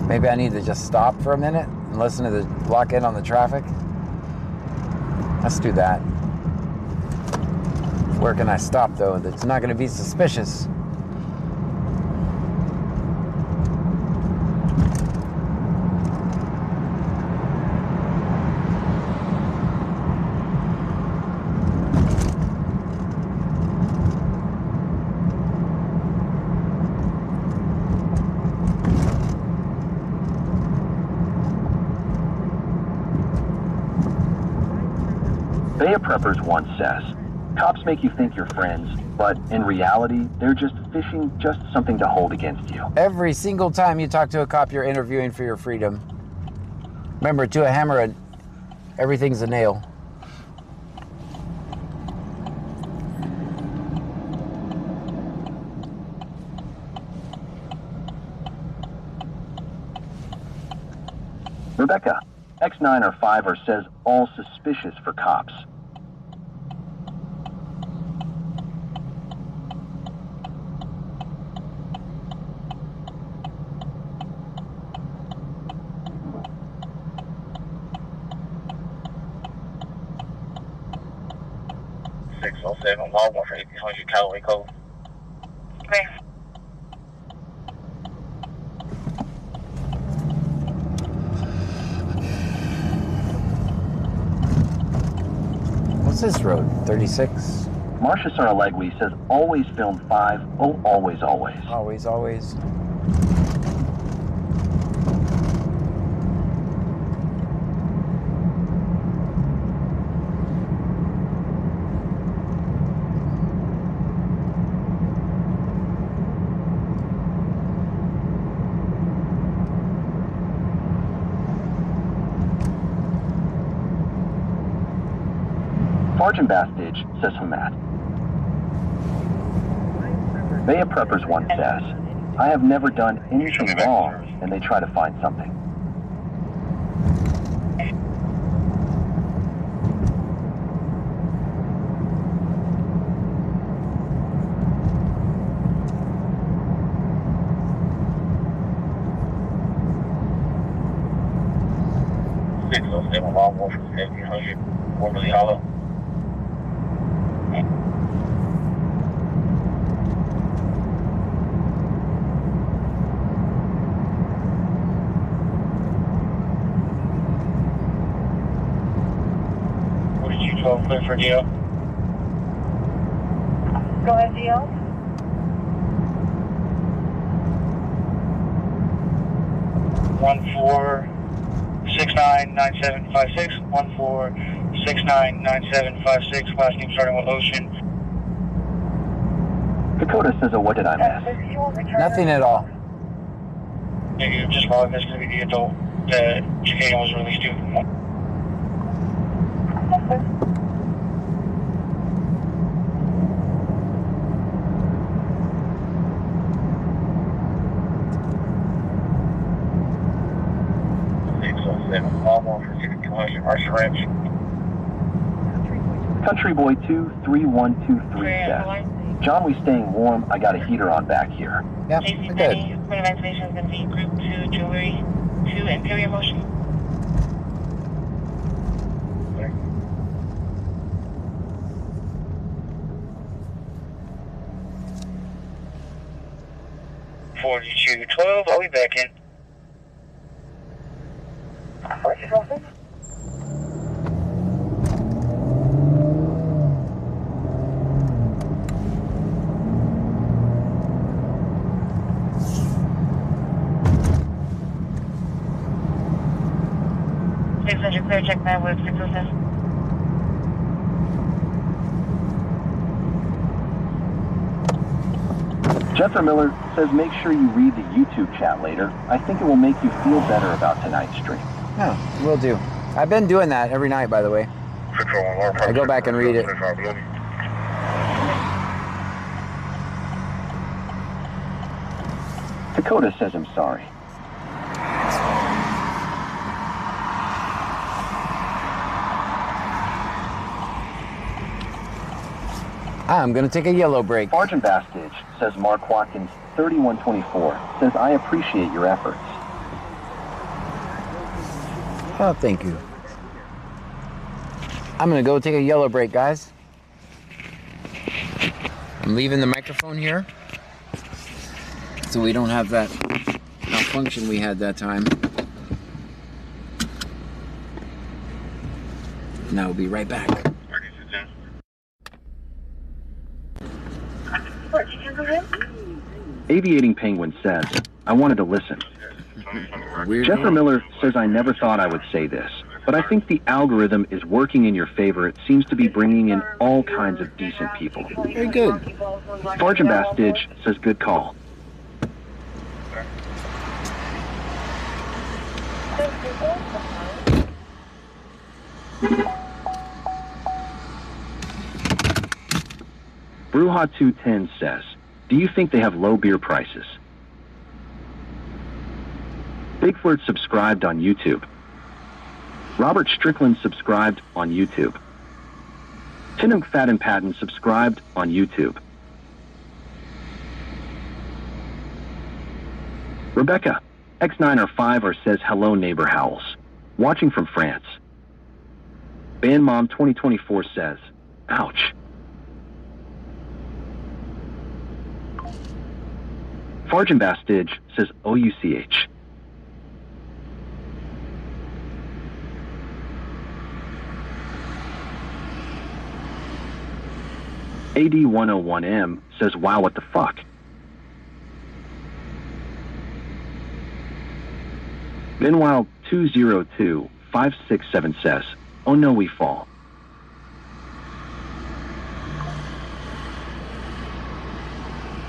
Maybe I need to just stop for a minute and listen to the blockade on the traffic. Let's do that. Where can I stop though that's not going to be suspicious? Bay of Preppers once says, cops make you think you're friends, but in reality, they're just fishing just something to hold against you. Every single time you talk to a cop, you're interviewing for your freedom. Remember, to a hammer, everything's a nail. Rebecca, X9 or 5 or says all suspicious for cops. Log 1 for 1800 Callaway Cove. Okay. What's this road? 36? Marcia Saralegui says always film 5. Oh, always, always. Always, always. Sergeant Bastage says Hamat. Bay of Preppers once says, I have never done anything wrong, and they try to find something. Log 1 for 1700 Waverly Hollow. Clear for DO. Go ahead, DO. One 4699756. 14699756. Last name starting with Ocean. Dakota says, oh, what did I miss? Nothing at all. Yeah, you just logged. That's going to be the adult. The Chicano was released to. Country Boy 23123 says, John, we staying warm. I got a heater on back here. Yep, JC good. Penny, point of activation is going to be Group 2 Jewelry 2 Imperial Motion. $42.12. I'll be back in. Clear, check that with 607. Jethro Miller says make sure you read the YouTube chat later. I think it will make you feel better about tonight's stream. Yeah, will do. I've been doing that every night, by the way. I go back and read it. Dakota says I'm sorry. I'm going to take a yellow break. Sergeant Bastidge, says Mark Watkins, 3124, says, I appreciate your efforts. Oh, thank you. I'm going to go take a yellow break, guys. I'm leaving the microphone here so we don't have that malfunction we had that time. And I'll be right back. Aviating Penguin says, I wanted to listen. Jeffrey Miller says, I never thought I would say this, but I think the algorithm is working in your favor. It seems to be bringing in all kinds of decent people. Very good. Sergeant Bastidge says, good call. Bruja210 says, do you think they have low beer prices? Bigflirt subscribed on YouTube. Robert Strickland subscribed on YouTube. Tim McFadden Patton subscribed on YouTube. Rebecca X9R5R says, hello neighbor Howells. Watching from France. Bandmom 2024 says, ouch. Sergeant Bastidge says, OUCH. AD101M says, wow, what the fuck? Meanwhile, 202-567 says, oh no, we fall.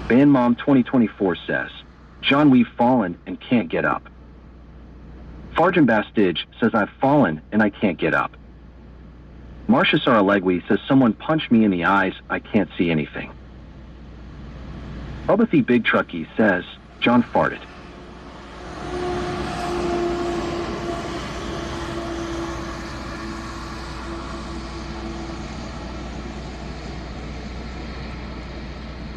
Bandmom 2024 says, John, we've fallen and can't get up. Sergeant Bastidge says, I've fallen and I can't get up. Marcia Saralegui says, someone punched me in the eyes, I can't see anything. Bubba the Big Truckee says, John farted.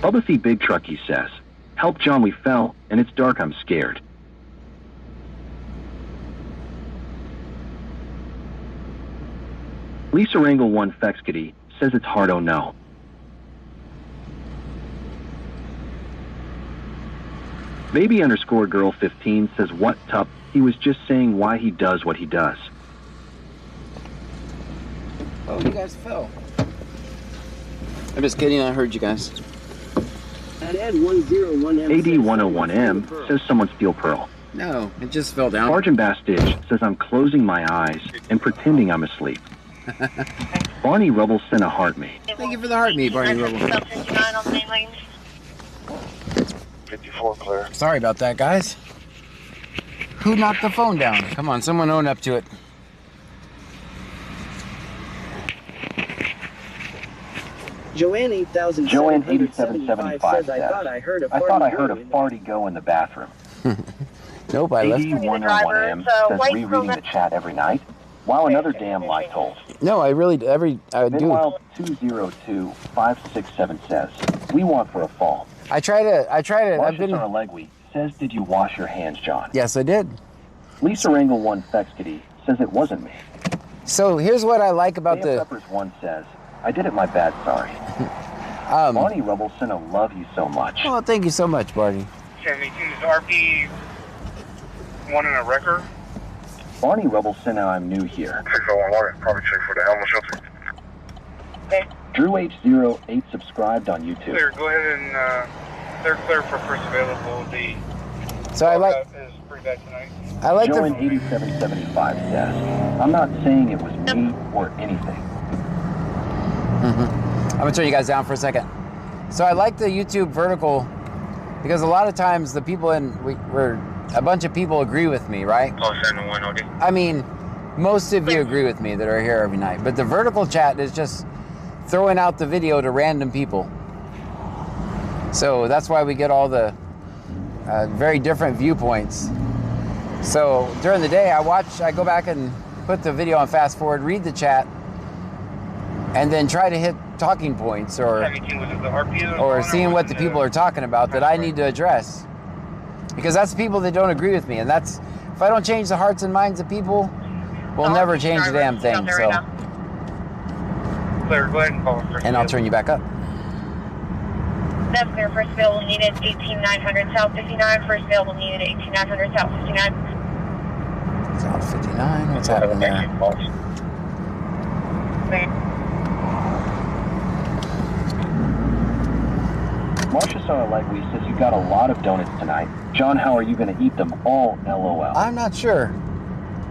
Bubba the Big Truckee says, help John, we fell, and it's dark, I'm scared. Lisa Rangel 1 Fexkity says it's hard, oh no. Baby_girl15 says, what tup, he was just saying why he does what he does. Oh, you guys fell. I'm just kidding, I heard you guys. AD101M says someone steal Pearl. No, it just fell down. Sergeant Bastidge says I'm closing my eyes and pretending I'm asleep. Barney Rubble sent a heart me. Thank you for the heart me, Barney Rubble. 54 clear. Sorry about that, guys. Who knocked the phone down? Come on, someone own up to it. Joanne 8775 says, I thought I heard a farty go in the bathroom. Nope, I left. AD101M says rereading the chat every night, while another damn lie told. No, I really, I do. Meanwhile, 202-567 says, we want for a fall. I try to, Marcia Saralegui says, did you wash your hands, John? Yes, I did. Lisa Rangel 1 Fexkity says it wasn't me. So here's what I like about Peppers 1 says, I did it, my bad, sorry. Barney Rubble sent a love you so much. Oh, thank you so much, Barney. 72 is RP 1 in a wrecker. Barney Rubble sent out I'm new here. 601 probably check for the helmet shelter. Okay. Drew H08 subscribed on YouTube. Clear, go ahead and they're clear for first available. The so I like is pretty bad tonight. I like Joan 8775 says, I'm not saying it was me or anything. I'm gonna turn you guys down for a second. So I like the YouTube vertical because a lot of times the people we're a bunch of people agree with me, right? I mean, most of you agree with me that are here every night, but the vertical chat is just throwing out the video to random people. So that's why we get all the very different viewpoints. So during the day, I go back and put the video on fast forward, read the chat, and then try to hit talking points or 17, was it the RPU? or seeing what the people are talking about that I need to address. Because that's people that don't agree with me, and that's, if I don't change the hearts and minds of people, we'll never change a damn thing. So, Clear, go ahead and call first. and I'll turn you back up. That's clear. First available needed 18900 South 59. First available needed 18900 South 59. South 59, what's happening there? Marcia Sarallegui says you got a lot of donuts tonight. John, how are you going to eat them all, LOL? I'm not sure.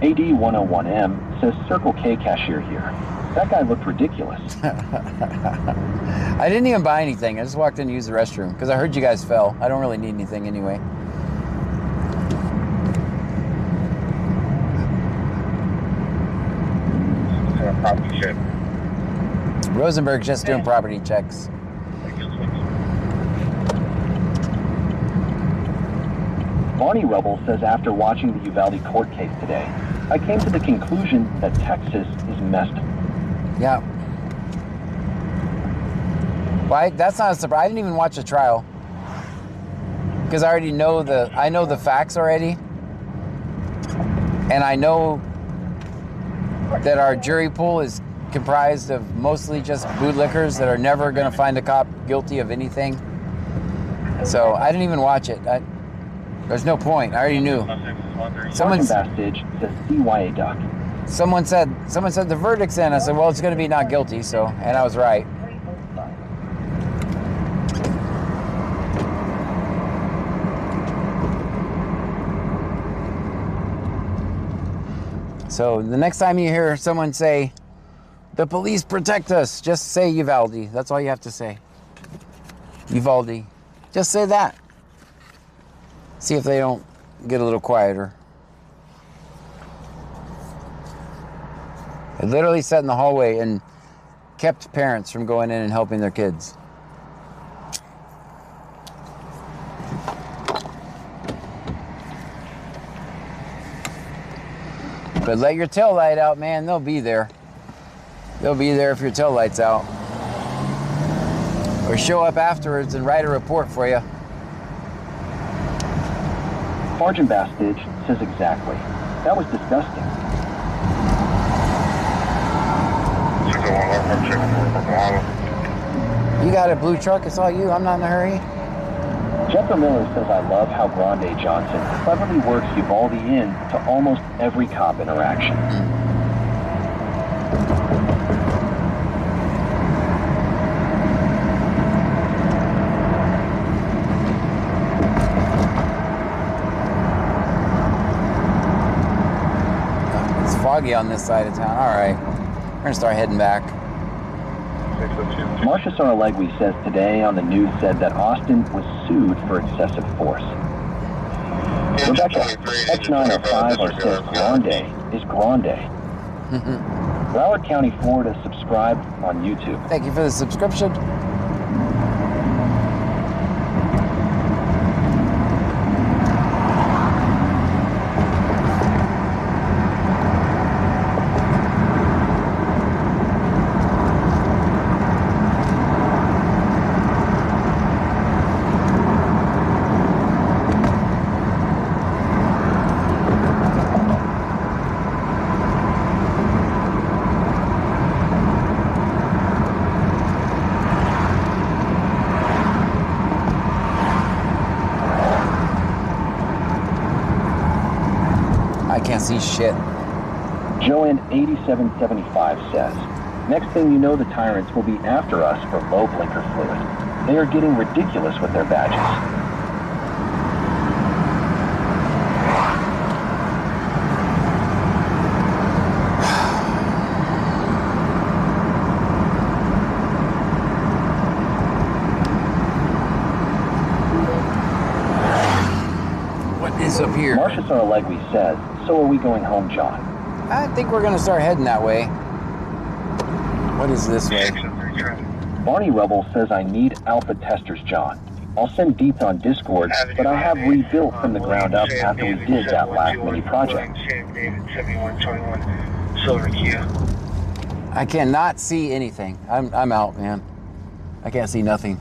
AD101M says Circle K cashier here. That guy looked ridiculous. I didn't even buy anything. I just walked in to use the restroom because I heard you guys fell. I don't really need anything anyway. Property check. Rosenberg's just doing property checks. Bonnie Rebel says after watching the Uvalde court case today, I came to the conclusion that Texas is messed up. Yeah. Well, that's not a surprise. I didn't even watch the trial because I already know the facts already, and I know that our jury pool is comprised of mostly just bootlickers that are never going to find a cop guilty of anything. So I didn't even watch it. There's no point. I already knew. Someone said the verdict's in. I said, well, it's going to be not guilty. So, and I was right. So the next time you hear someone say, the police protect us, just say Uvalde. That's all you have to say. Uvalde. Just say that. See if they don't get a little quieter. I literally sat in the hallway and kept parents from going in and helping their kids. But let your tail light out, man. They'll be there. They'll be there if your tail light's out. Or show up afterwards and write a report for you. Sergeant Bastidge says exactly. That was disgusting. You got a blue truck, it's all you. I'm not in a hurry. Jethro Miller says, I love how Grande Johnson cleverly works Uvalde in to almost every cop interaction. It's foggy on this side of town. All right, we're gonna start heading back. Marcia Sarallegui says today on the news said that Austin was sued for excessive force. Rebecca, X905 says Grande is Grande. Broward County, Florida, subscribe on YouTube. Thank you for the subscription. See shit. Joanne 8775 says, next thing you know, the tyrants will be after us for low blinker fluid. They are getting ridiculous with their badges. What is up here? Marcia Sarallegui says, so are we going home, John? I think we're going to start heading that way. What is this way? Barney Rebel says I need alpha testers, John. I'll send deets on Discord, but I have rebuilt from the ground up after we did that last mini project. David 7121 Silver Kia. I cannot see anything. I'm out, man. I can't see nothing.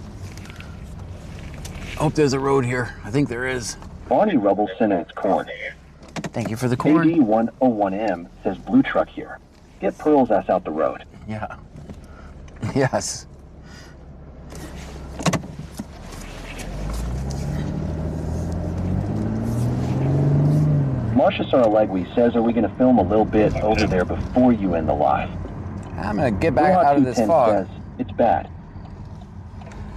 Hope there's a road here. I think there is. Bonnie Rebel sent in its corn. Thank you for the corn. AD101M says blue truck here. Get Pearl's ass out the road. Yeah. Yes. Marcia Saralegui says, are we going to film a little bit over there before you end the live? I'm going to get back out of this fog. Says, it's bad.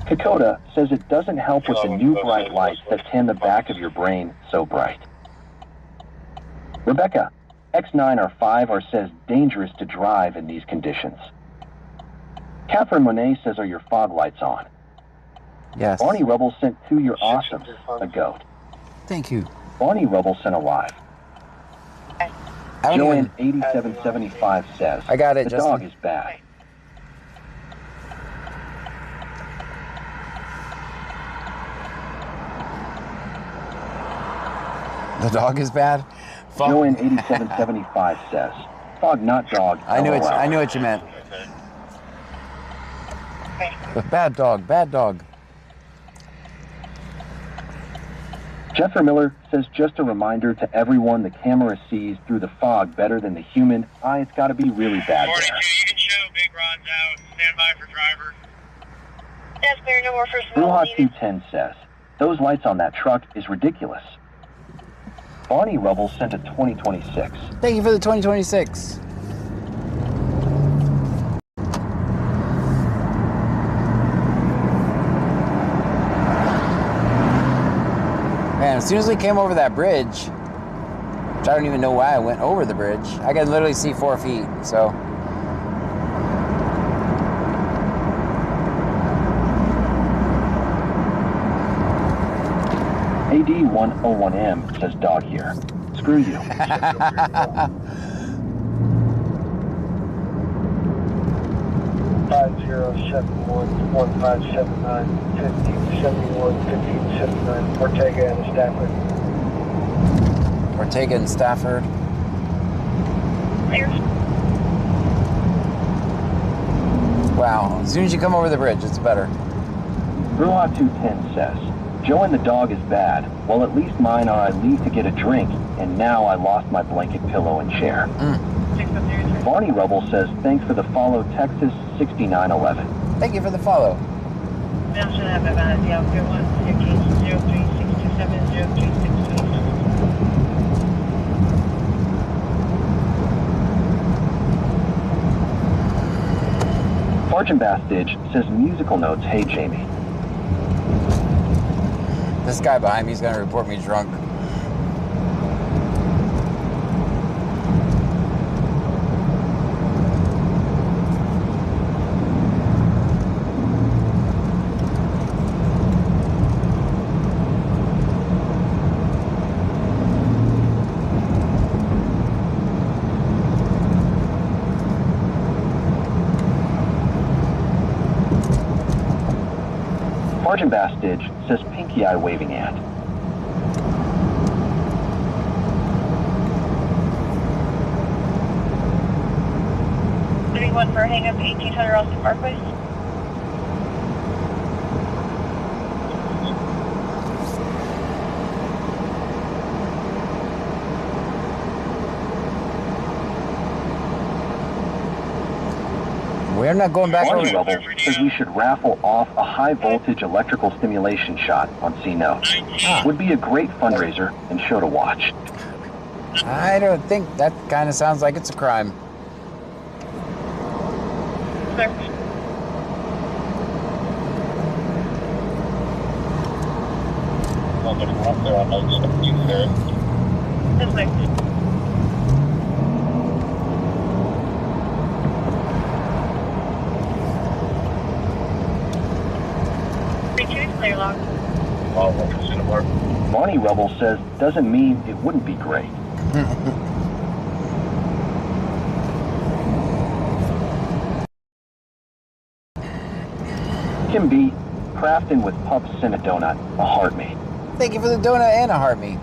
Kokoda says it doesn't help with the new bright lights that tan the back of your brain so bright. Rebecca, X9R5R says dangerous to drive in these conditions. Catherine Monet says, are your fog lights on? Yes. Bonnie Rebel sent to your awesomes a goat. Thank you. Bonnie Rebel sent a live. Joanne 8775 says, I got it, the Justin. dog is bad. The dog is bad? Joanne 8775 says, fog not dog. I knew what you meant. Bad dog, bad dog. Jeffrey Miller says, just a reminder to everyone, the camera sees through the fog better than the human eye. It's got to be really bad there. 42, you can show Big Ron's out. Stand by for driver. That's clear, no more first Bruja 210 says, those lights on that truck is ridiculous. Bonnie Rebel sent a 2026. Thank you for the 2026. Man, as soon as we came over that bridge, which I don't even know why I went over the bridge, I could literally see 4 feet, so. AD101M says dog here. Screw you. 5071-1579-1579, Ortega and Stafford. Ortega and Stafford. Wow, as soon as you come over the bridge, it's better. Bruja 210 says, Joe and the dog is bad. Well, at least mine are I leave to get a drink, and now I lost my blanket, pillow, and chair. Barney Rebel says, thanks for the follow, Texas 6911. Thank you for the follow. Sergeant Bastidge says, musical notes, hey Jamie. This guy behind me is going to report me drunk. Sergeant Bastidge says pinky eye waving at. One for hang up 1800 Austin Parkway. We're not going back Barney over. Rebel says we should raffle off a high voltage electrical stimulation shot on C-Note. Would be a great fundraiser and show to watch. I don't think that kind of sounds like it's a crime. Barney Rebel says, doesn't mean it wouldn't be great. Kim B, Crafton with Pups and a donut, a heart me. Thank you for the donut and a heart me.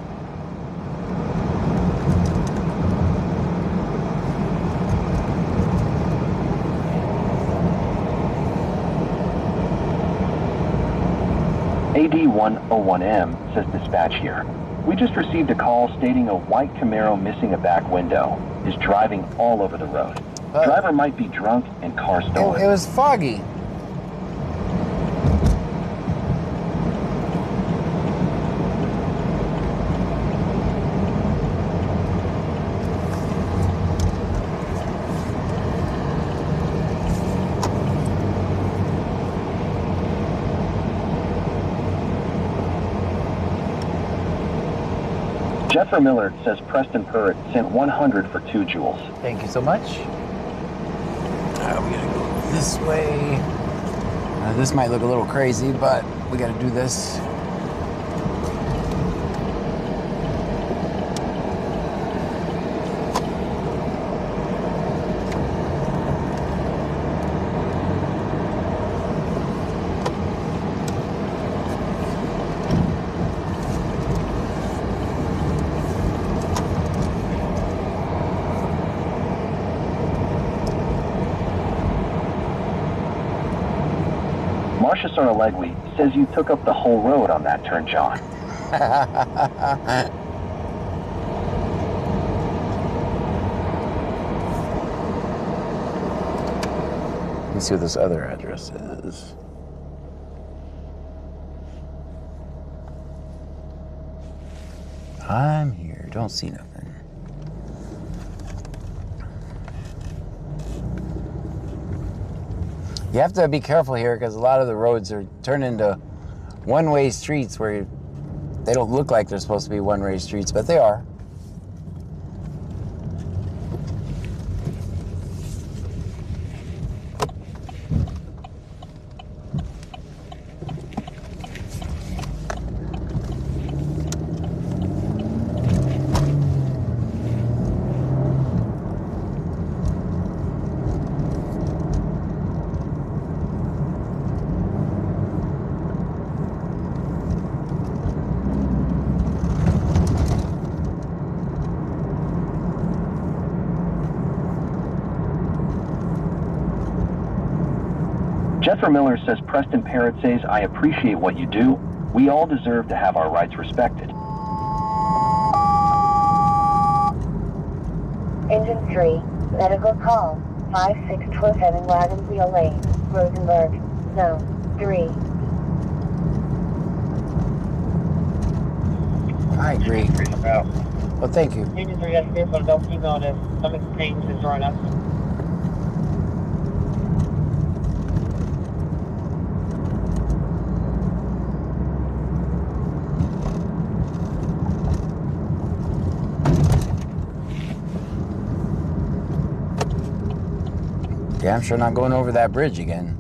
AD101M says dispatch here. We just received a call stating a white Camaro missing a back window is driving all over the road. Driver might be drunk and car stolen. It was foggy. Jeffrey Miller says Preston Purritt sent 100 for 2 joules. Thank you so much. We're gonna go this way. This might look a little crazy, but we gotta do this. Marcia Sarnalegui says you took up the whole road on that turn, John. Let me see what this other address is. I'm here. Don't see nothing. You have to be careful here because a lot of the roads are turned into one-way streets where they don't look like they're supposed to be one-way streets, but they are. Jeffrey Miller says Preston Parrott says, I appreciate what you do. We all deserve to have our rights respected. Engine 3, medical call, 5627 Wagon Wheel Lane, Rosenberg, Zone 3. I agree. Well, thank you. Engine 3, that's this one, don't keep on this. Some things is drawing up. Yeah, I'm sure not going over that bridge again.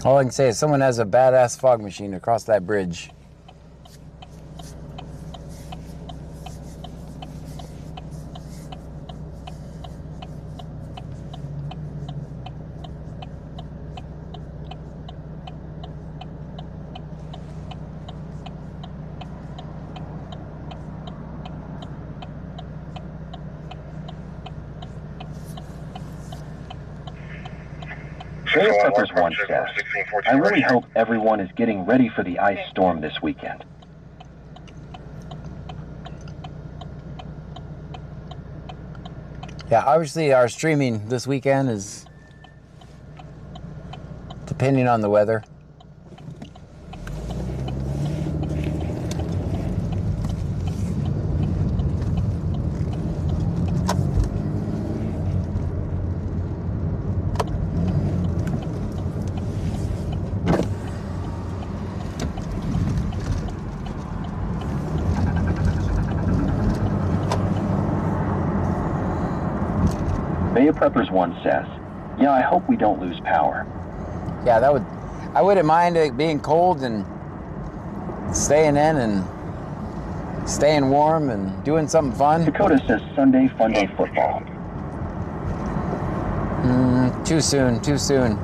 All I can say is someone has a badass fog machine across that bridge. Trail Peppers 1 says, I really hope everyone is getting ready for the ice storm this weekend. Yeah, obviously our streaming this weekend is depending on the weather. Bay of Preppers 1 says, yeah, I hope we don't lose power. Yeah, I wouldn't mind it being cold and staying in and staying warm and doing something fun. Dakota says Sunday Fun Day football. Too soon, too soon.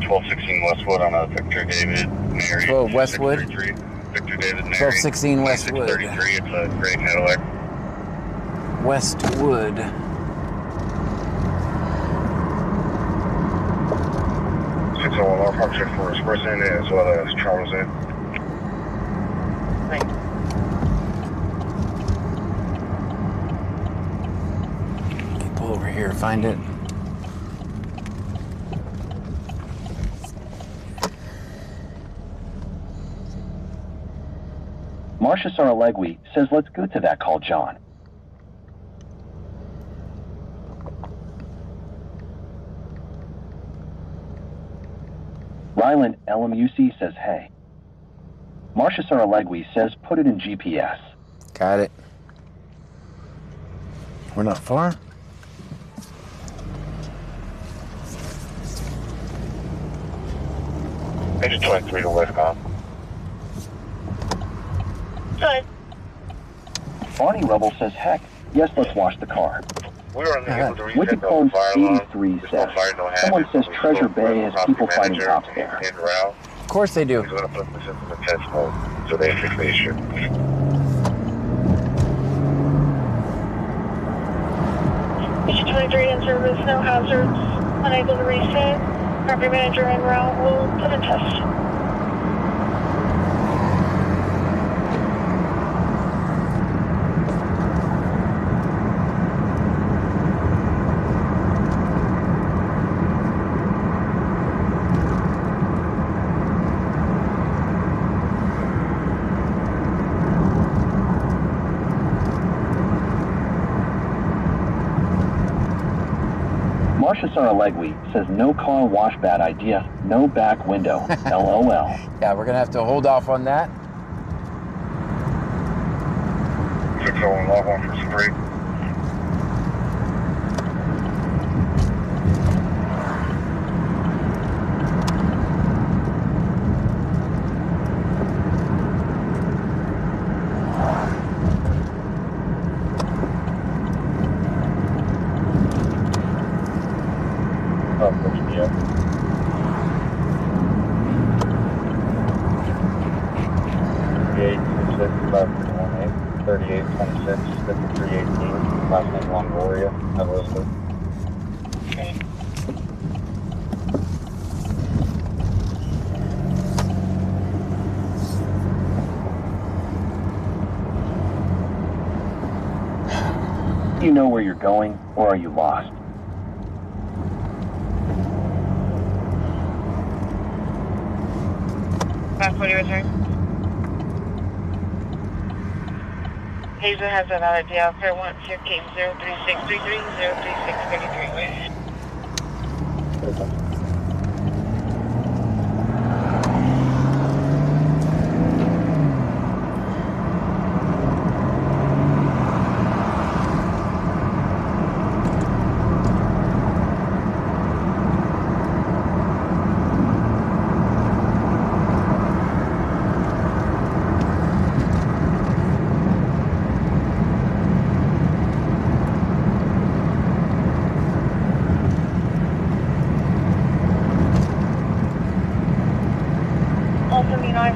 1216 Westwood on a Victor David Mary. 12 Westwood? Victor David Mary. 1216 Westwood. 33, it's a gray Cadillac. Westwood. All park check for express in as well as Charles in. Pull over here, find it. Marcia Saralegui says let's go to that call, John. Ryland LMUC says hey. Marcia Saralegui says put it in GPS. Got it. We're not far. Page 23 to Westcom. Good. Barney Rubble says heck, yes, let's wash the car. We were unable to reset Wicked the Phones fire alarm. 83 There's says, no fire, no hazard. someone says We Treasure spoke Bay with has the people property fighting manager cops there. and Ralph. Of course they do. He's going to put the system in test mode so they fix the issue. Page 23 in service, no hazards, unable to reset. Property manager and Ralph will put in test. Marcia Saralegui says no car wash, bad idea, no back window, LOL. Yeah, we're gonna have to hold off on that. 601 log 1 for straight. Do you know where you're going, or are you lost? That's what he was doing. Hazel has an idea out there, 115 03633 03633.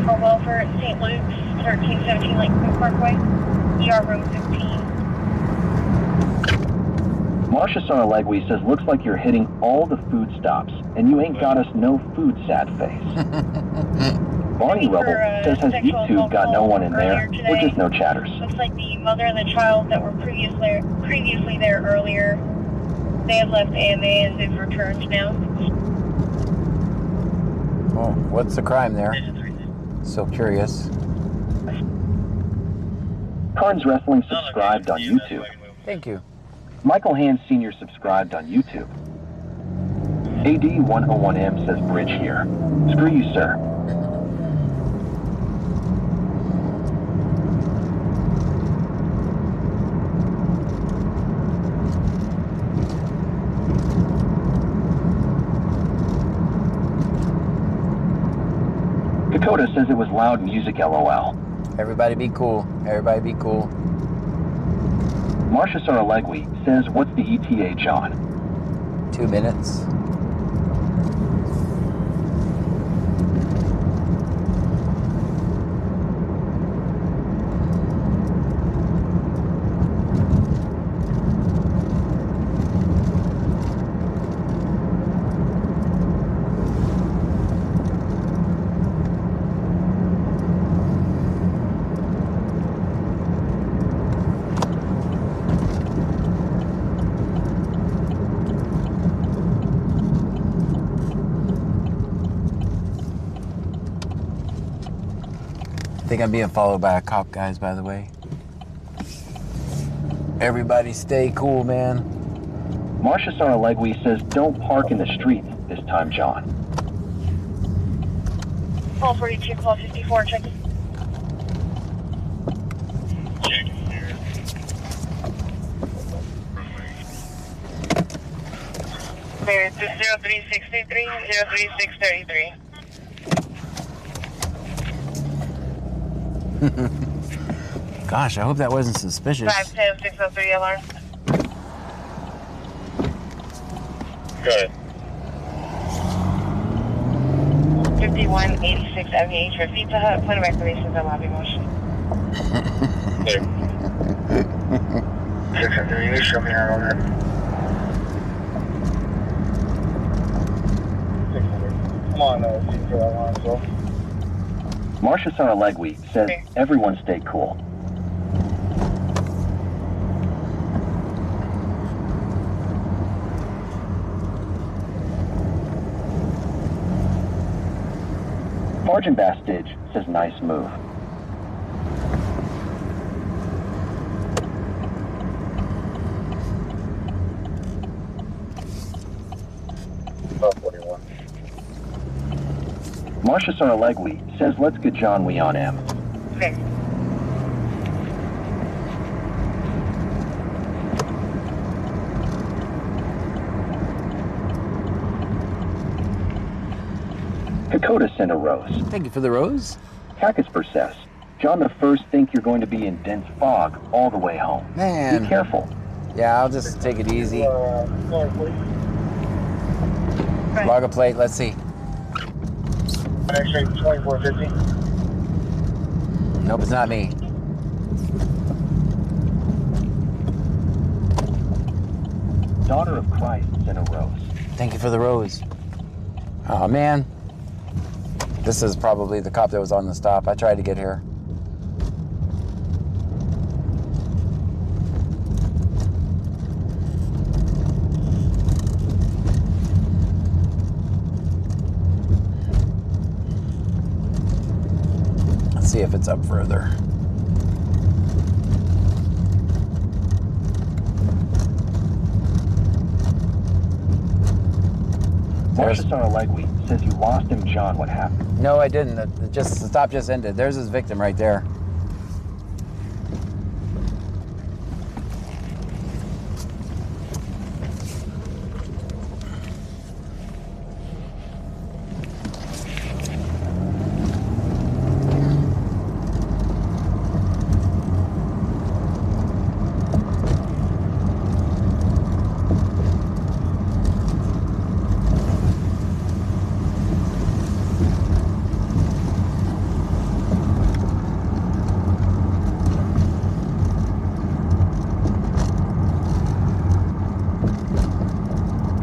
For welfare at St. Luke's, 1317 Lake Creek Parkway, ER room 15. Marcia Saralegui says looks like you're hitting all the food stops, and you ain't got us no food, sad face. Barney Rubble says has YouTube got no one in there, or just no chatters? Looks like the mother and the child that were previously there earlier, they have left AMA as they've returned now. Oh, what's the crime there? So curious. Carnes Wrestling subscribed on YouTube. Thank you. Michael Hand Sr. subscribed on YouTube. AD101M says bridge here. Screw you, sir. Dakota says it was loud music, LOL. Everybody be cool. Everybody be cool. Marcia Saralegui says, what's the ETA, John? 2 minutes. think I'm being followed by a cop, guys, by the way. Everybody stay cool, man. Marcia Saralegui says don't park in the street this time, John. Call 42, call 54, checking. It's 03633, 03633. Gosh, I hope that wasn't suspicious. 510-603 LR. Good. 5186 MH for Pizza Hut. Point of exclamations on lobby motion. Clear. 603, show me how on that. Come on, see for that one as well. Marcia Saralegui says everyone stay cool. Sergeant Bastidge says nice move. Marcia Saralegui says let's get John we on M. Okay. Dakota sent a rose. Thank you for the rose. Cactusper says, John the First think you're going to be in dense fog all the way home. Man. Be careful. Yeah, I'll just take it easy. Log a plate, let's see. X-ray 2450. Nope, it's not me. Daughter of Christ sent a rose. Thank you for the rose. Oh man. This is probably the cop that was on the stop. I tried to get here. Let's see if it's up further. Marcia Saralegui says you lost him, John. What happened? No, I didn't. The stop just ended. There's his victim right there.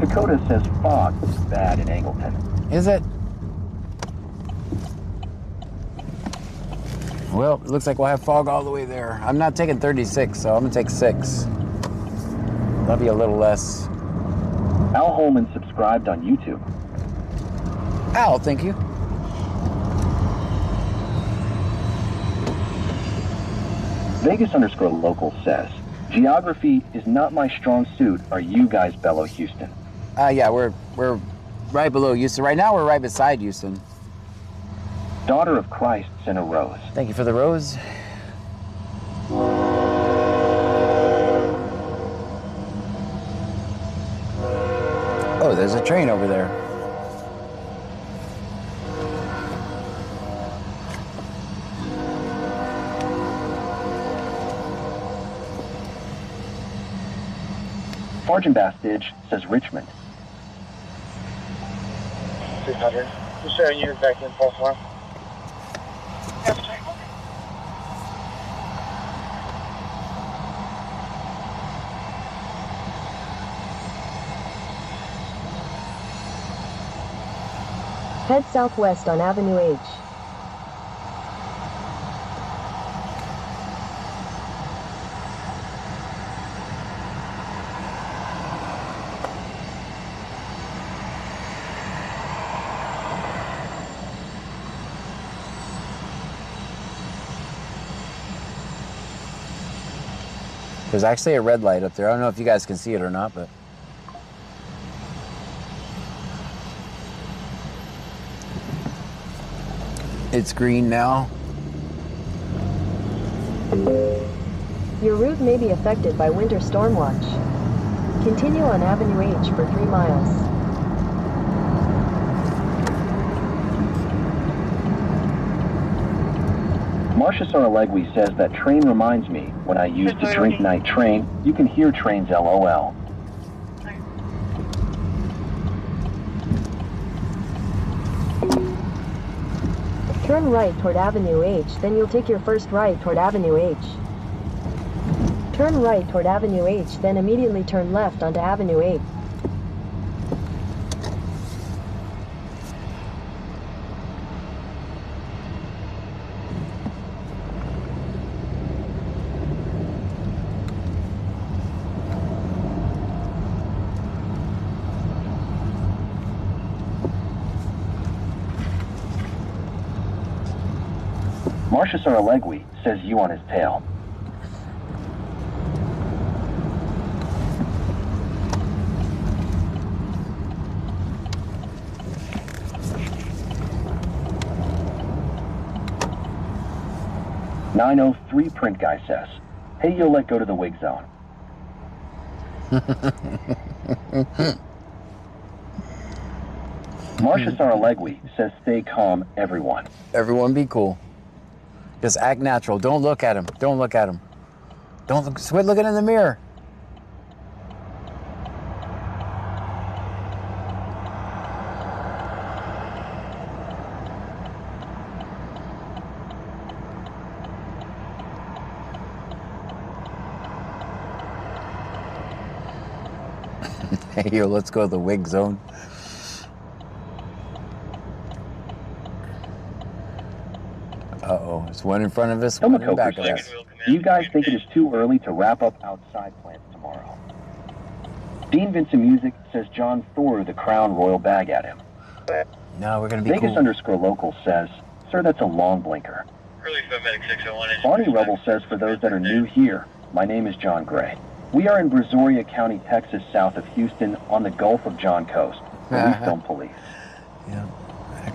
Dakota says fog is bad in Angleton. Is it? Well, it looks like we'll have fog all the way there. I'm not taking 36, so I'm gonna take 6. That'll be a little less. Al Holman subscribed on YouTube. Al, thank you. Vegas_local says, geography is not my strong suit. Are you guys below Houston? Yeah, we're right below Houston. Right now, we're right beside Houston. Daughter of Christ sent a rose. Thank you for the rose. Oh, there's a train over there. Sergeant Bastidge says Richmond. 600. Just showing you back in pulse one. Head southwest on Avenue H. There's actually a red light up there. I don't know if you guys can see it or not, but it's green now. Your route may be affected by winter storm watch. Continue on Avenue H for 3 miles. Marcia Saralegui says that train reminds me when I used to drink night train. You can hear trains LOL. Turn right toward Avenue H, then you'll take your first right toward Avenue H. Turn right toward Avenue H, then immediately turn left onto Avenue 8. Marcia Saralegui says you on his tail. "903 print guy says, hey, you'll let go to the wig zone." Marcia Saralegui says stay calm, everyone. Everyone be cool. Just act natural. Don't look at him. Don't look at him. Don't look. Quit looking in the mirror. Hey, yo, let's go to the wig zone. Uh-oh, there's one in front of us, one in back of us. Do you guys think it is too early to wrap up outside plans tomorrow? Dean Vincent Music says John threw the Crown Royal bag at him. No, we're going to be Vegas cool. _local says, sir, that's a long blinker. Bonnie Rebel says, for those that are new here, my name is John Gray. We are in Brazoria County, Texas, south of Houston, on the Gulf of John coast. Police don't police. Yeah.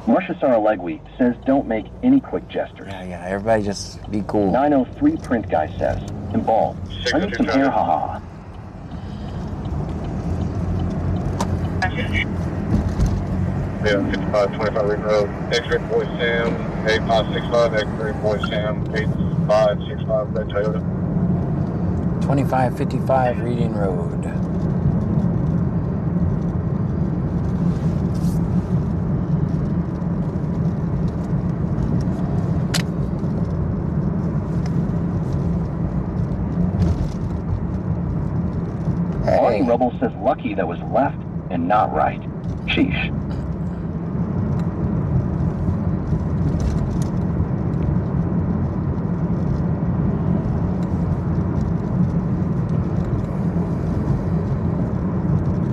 Marcia Saralegui says don't make any quick gestures. Yeah, everybody just be cool. 903 print guy says, involved. I need some air, haha. Yeah, 5525 Ring Road, X-ray Boy Sam, 8565, X-ray Boy Sam, 8565, Red Toyota. 2555 Reading Road. Bonnie Rebel says lucky that was left and not right. Sheesh.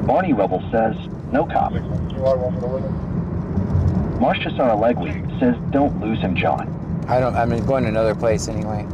Bonnie Rebel says no cop. Marcia Saralegui says don't lose him, John. I'm going to another place anyway.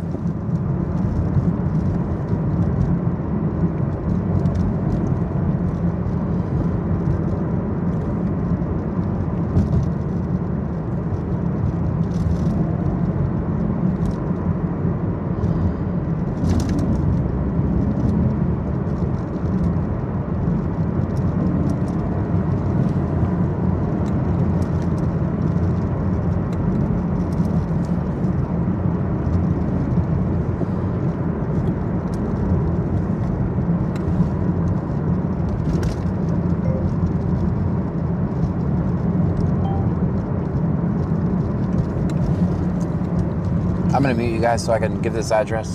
I'm going to mute you guys so I can give this address.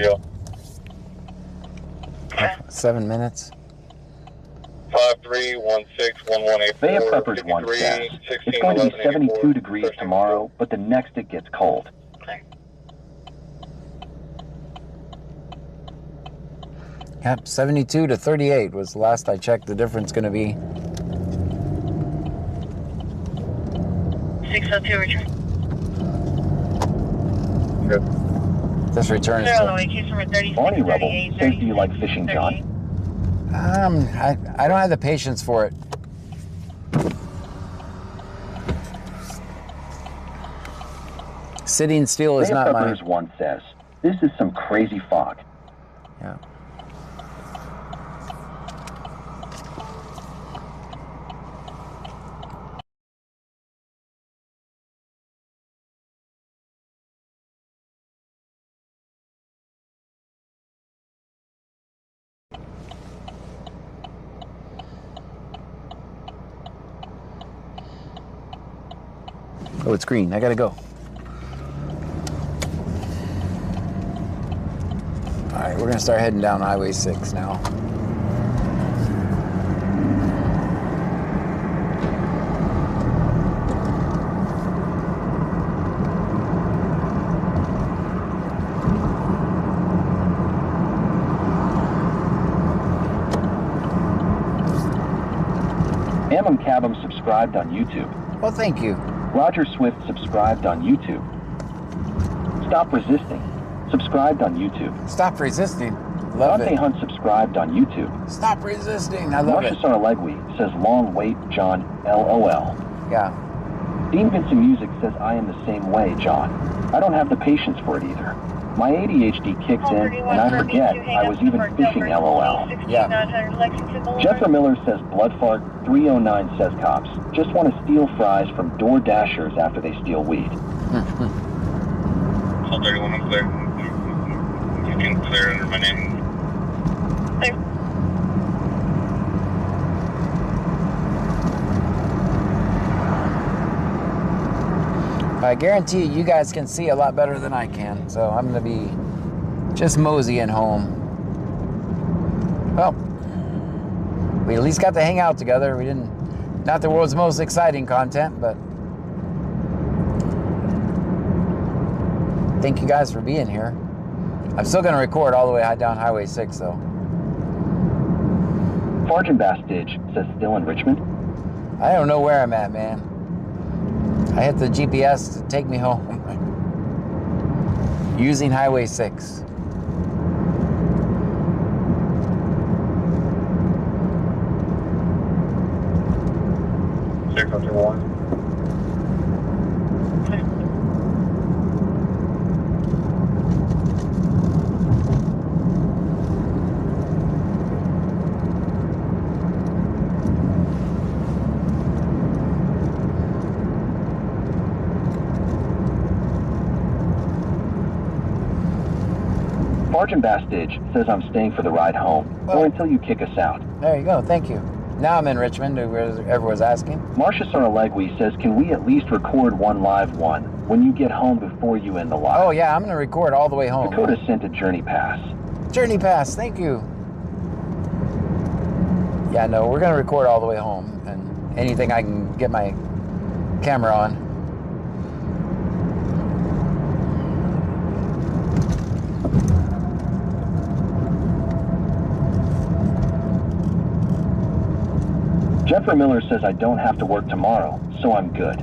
deal. 7 minutes. 53 316-1184. Bay of Preppers 1 says, it's going to be 72 degrees tomorrow, but the next it gets cold. Yep, 72 to 38 was the last I checked the difference going to be. 602 return. Good. This return is Bonnie Rebel says, do you like fishing, John? I don't have the patience for it. Sitting still is not my... Bay of Preppers 1 says, this is some crazy fog. Yeah. Oh, it's green. I gotta go. All right, we're gonna start heading down Highway 6 now. Amam Cabum subscribed on YouTube. Well, thank you. Roger Swift subscribed on YouTube. Stop Resisting subscribed on YouTube. Stop Resisting. Love Dante it. Hunt subscribed on YouTube. Stop Resisting. I love Marcia it. Saralegui says, long wait, John, LOL. Yeah. Dean Vincent Music says, I am the same way, John. I don't have the patience for it either. My ADHD kicks in, and I forget I was even fishing, LOL. Yeah. Jeffrey Miller says, blood fart, 309 says cops. Just want to steal fries from door dashers after they steal weed. Call 31, I'm clear. You can clear under my name. I guarantee you guys can see a lot better than I can, so I'm going to be just moseying home. Well, we at least got to hang out together. We didn't, not the world's most exciting content, but thank you guys for being here. I'm still going to record all the way down Highway 6, though. Sergeant Bastage says, still in Richmond? I don't know where I'm at, man. I hit the GPS to take me home. Using Highway 6. Six up to one. Sergeant Bastage says I'm staying for the ride home, or until you kick us out. There you go, thank you. Now I'm in Richmond, whoever was asking. Marcia Saralegui says, can we at least record one live one when you get home before you end the live? Oh yeah, I'm going to record all the way home. Dakota sent a Journey Pass. Journey Pass, thank you. Yeah, no, we're going to record all the way home, and anything I can get my camera on. Jeffrey Miller says I don't have to work tomorrow, so I'm good.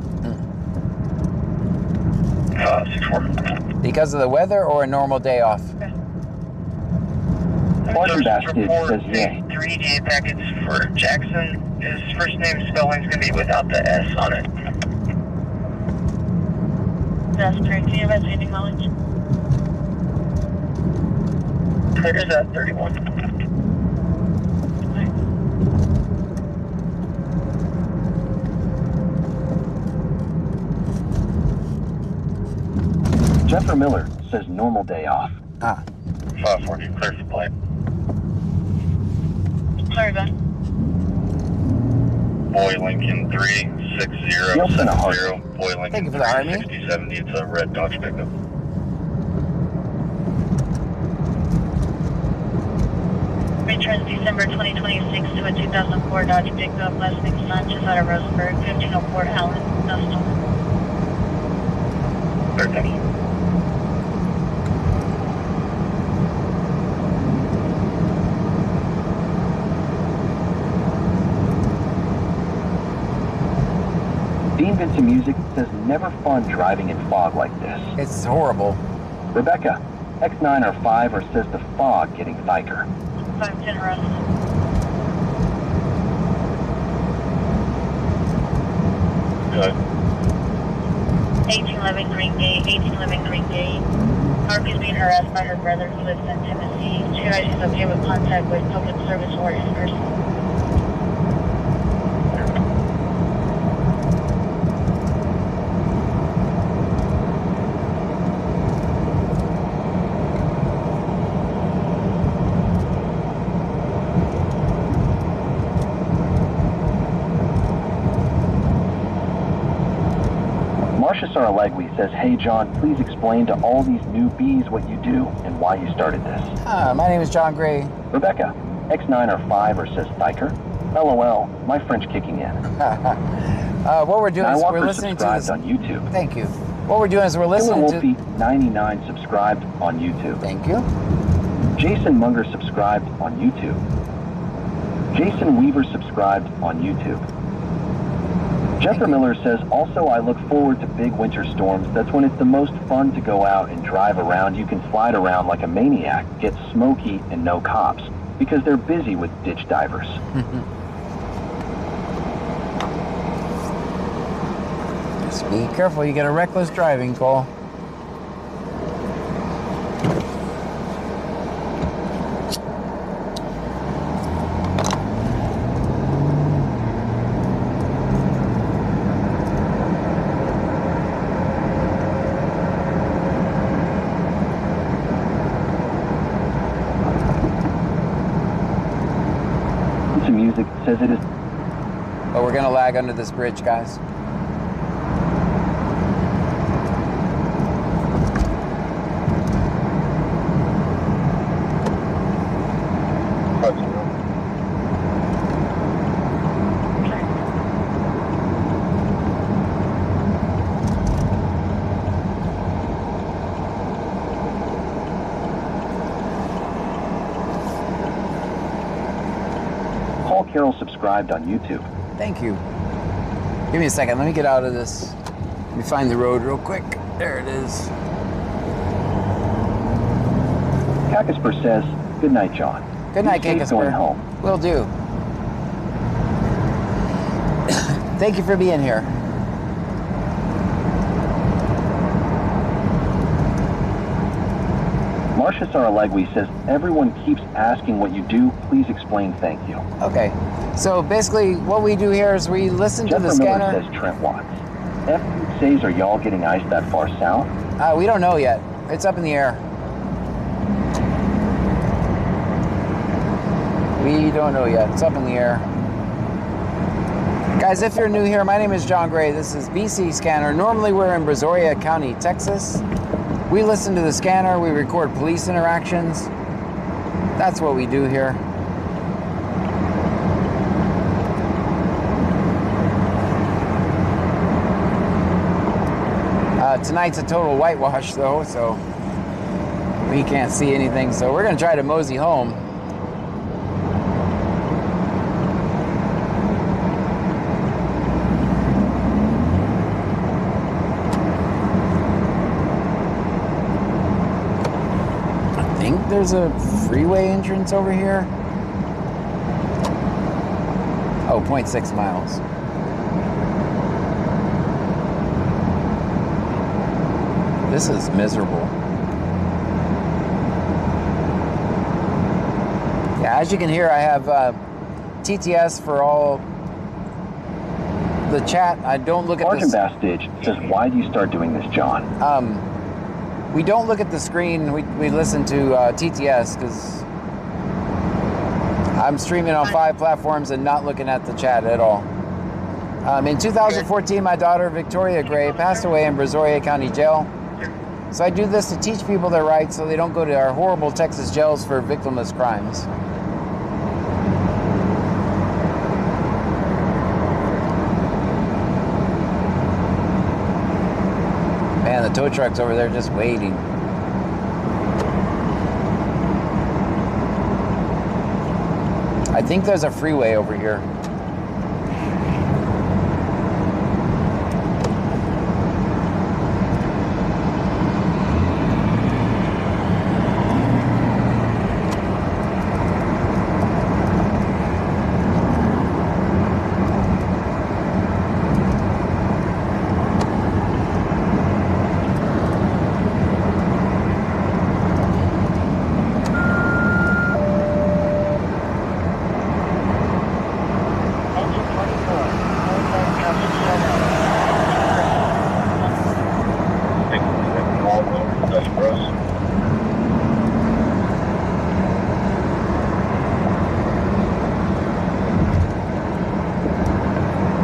Because of the weather or a normal day off? Sergeant Bastage says yay. 3G packets for Jackson. His first name spelling's going to be without the S on it. That's correct. Do you have any knowledge? Clear that 31. Jeffrey Miller says normal day off. 540, clear for plane. Clear that. Boy Lincoln 360. Boy Lincoln 36070. It's a red Dodge pickup. Returns December 2026 to a 2004 Dodge pickup, last name Sanchez out of Rosenberg, 1504 Allen, Dustin. 30. Dean Vincent Music says never fun driving in fog like this. It's horrible. Rebecca, X9 or 5 or says the fog getting thicker. 510 Russ. Good. 1811 Green Gate, 1811 Green Gate. Harvey's being harassed by her brother who lives in Tennessee. She says she's okay with contact with public service or in person. Saralagui says, hey John, please explain to all these newbies what you do and why you started this. My name is John Gray. Rebecca, X9 or 5 or says Thiker. LOL, my French kicking in. What we're doing is we're listening to this on YouTube. Thank you. What we're doing is we're listening to Wolfie 99 subscribed on YouTube. Thank you. Jason Munger subscribed on YouTube. Jason Weaver subscribed on YouTube. Jennifer Miller says, also I look forward to big winter storms. That's when it's the most fun to go out and drive around. You can slide around like a maniac, get smoky and no cops, because they're busy with ditch divers. Just be careful, you get a reckless driving call. Says it is. But we're gonna lag under this bridge, guys. Carol subscribed on YouTube. Thank you. Give me a second. Let me get out of this. Let me find the road real quick. There it is. Kakasper says, good night, John. Good night, Kakasper. Going home. Will do. Thank you for being here. Marcia Saralagui says, everyone keeps asking what you do. Please explain, thank you. Okay. So basically what we do here is we listen to the scanner. Miller says Trent Watts. F says, are y'all getting ice that far south? We don't know yet. It's up in the air. We don't know yet. It's up in the air. Guys, if you're new here, my name is John Gray. This is BC Scanner. Normally we're in Brazoria County, Texas. We listen to the scanner, we record police interactions. That's what we do here. Tonight's a total whitewash though, so we can't see anything. So we're gonna try to mosey home. There's a freeway entrance over here. Oh, 0.6 miles. This is miserable. Yeah, as you can hear, I have TTS for all the chat. I don't look at this. Sergeant Bastage says, why do you start doing this, John? We don't look at the screen. We listen to TTS because I'm streaming on 5 platforms and not looking at the chat at all. In 2014, my daughter, Victoria Gray, passed away in Brazoria County Jail. So I do this to teach people their rights so they don't go to our horrible Texas jails for victimless crimes. the tow truck's over there just waiting. I think there's a freeway over here.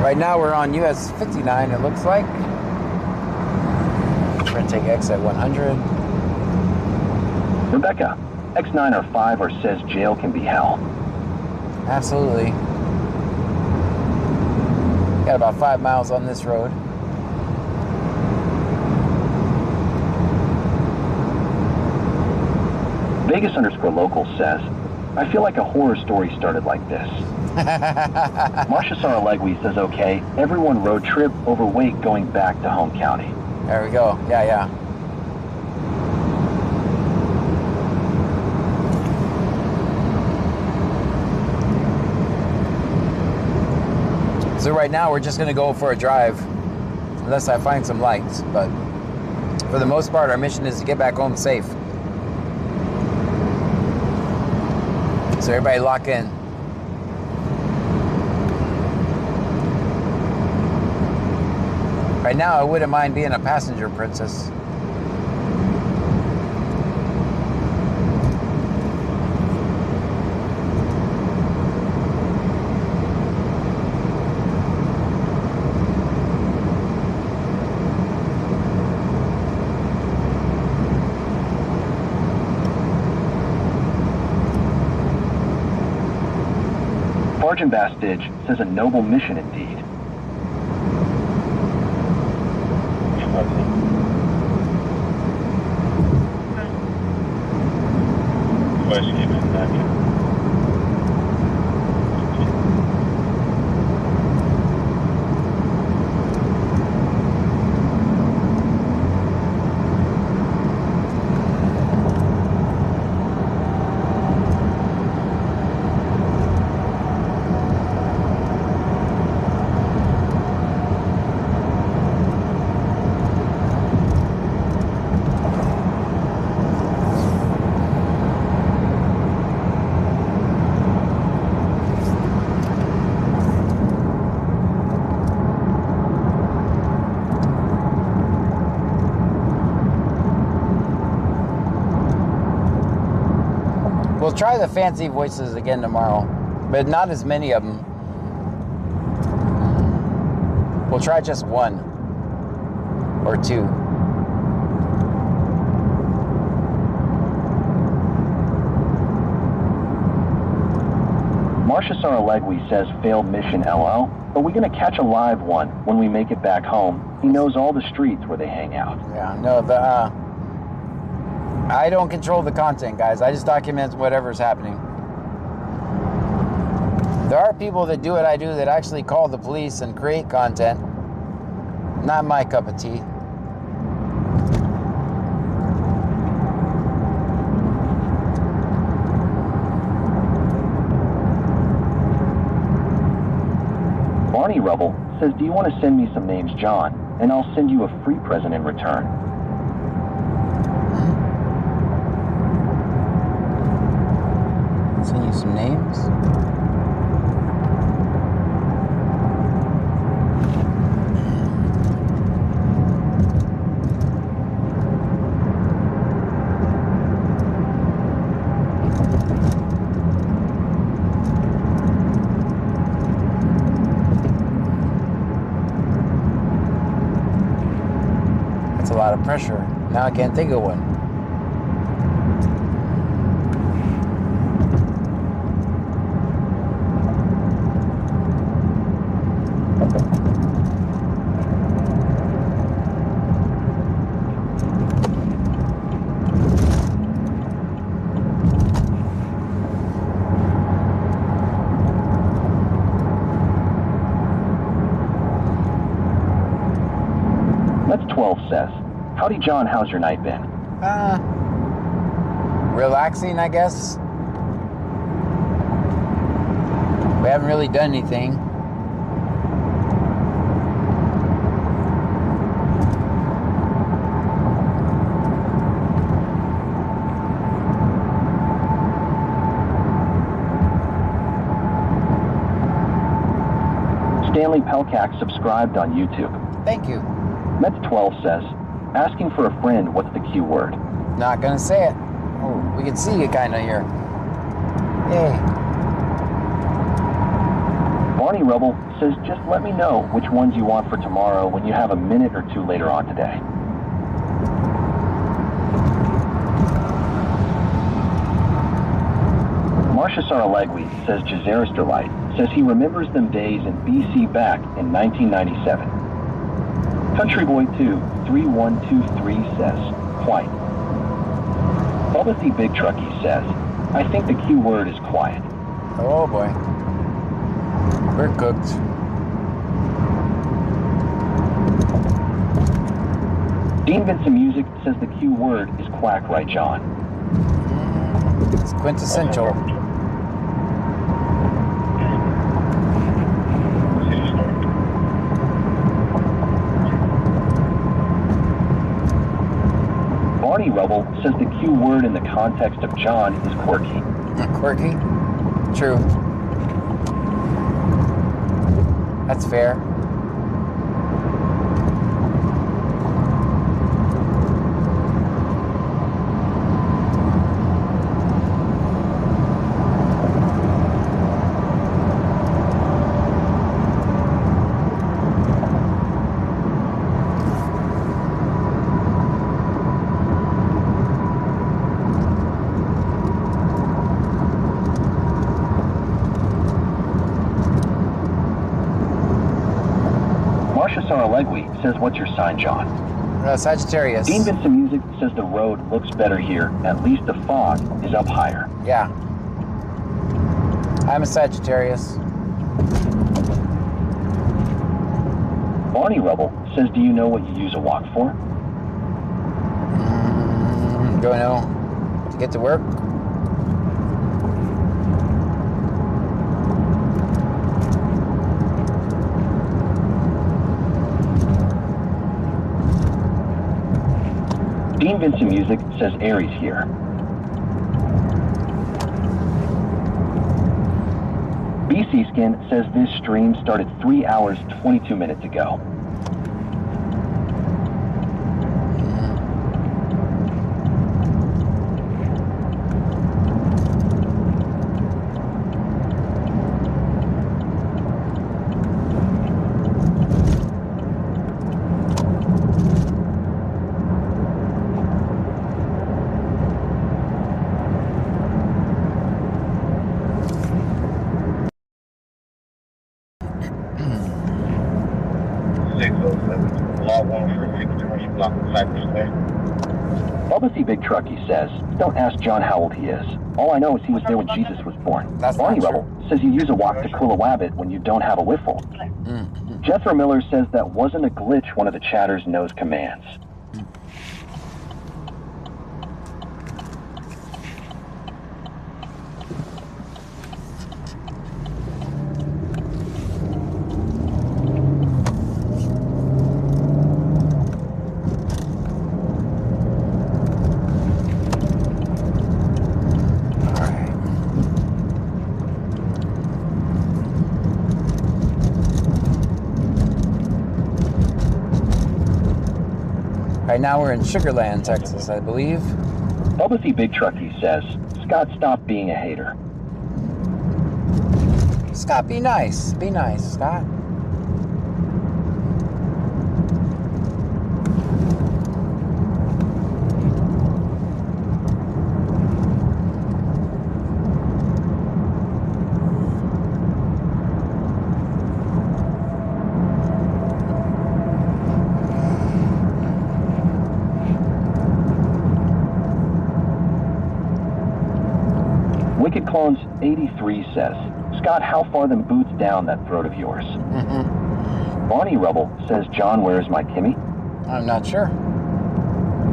Right now we're on US 59, it looks like. We're going to take exit 100. Rebecca, X9 or 5 or says jail can be hell. Absolutely. Got about 5 miles on this road. Vegas_local says, I feel like a horror story started like this. Marcia Saralegui says, okay, everyone road trip, overweight, going back to home county. There we go. Yeah. So right now we're just going to go for a drive unless I find some lights, but for the most part our mission is to get back home safe. So everybody lock in. Right now I wouldn't mind being a passenger princess. Sergeant Bastidge says a noble mission indeed. We'll try the fancy voices again tomorrow, but not as many of them. We'll try just one or two. Marcia Saralegui says failed mission LL. Are we going to catch a live one when we make it back home? He knows all the streets where they hang out. Yeah, no, I don't control the content, guys. I just document whatever's happening. There are people that do what I do that actually call the police and create content. Not my cup of tea. Barney Rubble says, do you want to send me some names, John? And I'll send you a free present in return. Send you some names. That's a lot of pressure. Now I can't think of one. Hey John, how's your night been? Relaxing, I guess. We haven't really done anything. Stanley Pelcack subscribed on YouTube. Thank you. Mets12 says, asking for a friend, what's the Q word? Not gonna say it. Oh, we can see you kinda here. Yay. Barney Rebel says, just let me know which ones you want for tomorrow when you have a minute or two later on today. Marcia Saralegui says Jazaristerlite says he remembers them days in BC back in 1997. Country Boy 2 3123 says, quiet. Bubba C. Big Trucky says, I think the Q word is quiet. Oh boy. We're cooked. Dean Vincent Music says the Q word is quack, right, John? It's quintessential. Barney Rubble says the Q word in the context of John is quirky. Quirky? True. That's fair. Saralegui says, what's your sign, John? Sagittarius. Dean Vincent Music says the road looks better here. At least the fog is up higher. Yeah. I'm a Sagittarius. Barney Rebel says, do you know what you use a walk for? Do I know? To get to work? Dean Vincent Music says Aries here. BC Skin says this stream started 3 hours, 22 minutes ago. Bubba C. Big Trucky says, don't ask John how old he is. All I know is he was there when Jesus was born. That's Barney Rebel says you use a walk to cool a wabbit when you don't have a whiffle. Jethro Miller says that wasn't a glitch one of the chatters knows commands. Right now we're in Sugarland, Texas, I believe. Bubba C. Big Trucky says, Scott, stop being a hater. Scott, be nice. Be nice, Scott. Wicked Clones 83 says, Scott, how far them boots down that throat of yours? Barney Rebel says, John, where's my Kimmy? I'm not sure.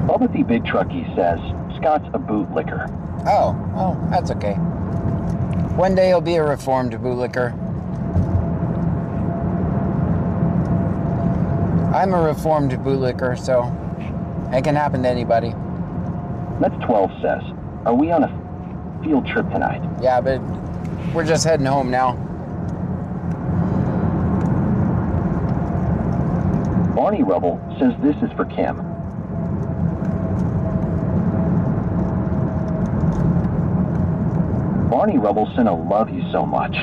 Bubba the Big Truckee says, Scott's a bootlicker. Oh, that's okay. One day he'll be a reformed bootlicker. I'm a reformed bootlicker, so it can happen to anybody. Mets 12 says, are we on a field trip tonight? Yeah, but we're just heading home now. Barney Rubble says this is for Kim. Barney Rubble sent a love you so much.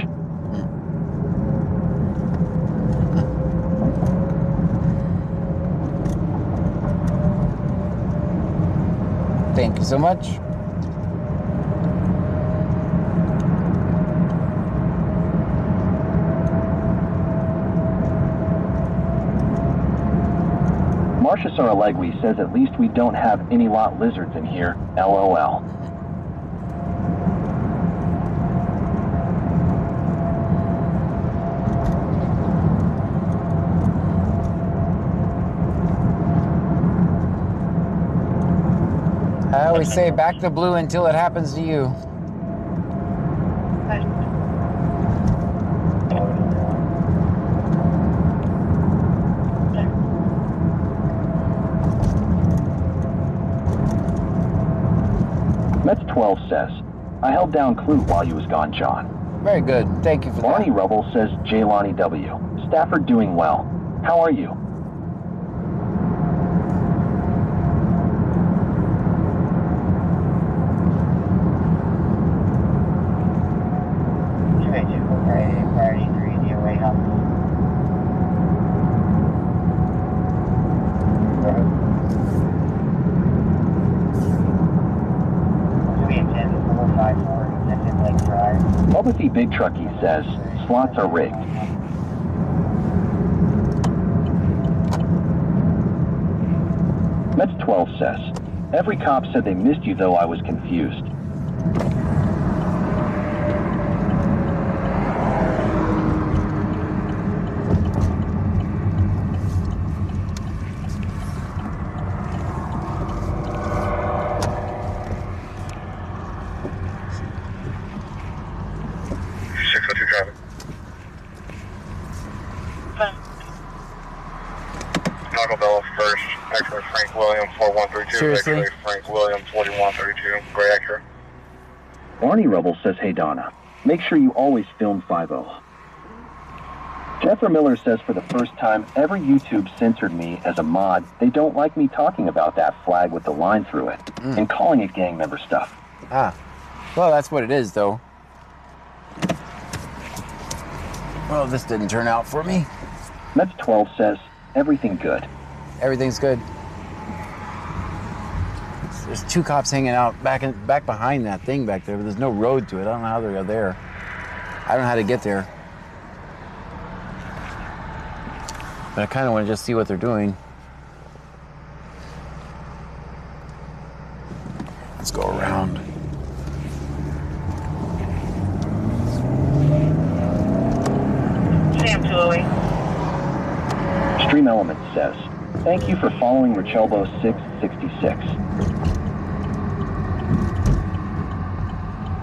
Thank you so much. Marcia Saralegui says at least we don't have any lot lizards in here. LOL. I always say back to blue until it happens to you. Mets 12 says, I held down Clue while you was gone, John. Very good. Thank you for Barney that. Rubble says, Jaylani W. Stafford doing well. How are you? Bubba the Big Truckee says, slots are rigged. Mets 12 says, every cop said they missed you though I was confused. Seriously? Frank Williams, 4132, Gray Acura. Barney Rubble says, hey Donna, make sure you always film 5-0. Jennifer Miller says for the first time ever YouTube censored me as a mod. They don't like me talking about that flag with the line through it and calling it gang member stuff. Ah, well, that's what it is, though. Well, this didn't turn out for me. Mets 12 says, everything good. Everything's good. There's two cops hanging out back behind that thing back there, but there's no road to it. I don't know how they're there. I don't know how to get there. But I kind of want to just see what they're doing. Let's go around. Sam 208. Stream Elements says, thank you for following Richelbo 666.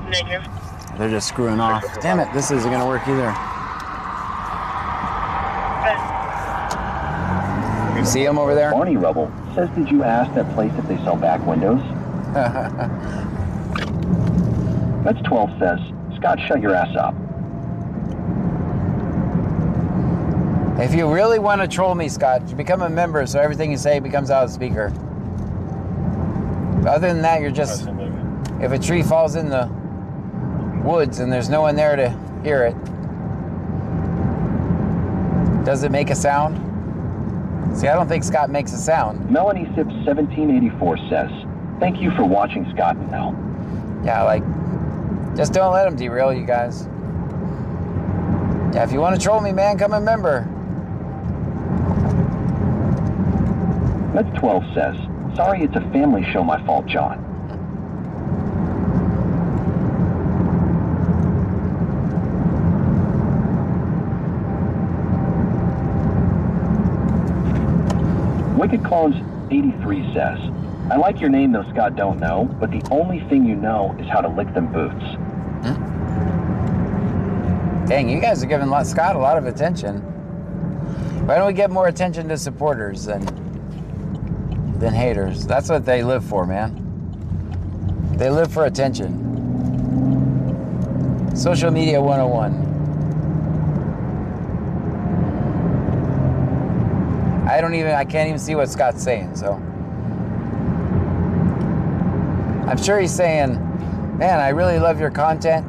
Negative. They're just screwing off. Damn it, this isn't going to work either. You see them over there? Barney Rubble says, did you ask that place if they sell back windows? Mets 12 says, Scott, shut your ass up. If you really want to troll me, Scott, you become a member so everything you say becomes out of the speaker. Other than that, you're just... If a tree falls in the woods and there's no one there to hear it, does it make a sound? See, I don't think Scott makes a sound. Melanie Sips 1784 says, thank you for watching Scott and Mel. Yeah, like, just don't let them derail you guys. Yeah, if you want to troll me, man, come a member. Mets 12 says, sorry it's a family show, my fault, John. Wicked Clones 83 says, I like your name though, Scott Don't Know, but the only thing you know is how to lick them boots. Dang, you guys are giving Scott a lot of attention. Why don't we get more attention to supporters than haters? That's what they live for, man. They live for attention. Social media 101. I can't even see what Scott's saying, so. I'm sure he's saying, man, I really love your content.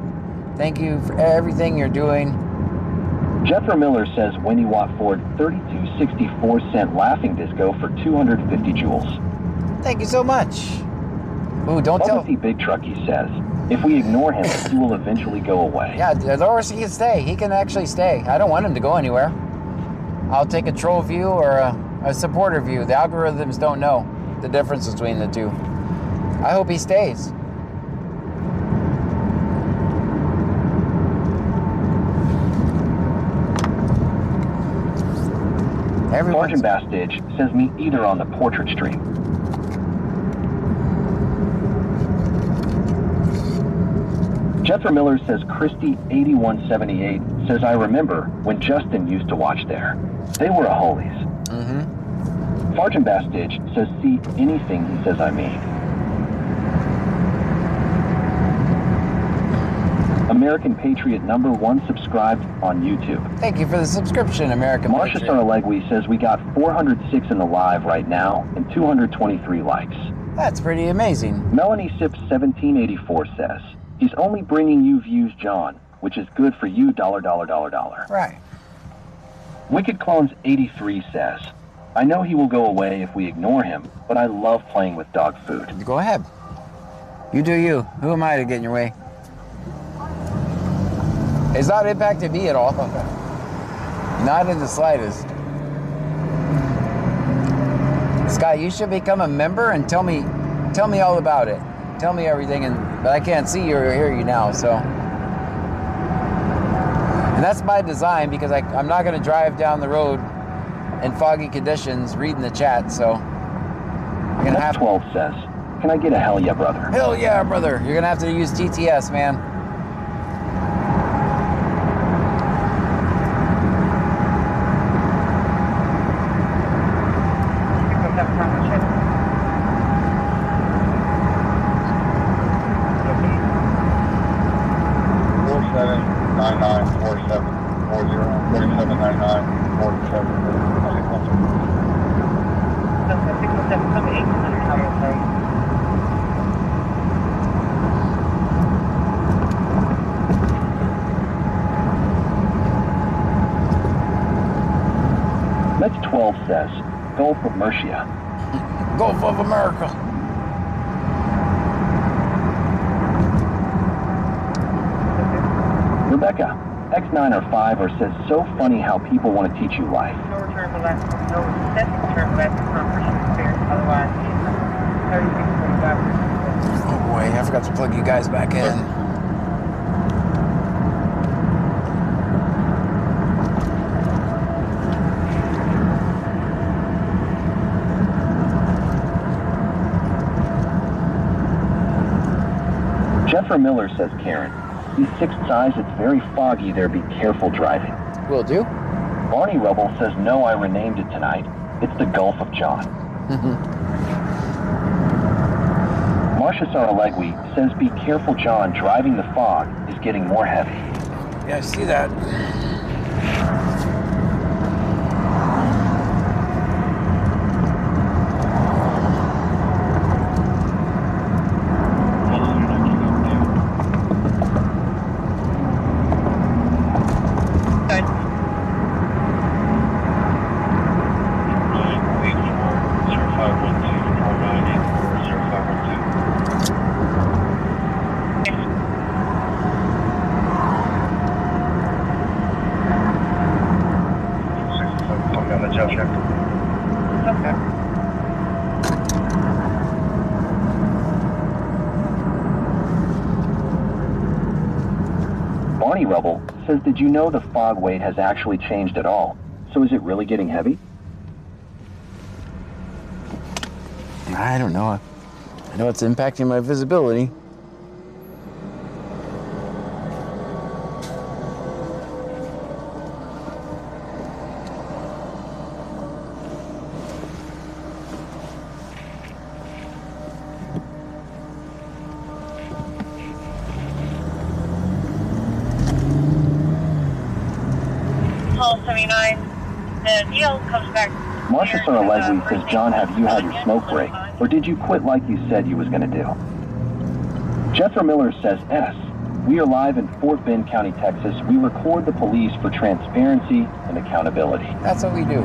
Thank you for everything you're doing. Jeffrey Miller says Winnie Watt Ford 3264-cent laughing disco for 250 joules. Thank you so much. Ooh, don't tell. Timothy Big Trucky says, if we ignore him, he will eventually go away. Yeah, or he can stay. He can actually stay. I don't want him to go anywhere. I'll take a troll view or a supporter view. The algorithms don't know the difference between the two. I hope he stays. Sergeant Bastage says meet either on the portrait stream. Jeffrey Miller says Christy 8178 says I remember when Justin used to watch there. They were a holies. Sergeant Bastage says see anything he says I mean. American Patriot #1 subscribed on YouTube. Thank you for the subscription, American Marcia Patriot. Sarlegui says we got 406 in the live right now and 223 likes. That's pretty amazing. Melanie Sips 1784 says he's only bringing you views, John, which is good for you, $. Right. Wicked Clones 83 says I know he will go away if we ignore him, but I love playing with dog food. Go ahead. You do you. Who am I to get in your way? It's not impacted me at all. Not in the slightest. Scott, you should become a member and tell me all about it. Tell me everything, but I can't see you or hear you now, so. And that's by design because I'm not going to drive down the road in foggy conditions reading the chat, so. You're gonna have 12 says, can I get a hell yeah, brother? Hell yeah, brother. You're going to have to use TTS, man. Let's 12 says, Gulf of Mercia. Gulf of America. Rebecca, X905er says, so funny how people want to teach you life. No return to left, no return to left confirmation experience, otherwise 3645. Oh boy, I forgot to plug you guys back in. Jeffrey Miller says, Karen, he's 6th size, it's very foggy there, be careful driving. Will do. Barney Rubble says, no, I renamed it tonight. It's the Gulf of John. Marcia Saralegui says, be careful, John, driving the fog is getting more heavy. Yeah, I see that. Barney Rubble says, did you know the fog weight has actually changed at all? So is it really getting heavy? I don't know. I know it's impacting my visibility. Hull 79, the deal comes back. Marcia Saralegui says, John, have you had your smoke break? Or did you quit like you said you was going to do? Jethro Miller says, S. We are live in Fort Bend County, Texas. We record the police for transparency and accountability. That's what we do.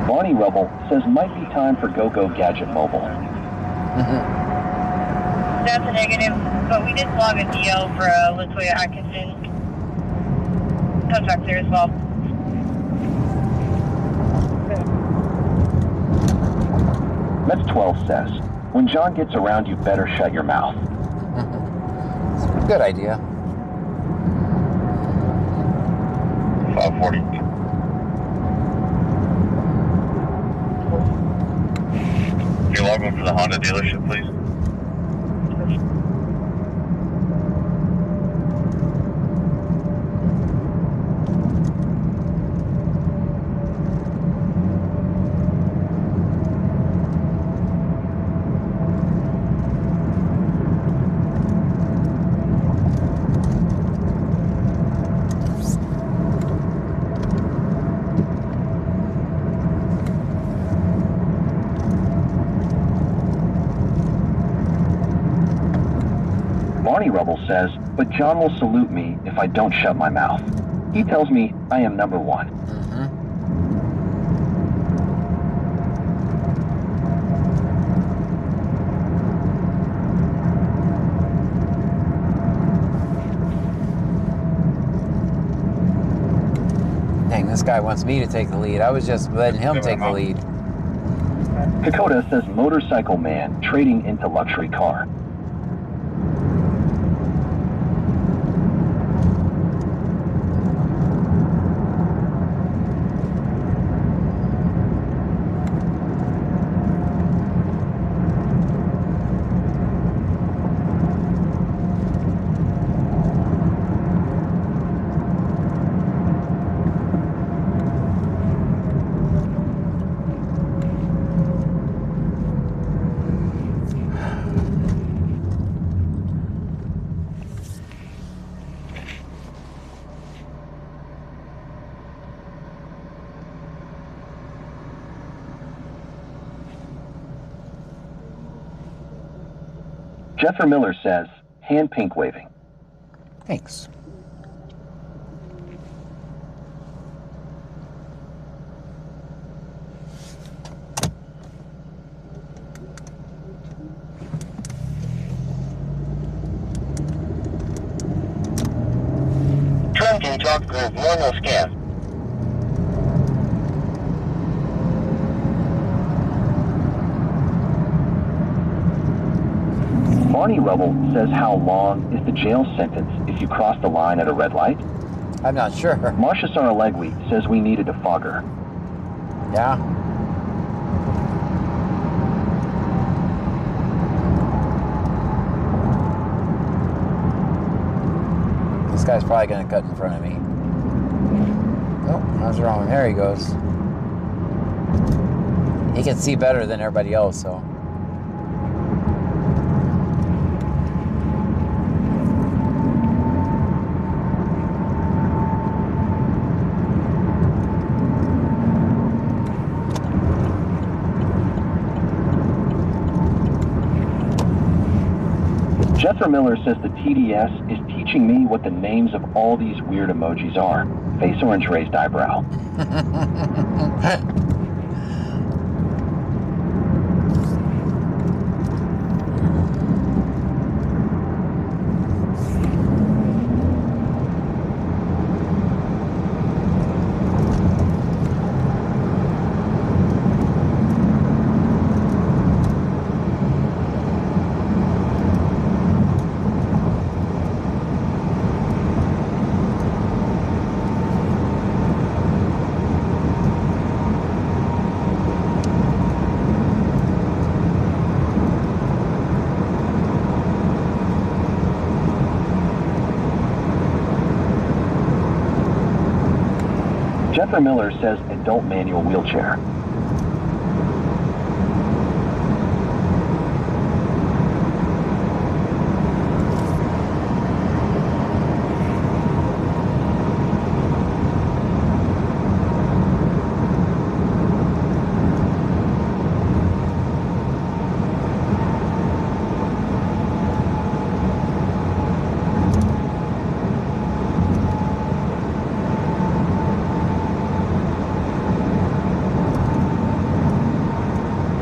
Bonnie Rebel says, might be time for GoGo Gadget Mobile. That's a negative, but we did log a DL for Latoya Atkinson. Comes back there as well. Mets 12 says, when John gets around, you better shut your mouth. It's a good idea. 540. Can you log on to the Honda dealership, please? Bonnie Rebel says, but John will salute me if I don't shut my mouth. He tells me I am number one. Dang, this guy wants me to take the lead. I was just letting him take the lead. Dakota says, motorcycle man trading into luxury car. Jethro Miller says, hand pink waving. Thanks. Trunking talk group, normal scan. Barney Rebel says, how long is the jail sentence if you cross the line at a red light? I'm not sure. Marcia Saralegui says we need a defogger. Yeah. This guy's probably going to cut in front of me. Oh, I was wrong. There he goes. He can see better than everybody else, so. Jethro Miller says the TDS is teaching me what the names of all these weird emojis are. Face orange raised eyebrow. Jennifer Miller says adult manual wheelchair.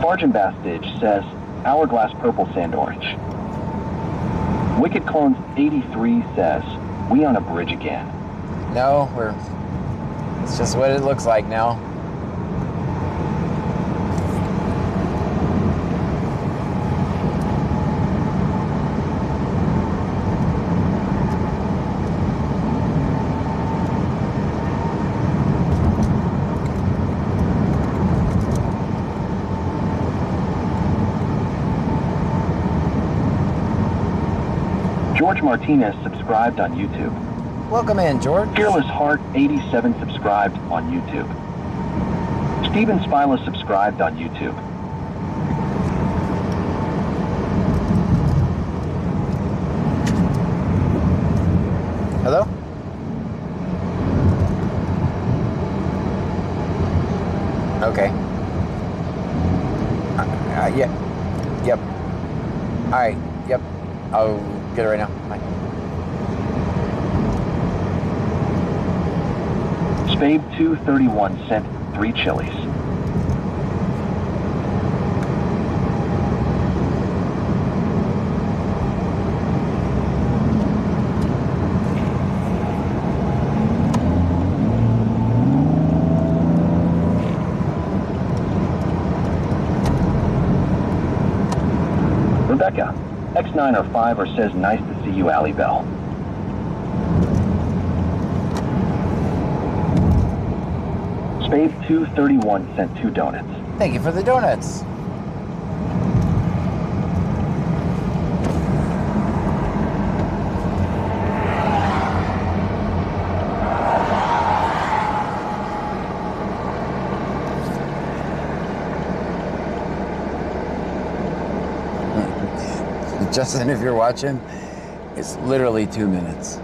Sergeant Bastidge says Hourglass Purple Sand Orange. Wicked Clones 83 says we on a bridge again. No, it's just what it looks like now. George Martinez subscribed on YouTube. Welcome in, George. Fearless Heart 87 subscribed on YouTube. Steven Spila subscribed on YouTube. Hello? Okay. Yeah. Yep. Alright, yep. I'll get it right now. Bye. Spade 231 sent 3 chilies. Rebecca, X905 says nice to see you, Allie Bell. Spade 231 sent 2 donuts. Thank you for the donuts. Justin, if you're watching, it's literally 2 minutes.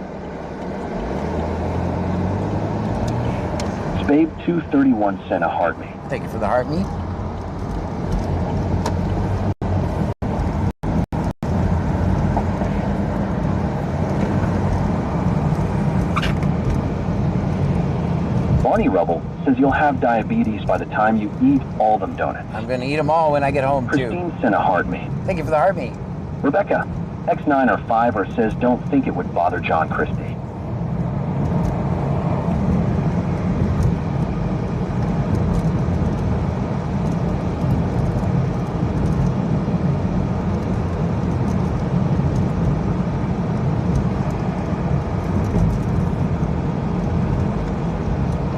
Spade 231 sent a heart me. Thank you for the heart me. Bonnie Rubble says you'll have diabetes by the time you eat all them donuts. I'm going to eat them all when I get home, Christine sent a heart me. Thank you for the heart me. Rebecca, X905 says don't think it would bother John Christie.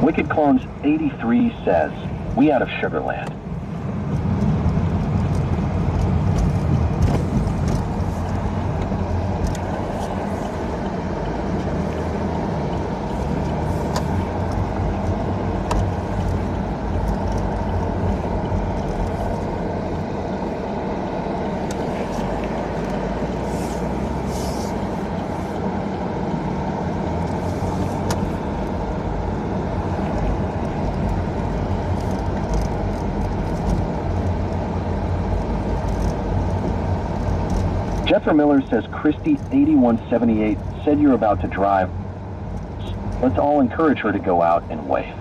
Wicked Clones 83 says, we out of Sugarland. Jennifer Miller says Christy 8178 said you're about to drive. Let's all encourage her to go out and wave.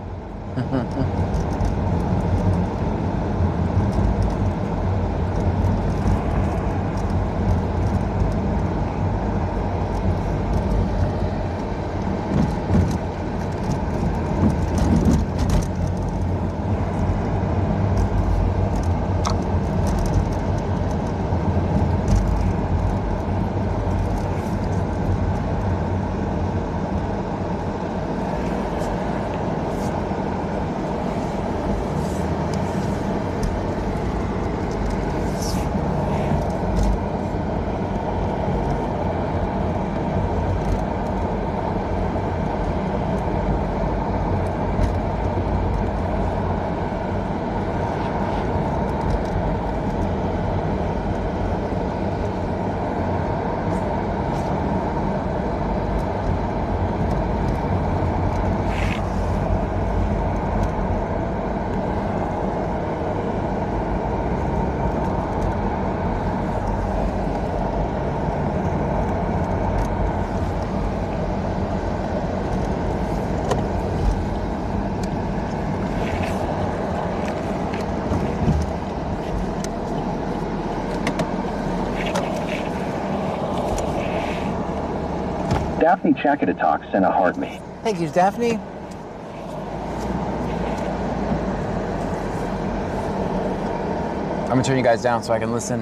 Daphne Chakadatok sent a heart me. Thank you, Daphne. I'm gonna turn you guys down so I can listen.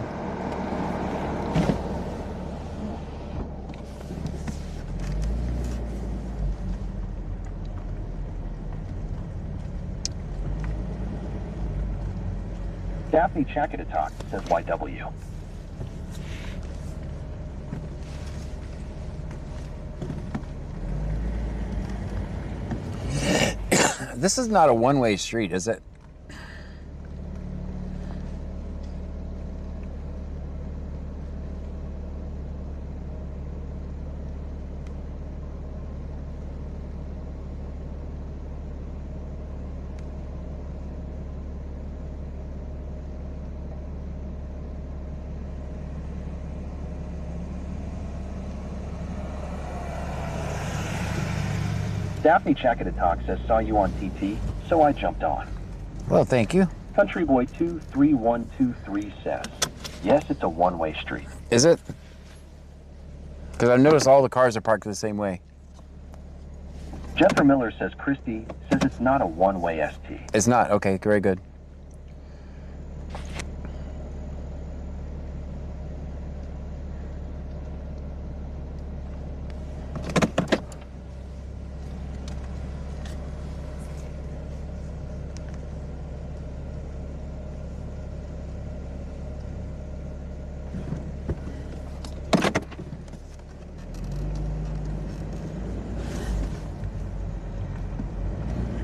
Daphne Chakadatok says YW. This is not a one-way street, is it? Daphne Chakadatok says, saw you on TT, so I jumped on. Well, thank you. Country Boy 23123 says, yes, it's a one-way street. Is it? Because I've noticed all the cars are parked the same way. Jeffrey Miller says, Christy says it's not a one-way ST. It's not? Okay, very good.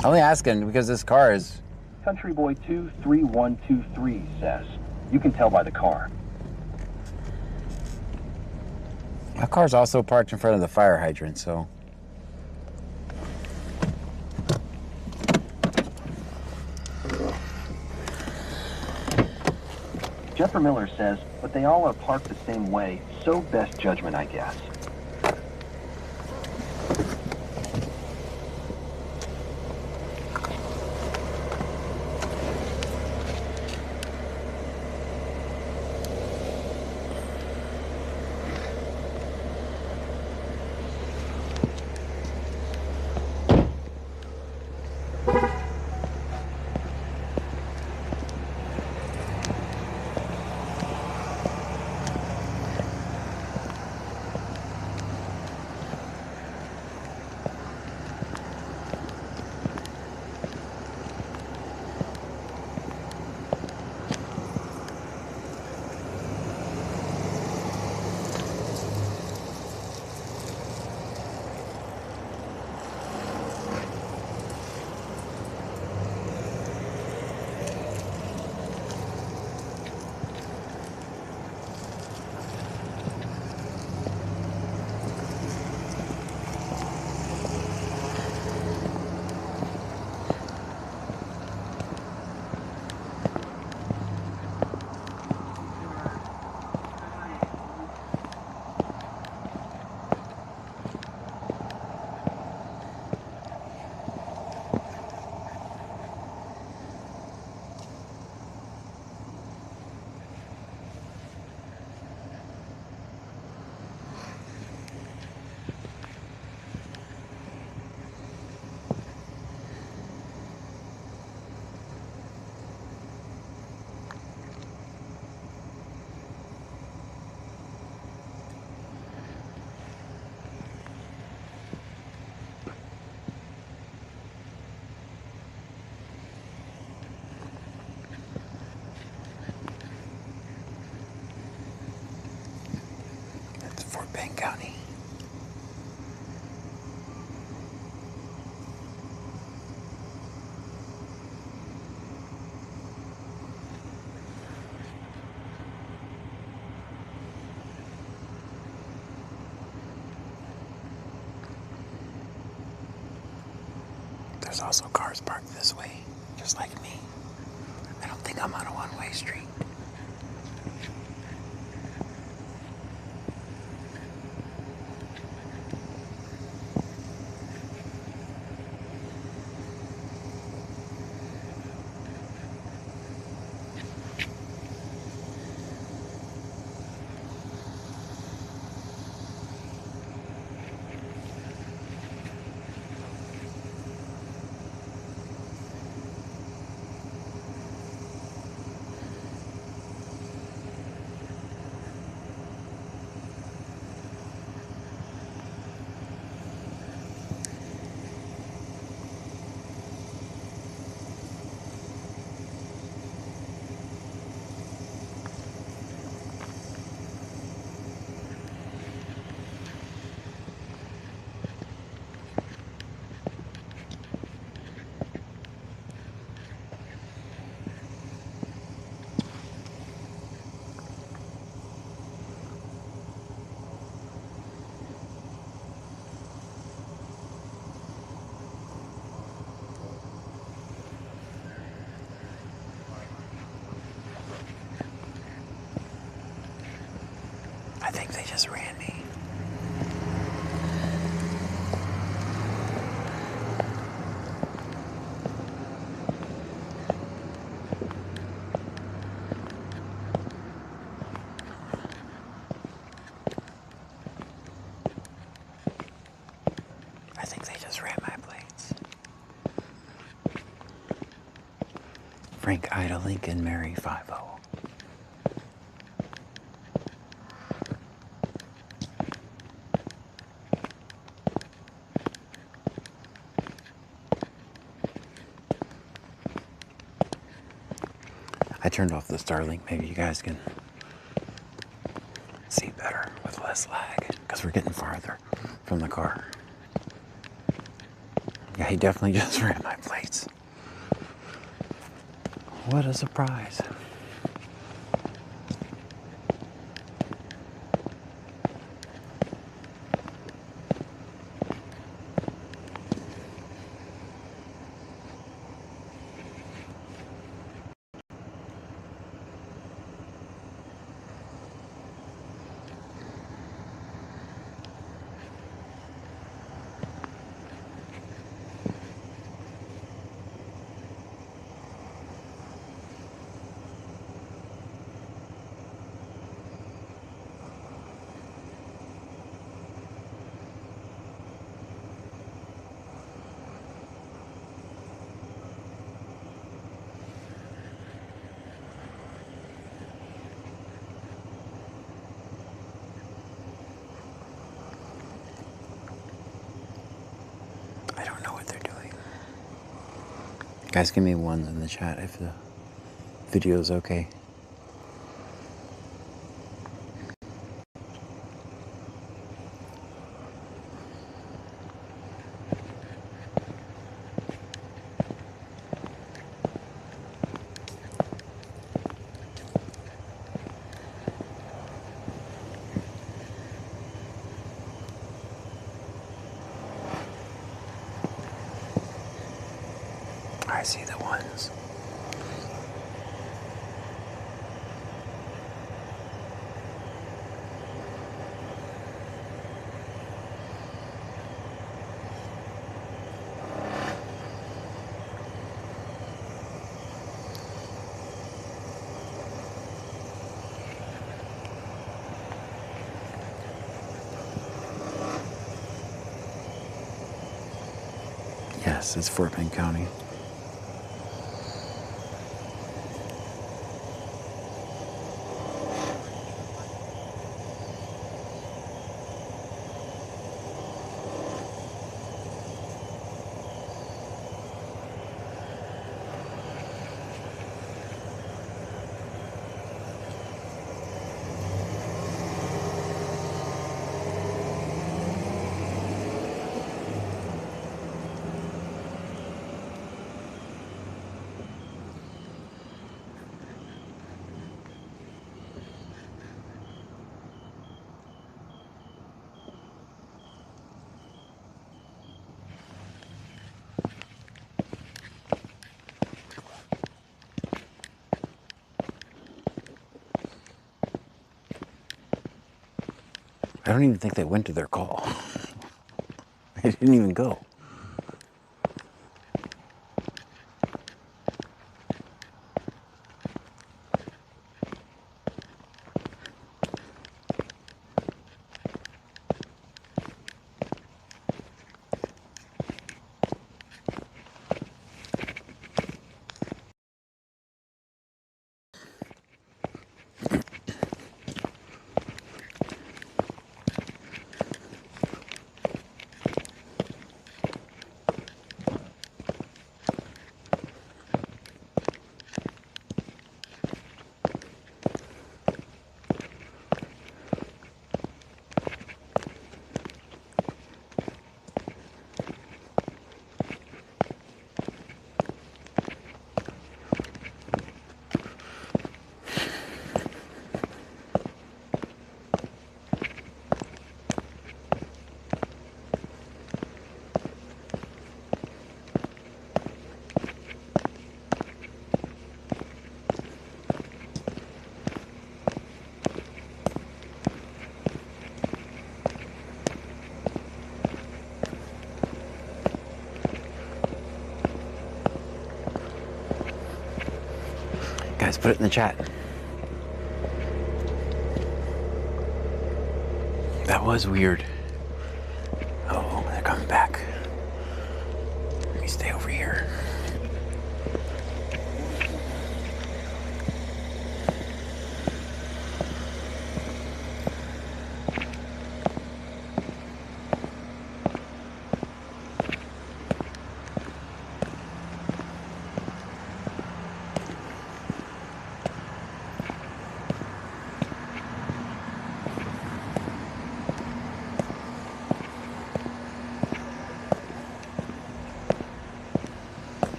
I'm only asking because this car is... Country Boy 23123 says, you can tell by the car. My car's also parked in front of the fire hydrant, so... Jeffrey Miller says, but they all are parked the same way, so best judgment, I guess. Fort Bend County. There's also cars parked this way, just like me. I don't think I'm on a one-way street. think they just ran me. I think they just ran my plates. Frank Ida Lincoln Mary 50. I turned off the Starlink. Maybe you guys can see better with less lag because we're getting farther from the car. Yeah, he definitely just ran my plates. What a surprise. I don't know what they're doing. Guys, give me ones in the chat if the video is okay. I see the ones. Yes, it's Fort Bend County. I don't even think they went to their call. They didn't even go. Guys, put it in the chat. That was weird. Oh, they're coming back. Let me stay over here.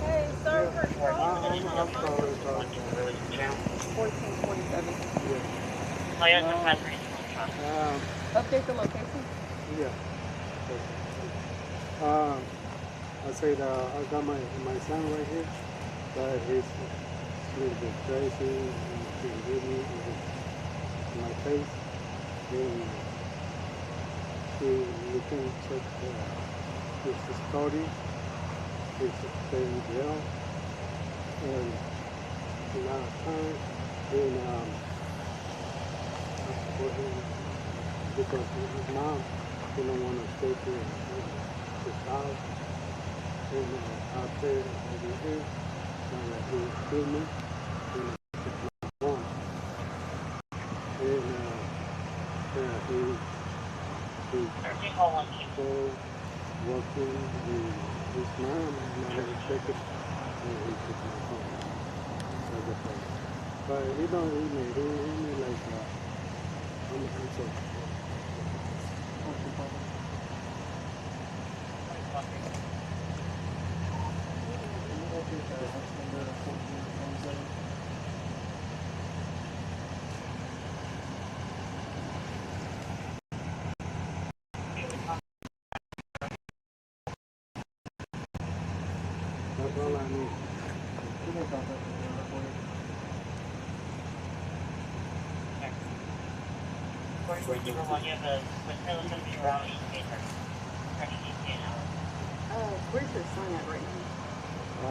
Hey, sorry for calling. 1447. Update the location. Yeah. I said I got my son right here, but he's a little bit crazy and he hit me in my face. And you can check his story. He's staying in jail. And last time, and for him, because his mom didn't want to stay to his house. And after I did it, he killed me and I took my phone. And he so working with his mom and I had to check it and he took my phone. But he don't hit me, he hit me like on the console. That's all I need. Where's your son at right now? I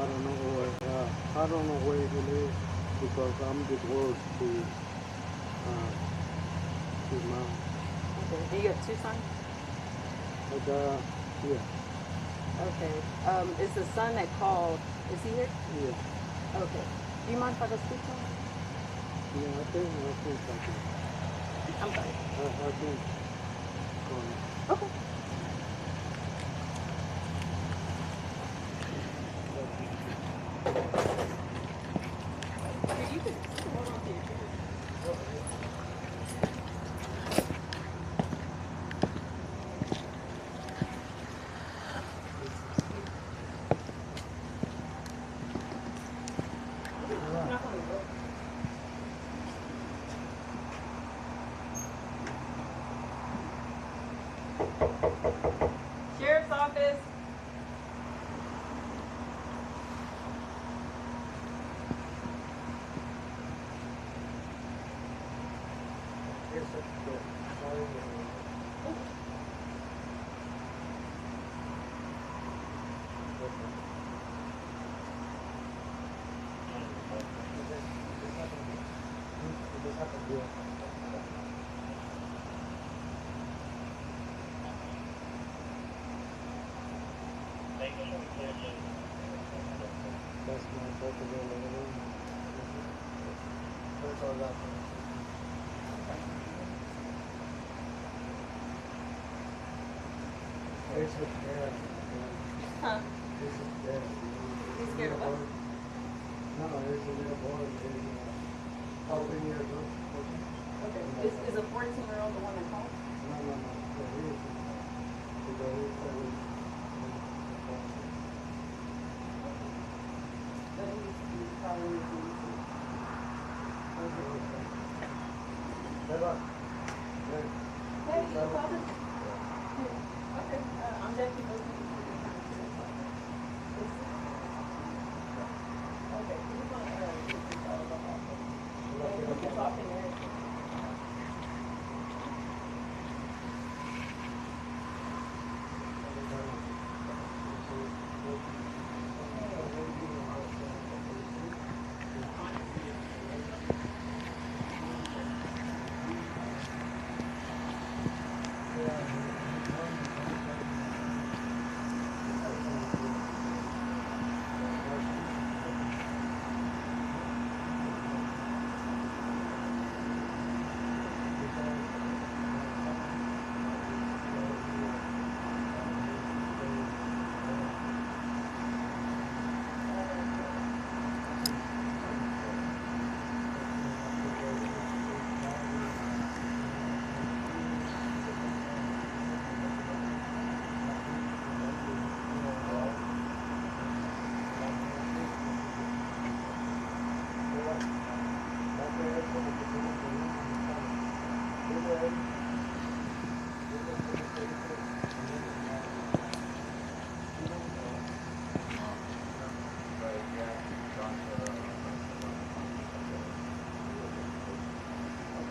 don't know where he lives because I'm divorced to his mom. Okay. And you have two sons? Yeah. Okay. Is the son that called, is he here? Yeah. Okay. Do you mind if I go speak to him? Yeah, I think I can. I'm sorry. I can call him. Okay. You can hold on to your Sheriff's office. That's my photo there, that's all that. It's a dad. Huh? It's a dad. You scared of us? No, it's a little boy. How many years old? Okay. Is a 14-year-old the one that called? No. He is. But he's probably Hey, you called us? Okay. I'm definitely looking for the Okay. We want to talk in there.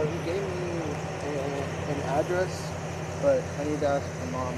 He gave me an address, but I need to ask my mom.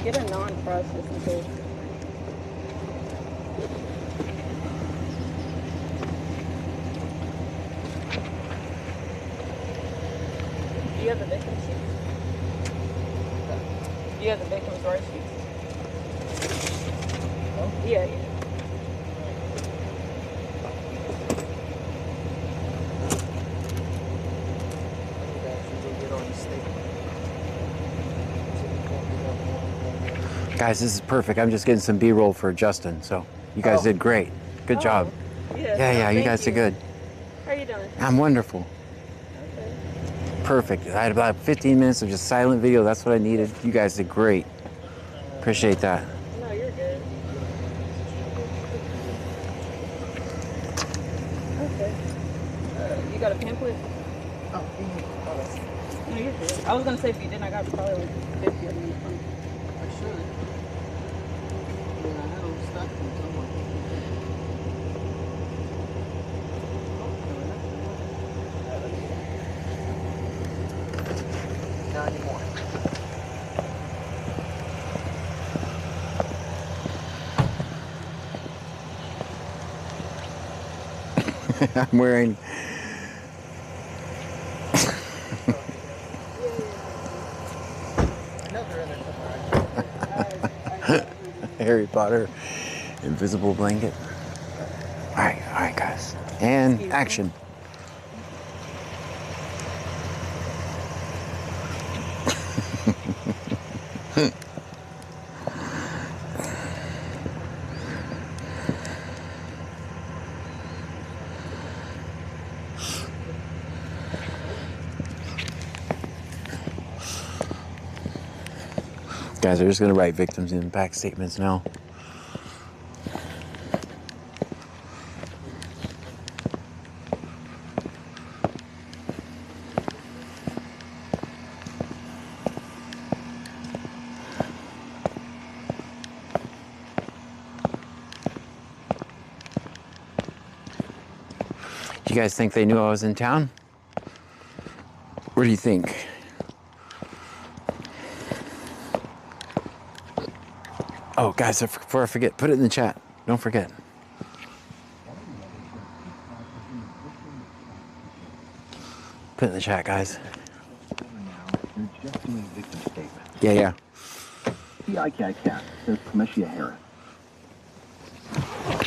Get a non-process in case. Do you have the victim's sheets? Do you have the victim's rights sheets? Oh? Yeah, yeah. Guys, this is perfect. I'm just getting some B-roll for Justin, so you guys did great. Good job. Yeah, you guys did good. How are you doing? I'm wonderful. Okay. Perfect. I had about 15 minutes of just silent video. That's what I needed. You guys did great. Appreciate that. No, you're good. No, you're good. I was gonna say if you didn't, I got probably like 50 of them in the front. I should. Yeah, I had them stacked from somewhere. 90 more. I'm wearing Harry Potter invisible blanket. All right, guys, and action. Guys, are just gonna write victims in back statements now. You guys think they knew I was in town? What do you think? Oh, guys, before I forget, put it in the chat. Don't forget. Put it in the chat, guys. You're just doing victim statements. Yeah. TICAT says Commissia Harris.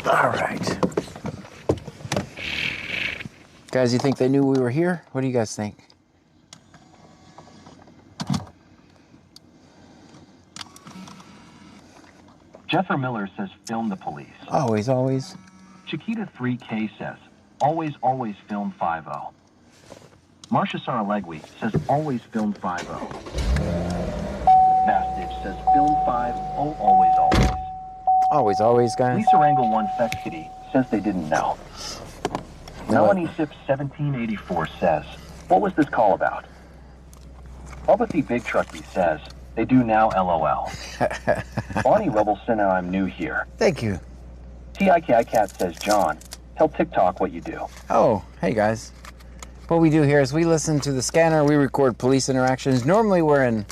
All right. Guys, you think they knew we were here? What do you guys think? Jeffrey Miller says film the police. Always. Chiquita 3K says, always film 5-0. Marcia Saralegui says, always film 5-0. Vastage says, film 5-0, always. Always, guys. Lisa Wrangle 1 Fexity says they didn't know. Melanie Sips 1784 says, what was this call about? Bubba Big Trucky says, they do now, LOL. Bonnie Rebel sent out, I'm new here. Thank you. TICAT says, John, tell TikTok what you do. Oh, hey guys. What we do here is we listen to the scanner, we record police interactions. Normally we're in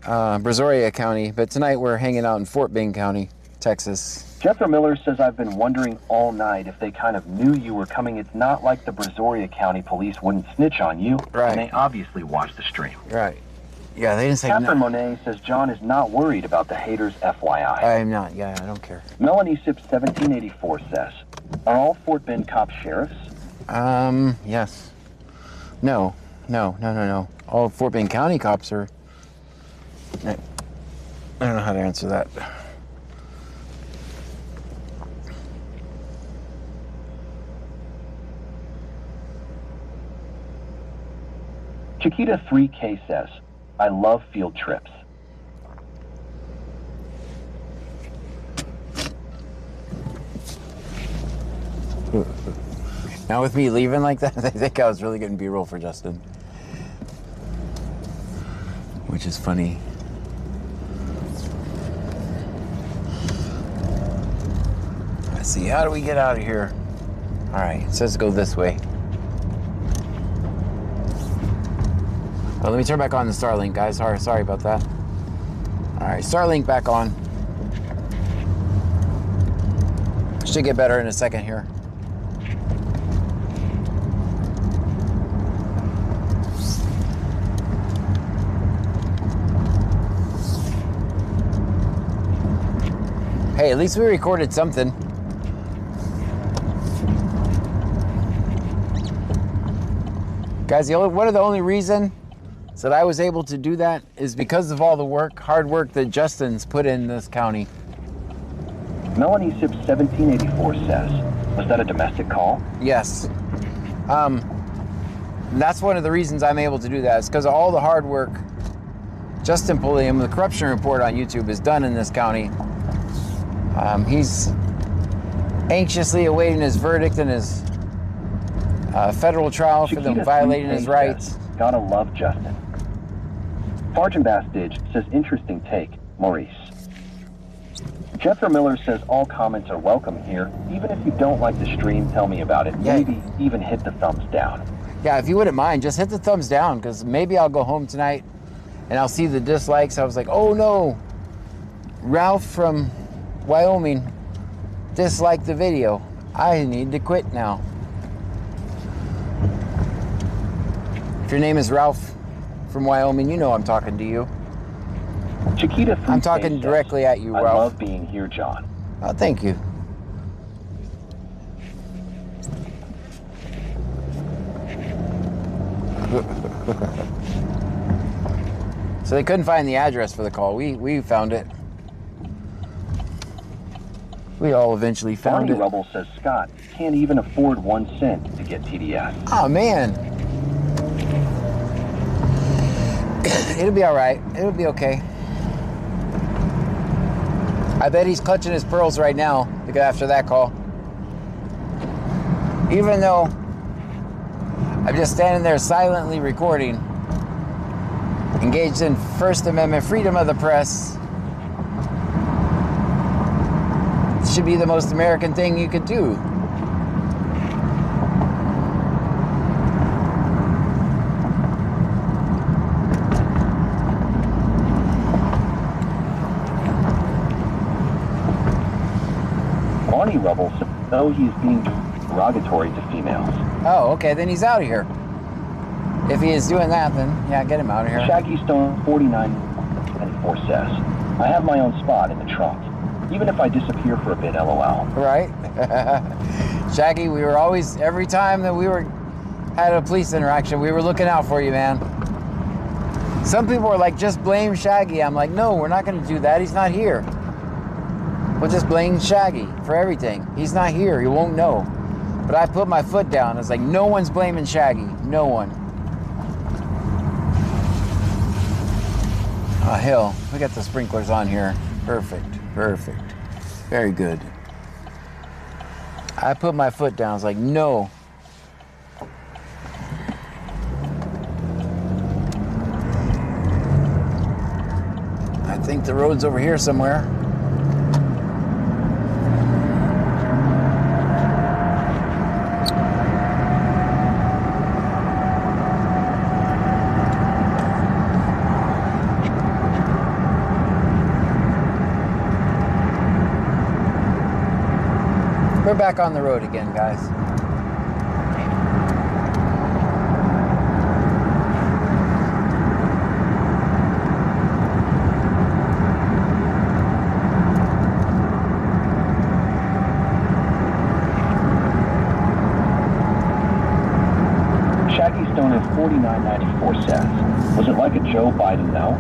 Brazoria County, but tonight we're hanging out in Fort Bend County, Texas. Jeffrey Miller says, I've been wondering all night if they kind of knew you were coming. It's not like the Brazoria County police wouldn't snitch on you. Right. And they obviously watched the stream. Right. Yeah, they didn't say Catherine no. Monet says John is not worried about the haters, FYI. I'm not. Yeah, I don't care. Melanie Sips 1784 says, are all Fort Bend cops sheriffs? Yes. No. All Fort Bend County cops are... I don't know how to answer that. Chiquita 3K says, I love field trips. Now with me leaving like that, I think I was really getting B-roll for Justin. Which is funny. Let's see, how do we get out of here? All right, it says go this way. Oh, let me turn back on the Starlink, guys. Sorry about that. All right, Starlink back on. Should get better in a second here. Hey, at least we recorded something. Guys, one of the only reason that I was able to do that is because of all the hard work that Justin's put in this county. Melanie Sips 1784 says, was that a domestic call? Yes. That's one of the reasons I'm able to do that. It's because of all the hard work Justin Pulliam, the corruption report on YouTube, has done in this county. He's anxiously awaiting his verdict in his federal trial for them violating his rights. Gotta love Justin. Sergeant Bastidge says, interesting take, Maurice. Jethro Miller says all comments are welcome here. Even if you don't like the stream, tell me about it. Yeah. Maybe even hit the thumbs down. Yeah, if you wouldn't mind, just hit the thumbs down, because maybe I'll go home tonight and I'll see the dislikes. I was like, oh no, Ralph from Wyoming disliked the video. I need to quit now. If your name is Ralph from Wyoming, you know I'm talking to you. Chiquita I'm talking directly at you, I Ralph. love being here, John. Oh, thank you. So they couldn't find the address for the call. We found it. We all eventually found Barney it. Rubble says Scott can't even afford 1 cent to get TDS. Oh man. It'll be all right. It'll be okay. I bet he's clutching his pearls right now after that call. Even though I'm just standing there silently recording, engaged in First Amendment freedom of the press. It should be the most American thing you could do. Barney Rubble says, though he's being derogatory to females. Oh, okay, then he's out of here. If he is doing that, then yeah, get him out of here. Shaggy Stone 4994 says, I have my own spot in the trunk, even if I disappear for a bit, LOL. Right? Shaggy, we were always, every time that we had a police interaction, we were looking out for you, man. Some people were like, just blame Shaggy. I'm like, no, we're not going to do that. He's not here. We'll just blame Shaggy for everything. He's not here. He won't know. But I put my foot down. It's like, no one's blaming Shaggy. No one. Oh, hell. We got the sprinklers on here. Perfect. Perfect. Very good. I put my foot down. It's like, no. I think the road's over here somewhere. We're back on the road again, guys. Shaggy Stoner 4994 says, was it like a Joe Biden no?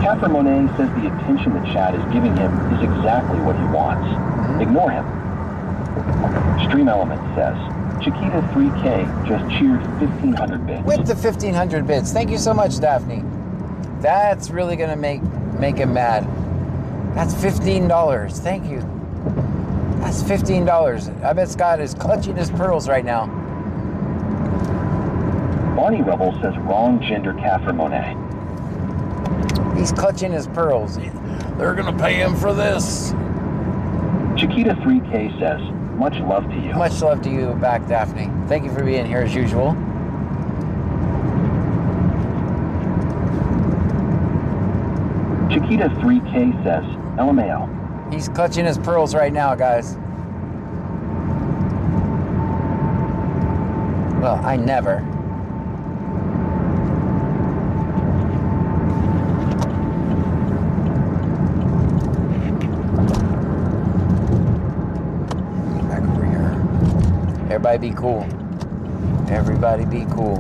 Catherine Monet says the attention that Chad is giving him is exactly what he wants. Ignore him. Stream Element says, Chiquita 3K just cheered 1,500 bits. With the 1,500 bits. Thank you so much, Daphne. That's really going to make him mad. That's $15. Thank you. That's $15. I bet Scott is clutching his pearls right now. Barney Rubble says wrong gender Catherine Monet. He's clutching his pearls. They're going to pay him for this. Chiquita 3K says, much love to you. Much love to you back, Daphne. Thank you for being here as usual. Chiquita 3K says, LMAO. He's clutching his pearls right now, guys. Well, I never. Back over here. Everybody be cool. Everybody be cool.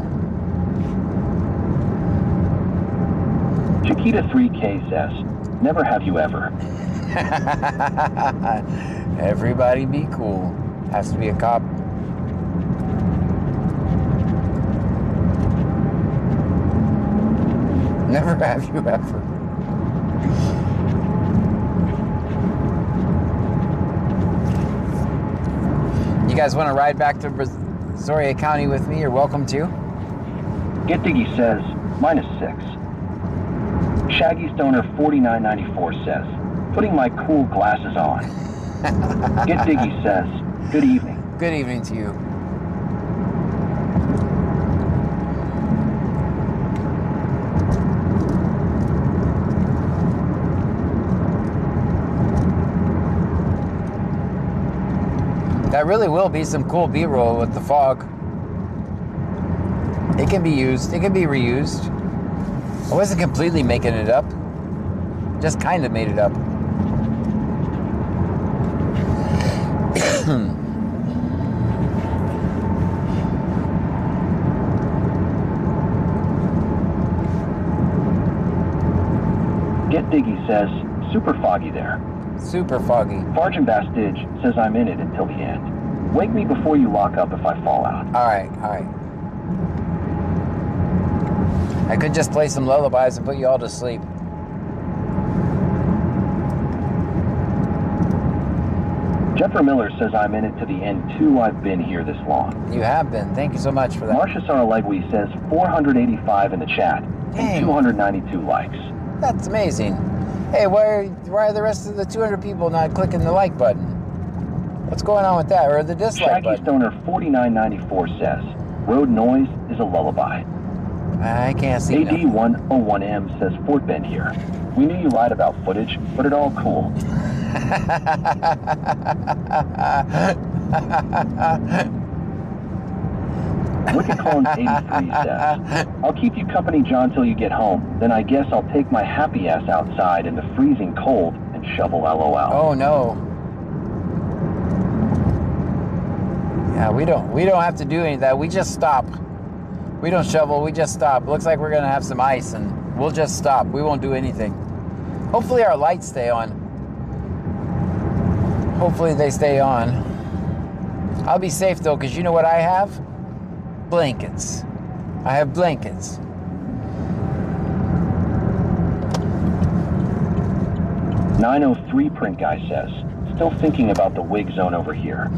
Chiquita 3K says, never have you ever. Everybody be cool. Has to be a cop. Never have you ever. You guys want to ride back to Brazoria County with me? You're welcome to. Get Diggy says, -6. Shaggy Stoner 4994 says, putting my cool glasses on. Get Diggy says, good evening. Good evening to you. That really will be some cool B-roll with the fog. It can be used. It can be reused. I wasn't completely making it up. Just kind of made it up. Get Diggy says, super foggy there. Super foggy. Fargin Bastidge says I'm in it until the end. Wake me before you lock up if I fall out. Alright, alright. I could just play some lullabies and put you all to sleep. Jeffrey Miller says I'm in it to the end too. I've been here this long. You have been. Thank you so much for that. Marcia Saralegui says 485 in the chat. Dang. And 292 likes. That's amazing. Hey, why are the rest of the 200 people not clicking the like button? What's going on with that? Or the dislike button? Shaggy Stoner 4994 says, road noise is a lullaby. I can't see nothing. AD101M says Fort Bend here. We knew you lied about footage, but it all cool. Wicked Clones 83 says, I'll keep you company, John, till you get home. Then I guess I'll take my happy ass outside in the freezing cold and shovel LOL. Oh no. Yeah, we don't have to do any of that. We just stop. We don't shovel, we just stop. Looks like we're gonna have some ice and we'll just stop. We won't do anything. Hopefully our lights stay on. Hopefully they stay on. I'll be safe though, because you know what I have? Blankets. I have blankets. .903 print guy says, still thinking about the wig zone over here.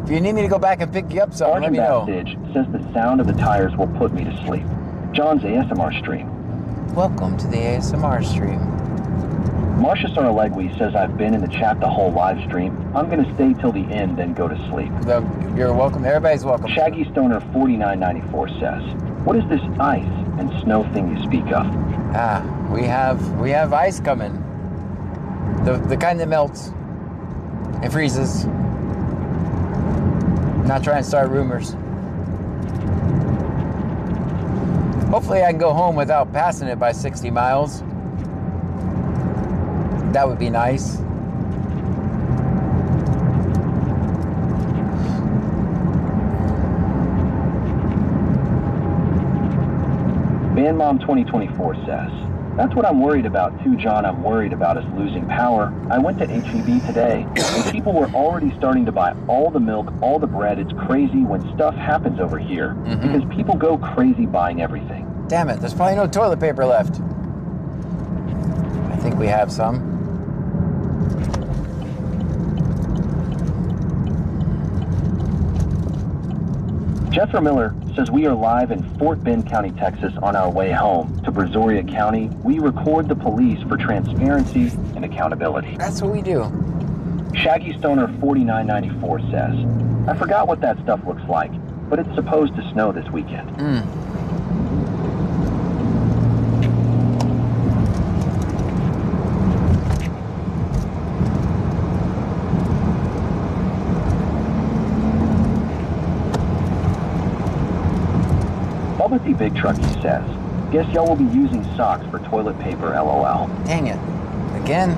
If you need me to go back and pick you up something, let me know. Bastidge says the sound of the tires will put me to sleep. John's ASMR stream. Welcome to the ASMR stream. Marcia Saralegui says I've been in the chat the whole live stream. I'm going to stay till the end, then go to sleep. You're welcome. Everybody's welcome. Shaggy Stoner 4994 says, what is this ice and snow thing you speak of? We have ice coming. The kind that melts and freezes. Not trying to start rumors. Hopefully I can go home without passing it by 60 miles. That would be nice. Bandmom 2024 says, that's what I'm worried about too, John. I'm worried about us losing power. I went to HEB today, and people were already starting to buy all the milk, all the bread. It's crazy when stuff happens over here, because people go crazy buying everything. Damn it, there's probably no toilet paper left. I think we have some. Jeffrey Miller says we are live in Fort Bend County, Texas on our way home to Brazoria County. We record the police for transparency and accountability. That's what we do. Shaggy Stoner 4994 says, I forgot what that stuff looks like, but it's supposed to snow this weekend. Bubba T. Big Trucky says, guess y'all will be using socks for toilet paper, LOL. Dang it. Again?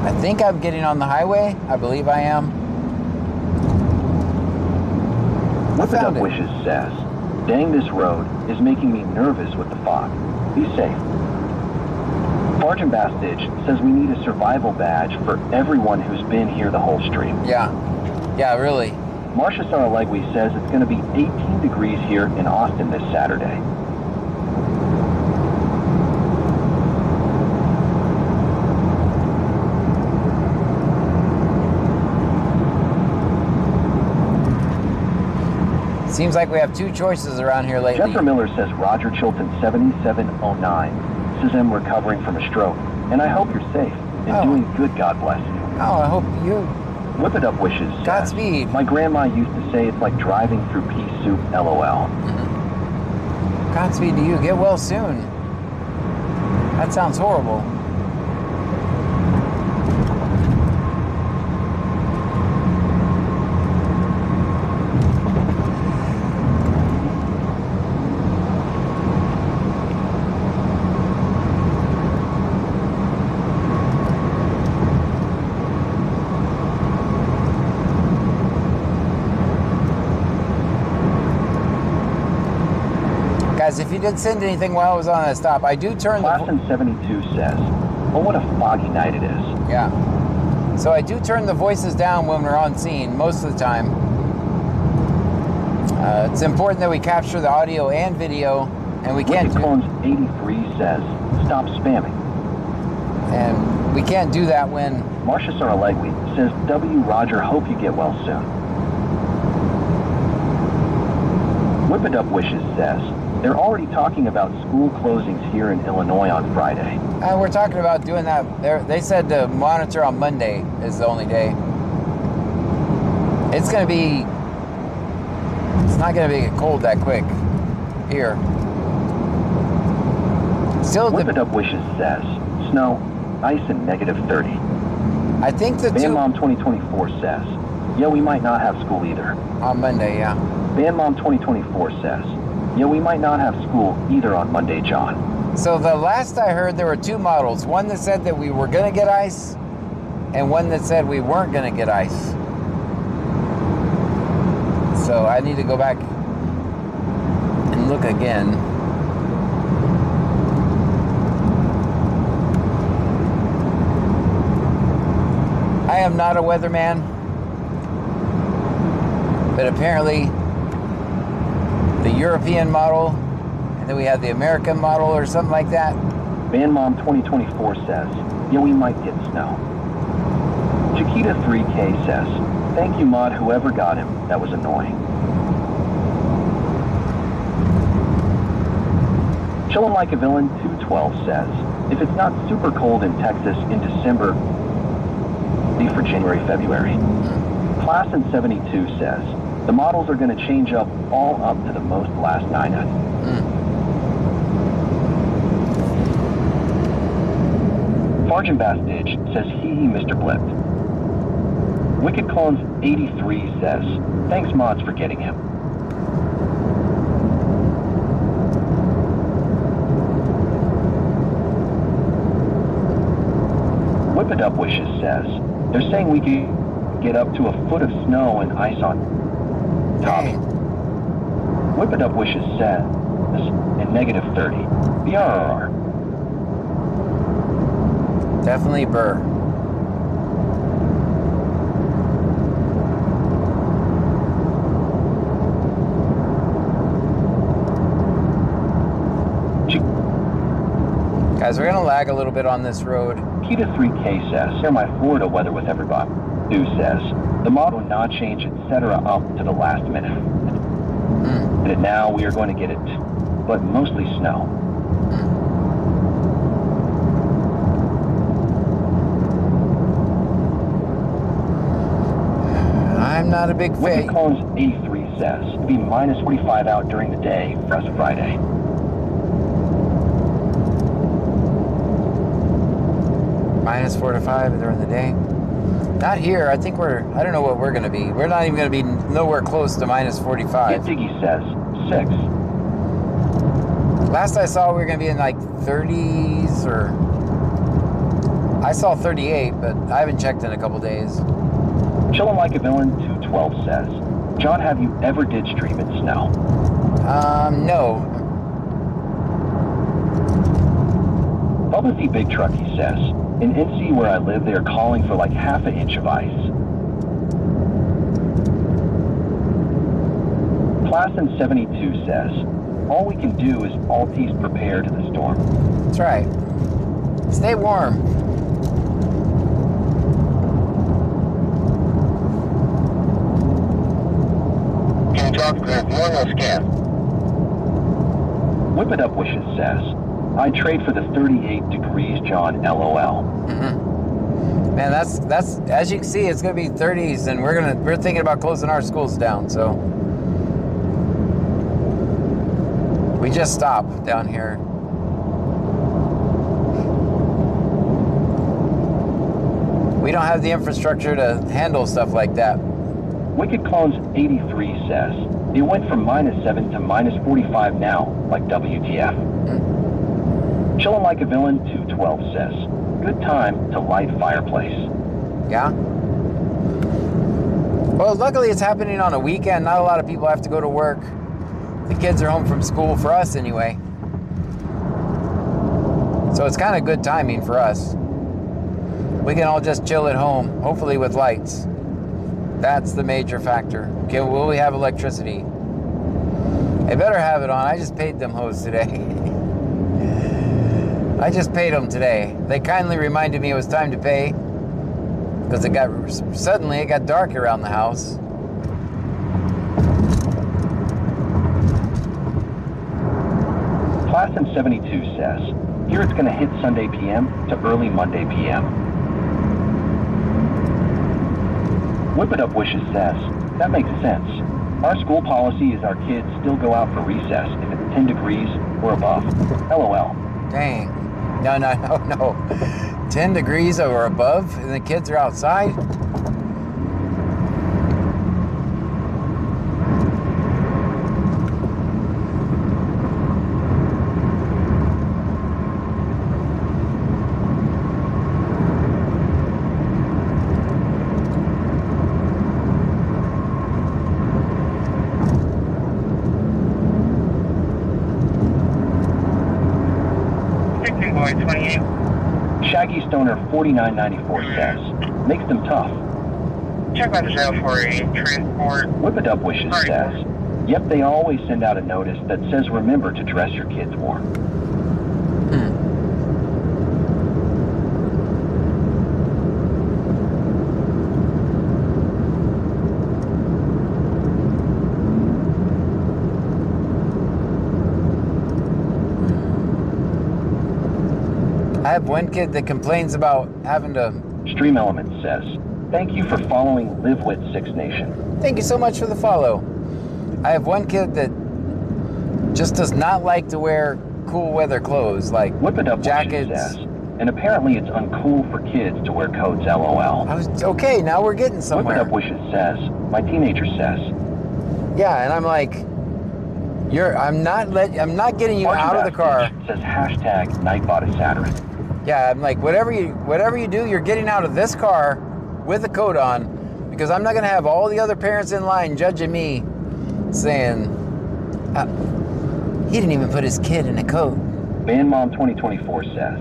I think I'm getting on the highway. I believe I am. What the Duck Wishes says, dang, this road is making me nervous with the fog. Be safe. Fargin Bastidge says we need a survival badge for everyone who's been here the whole stream. Yeah. Yeah, really. Marcia Saralegui says it's going to be 18 degrees here in Austin this Saturday. Seems like we have two choices around here lately. Jennifer Miller says Roger Chilton 7709 says I'm recovering from a stroke, and I hope you're safe and doing good, God bless you. Oh, I hope you... Whip it up wishes. Godspeed. My grandma used to say it's like driving through pea soup, LOL. Godspeed to you. Get well soon. That sounds horrible. Guys, if you did send anything while I was on that stop, I do turn Classen 72 says, oh, what a foggy night it is. Yeah. So I do turn the voices down when we're on scene, most of the time. It's important that we capture the audio and video, and we can't... Clones 83 says, stop spamming. And we can't do that when... Marcia Saralegui says, W. Roger, hope you get well soon. Whip It Up Wishes says, they're already talking about school closings here in Illinois on Friday. We're talking about doing that. They said to monitor on Monday is the only day. It's going to be... It's not going to get cold that quick here. Still, Whip It Up Wishes says, snow, ice, and -30. I think the Band Mom 2024 says, yeah, we might not have school either. On Monday, yeah. Band Mom 2024 says, yeah, we might not have school either on Monday, John. So the last I heard, there were two models. One that said that we were going to get ice, and one that said we weren't going to get ice. So I need to go back and look again. I am not a weatherman, but apparently the European model, and then we have the American model or something like that. Band Mom 2024 says, yeah, we might get snow. Chiquita 3K says, thank you, Mod, whoever got him. That was annoying. Chillin' Like a Villain 212 says, if it's not super cold in Texas in December, be for January, February. Classen 72 says, the models are going to change up all up to the most last 900. Farjan Bastidge says, hee Mr. Blipped. Wicked Clones 83 says, thanks mods for getting him. Whip It Up Wishes says, they're saying we can get up to a foot of snow and ice on Tommy. Whip It Up Wishes says, and -30. BRR. Definitely Burr. Guys, we're going to lag a little bit on this road. Kita 3K says, share my Florida weather with everybody. Stu says, the model will not change, etc. up to the last minute. And now we are going to get it, but mostly snow. I'm not a big fan. Wicked Clones 83 says, it'll be -45 out during the day for us Friday. -4 to 5 during the day. Not here. I think I don't know what we're going to be. We're not even going to be nowhere close to -45. Get Diggy says 6. Last I saw, we were going to be in like 30s or... I saw 38, but I haven't checked in a couple days. Chillin' Like a Villain 212 says, John, have you ever did stream in snow? No. Bubba the Big Trucky says, in NC where I live, they are calling for like half an inch of ice. Classen 72 says, all we can do is all piece prepare to the storm. That's right. Stay warm. South Grid 1 will scan. Whip It Up Wishes says, I'd trade for the 38 degrees, John, LOL. Man, that's as you can see, it's gonna be 30s, and we're thinking about closing our schools down. So we just stopped down here. We don't have the infrastructure to handle stuff like that. Wicked Clones 83 says, it went from -7 to -45 now, like WTF. Chillin' Like a Villain 212 says, good time to light fireplace. Yeah? Well, luckily it's happening on a weekend. Not a lot of people have to go to work. The kids are home from school, for us anyway. So it's kind of good timing for us. We can all just chill at home, hopefully with lights. That's the major factor. Okay, will we have electricity? They better have it on. I just paid them hoes today. I just paid them today. They kindly reminded me it was time to pay because suddenly it got dark around the house. Class in 72 says, here it's going to hit Sunday PM to early Monday PM. Whip It Up Wishes says, that makes sense. Our school policy is our kids still go out for recess if it's 10 degrees or above. LOL. Dang. No. 10 degrees or above and the kids are outside? Shaggy Stoner 4994 says, makes them tough. Check by the jail for a transport. Whip It Up Wishes says, yep, they always send out a notice that says remember to dress your kids warm. I have one kid that complains about having to... Stream Element says, thank you for following LiveWit 6 Nation. Thank you so much for the follow. I have one kid that just does not like to wear cool weather clothes, like Whip It Up jackets. Says, and apparently it's uncool for kids to wear coats, LOL. Okay, now we're getting somewhere. Whip It Up Wishes says, my teenager says. Yeah, and I'm like, I'm not getting you out of the car. Says hashtag Nightbot is Saturn. Yeah, I'm like, whatever you do, you're getting out of this car with a coat on, because I'm not going to have all the other parents in line judging me, saying, he didn't even put his kid in a coat. Bandmom 2024 says,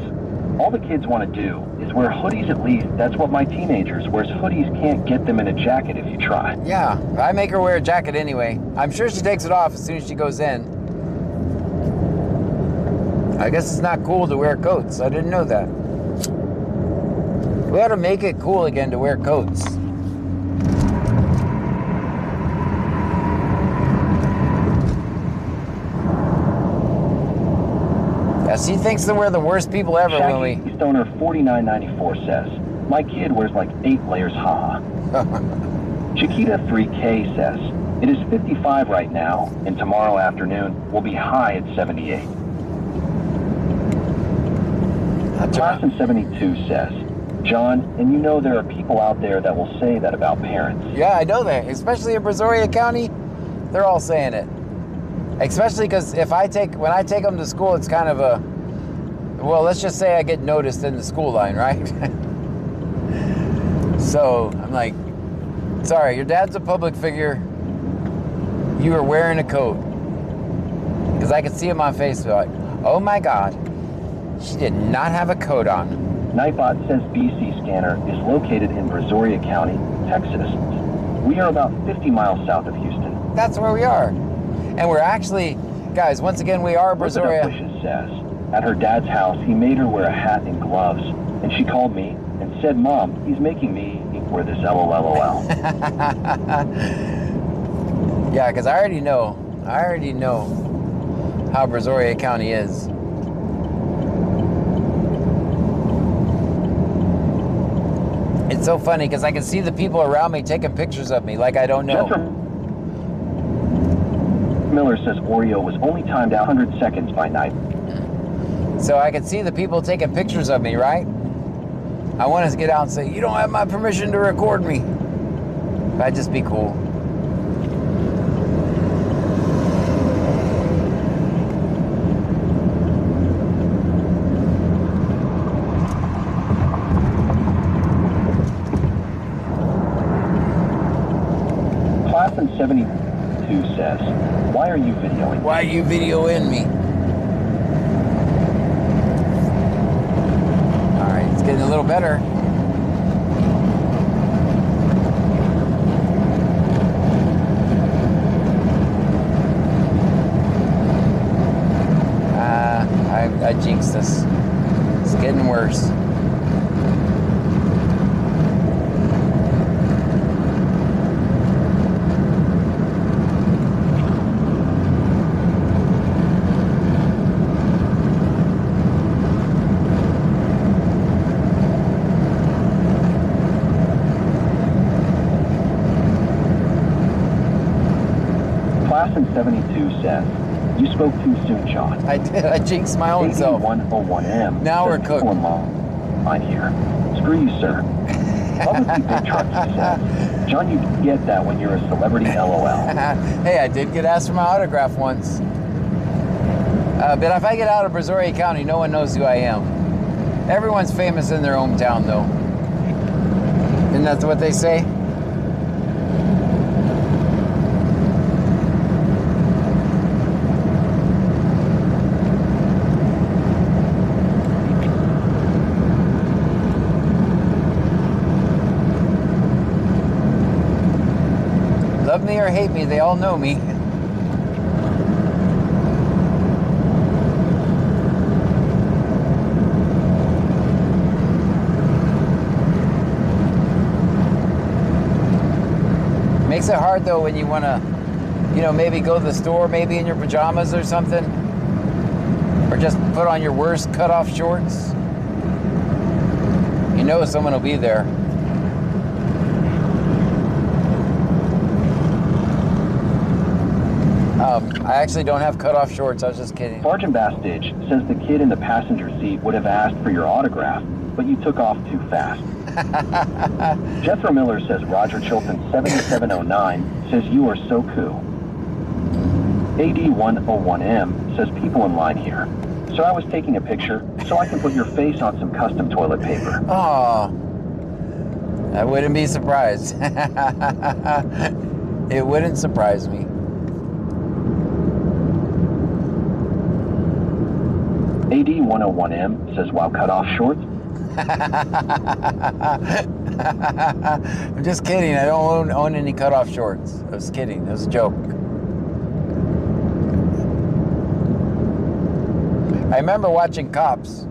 all the kids want to do is wear hoodies at least. That's what my teenagers, whereas hoodies can't get them in a jacket if you try. Yeah, I make her wear a jacket anyway. I'm sure she takes it off as soon as she goes in. I guess it's not cool to wear coats. I didn't know that. We ought to make it cool again to wear coats. Yeah, she thinks that we're the worst people ever when we... Stoner 4994 says, my kid wears like 8 layers, haha. Chiquita 3K says, it is 55 right now, and tomorrow afternoon will be high at 78. Class in 72 says, John, and you know there are people out there that will say that about parents. Yeah, I know that. Especially in Brazoria County, they're all saying it. Especially because when I take them to school, it's kind of a, well, let's just say I get noticed in the school line, right? So I'm like, sorry, your dad's a public figure. You are wearing a coat. Because I could see it on my face, like, oh my God, she did not have a coat on. Nightbot says BC Scanner is located in Brazoria County, Texas. We are about 50 miles south of Houston. That's where we are. And we're actually, guys, once again, we are Brazoria. Wishes says, at her dad's house, he made her wear a hat and gloves. And she called me and said, Mom, he's making me wear this LOL. Yeah, because I already know how Brazoria County is. It's so funny because I can see the people around me taking pictures of me like I don't know. Miller says Oreo was only timed out 100 seconds by night. So I can see the people taking pictures of me, right? I want to get out and say, you don't have my permission to record me. That'd just be cool. Class in 72 says, why are you videoing? Why are you videoing me? Alright, it's getting a little better. I jinxed this. It's getting worse. Class in 72 says, you spoke too soon, John. I did. I jinxed my own self. 101M. Now we're cooked. I'm here. Screw you, sir. Publicly Big Trucky says, John, you get that when you're a celebrity, LOL. Hey, I did get asked for my autograph once. But if I get out of Brazoria County, no one knows who I am. Everyone's famous in their hometown, though. Isn't that what they say? Love me or hate me, they all know me. Makes it hard though when you want to, maybe go to the store, maybe in your pajamas or something. Or just put on your worst cutoff shorts. You know someone will be there. I actually don't have cutoff shorts. I was just kidding. Sergeant Bastidge says the kid in the passenger seat would have asked for your autograph, but you took off too fast. Jethro Miller says Roger Chilton 7709 says you are so cool. AD101M says people in line here. So I was taking a picture so I can put your face on some custom toilet paper. Oh, I wouldn't be surprised. It wouldn't surprise me. AD101M says, wow, cut off shorts? I'm just kidding. I don't own any cutoff shorts. I was kidding. It was a joke. I remember watching Cops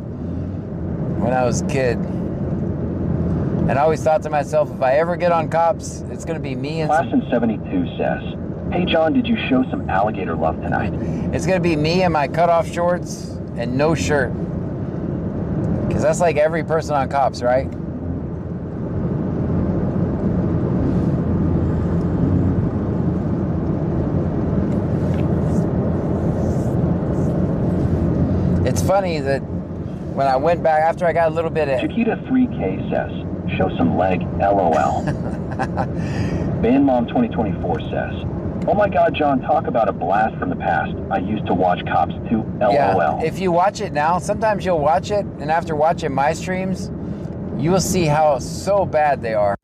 when I was a kid. And I always thought to myself, if I ever get on Cops, it's going to be me and... Class in 72 says, hey, John, did you show some alligator love tonight? It's going to be me and my cutoff shorts and no shirt. Because that's like every person on Cops, right? It's funny that when I went back, after I got a little bit of... Chiquita 3K says, show some leg, LOL. Band Mom 2024 says, oh my God, John, talk about a blast from the past. I used to watch Cops too, LOL. Yeah, if you watch it now, sometimes you'll watch it, and after watching my streams, you will see how so bad they are.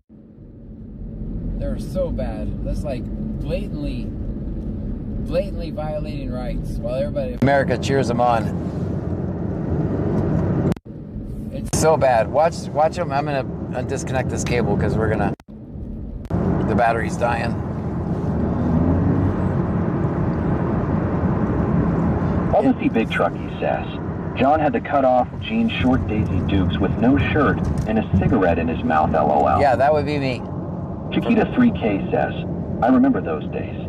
They're so bad. That's like blatantly violating rights while everybody in America cheers them on. It's so bad. Watch them. I'm gonna disconnect this cable because the battery's dying. Policy Big Trucky says, John had to cut off jean short Daisy Dukes with no shirt and a cigarette in his mouth, LOL. Yeah, that would be me. Chiquita 3K says, I remember those days.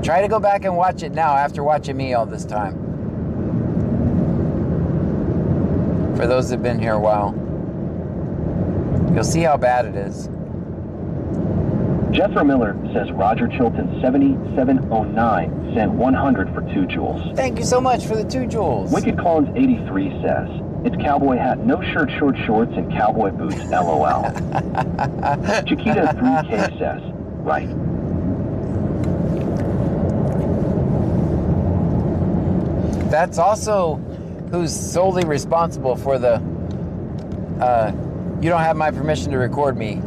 Try to go back and watch it now after watching me all this time. For those that have been here a while. You'll see how bad it is. Jethro Miller says Roger Chilton 7709 sent 100 for 2 joules. Thank you so much for the 2 joules. Wicked Clones 83 says, it's cowboy hat, no shirt, short shorts, and cowboy boots, LOL. Chiquita 3K says, right. That's also who's solely responsible for the, you don't have my permission to record me.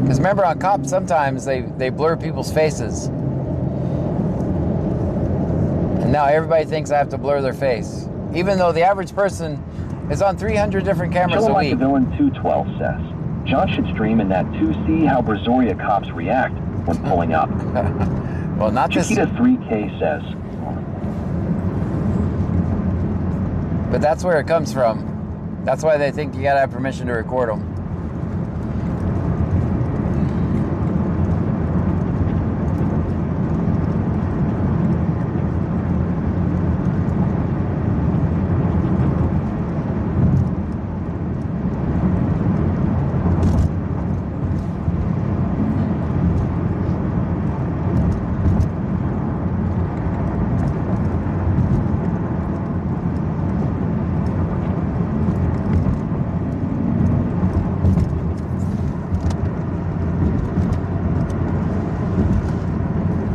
Because remember on Cops, sometimes they blur people's faces. And now everybody thinks I have to blur their face. Even though the average person is on 300 different cameras a week. Villain 212 says, John should stream in that to see how Brazoria cops react when pulling up. Well, not Chiquita 3K says. But that's where it comes from. That's why they think you gotta have permission to record them.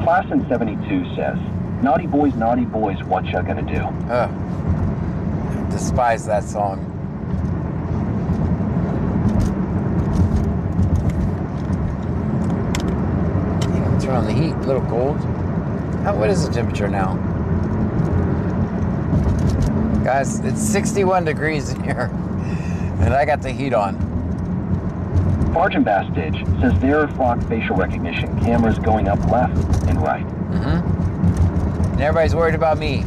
Classen 72 says, naughty boys, what ya gonna do? I despise that song. You can turn on the heat, a little cold. What is the temperature now? Guys, it's 61 degrees in here, and I got the heat on. Bargain Bastage says there are flock facial recognition cameras going up left and right. And everybody's worried about me.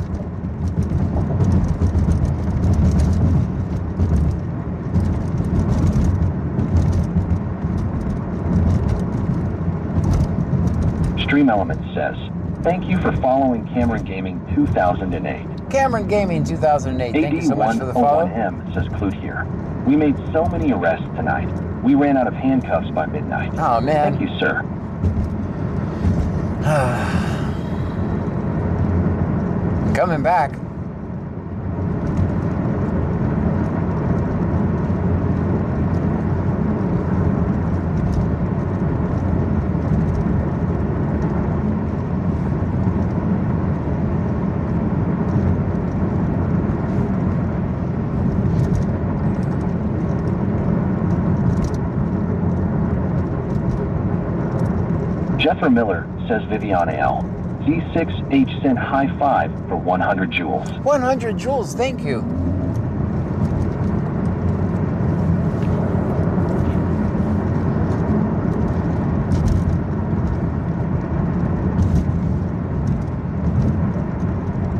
Stream Elements says, thank you for following Cameron Gaming 2008. Cameron Gaming 2008, thank you so much for the follow. AD101M says Clute here. We made so many arrests tonight. We ran out of handcuffs by midnight. Oh, man. Thank you, sir. Coming back. Jethro Miller says Viviana L. Z6H sent high 5 for 100 joules. 100 joules, thank you.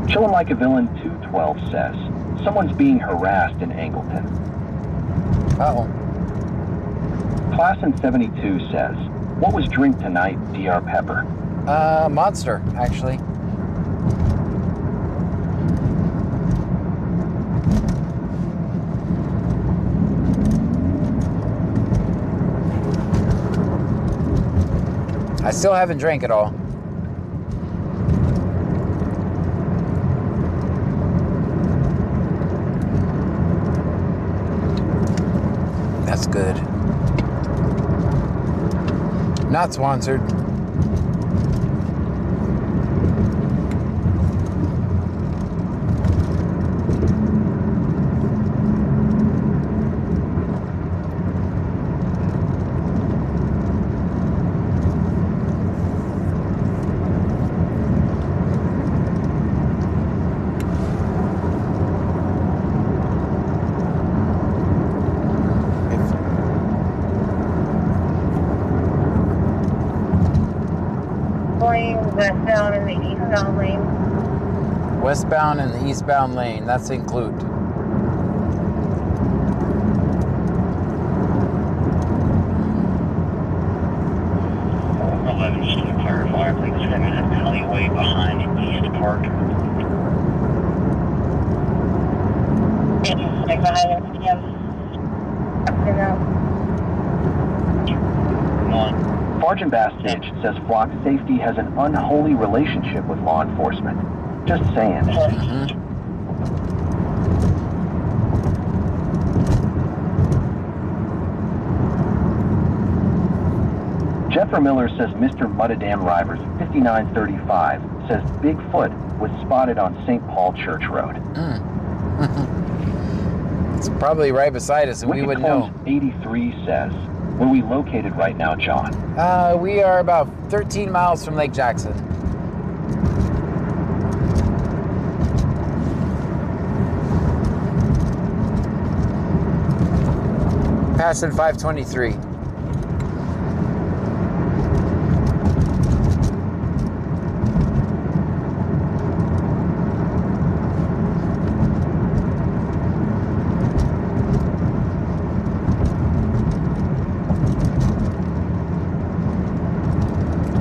Chillin' Like a Villain 212 says, someone's being harassed in Angleton. Uh-oh. Classen 72 says, what was drink tonight, DR Pepper? Monster, actually. I still haven't drank it all. That's good. Not sponsored. Westbound in the eastbound lane. Westbound in the eastbound lane, that's include. 11, just to clarify, I believe it's in an alleyway behind East Park. Like behind us, yeah. Sergeant Bastage says Flock Safety has an unholy relationship with law enforcement. Just saying. Jeffrey Miller says Mr. Muttadam Rivers 5935 says Bigfoot was spotted on St. Paul Church Road. It's probably right beside us and we wouldn't know. 83 says, where are we located right now, John? We are about 13 miles from Lake Jackson. Passing 523.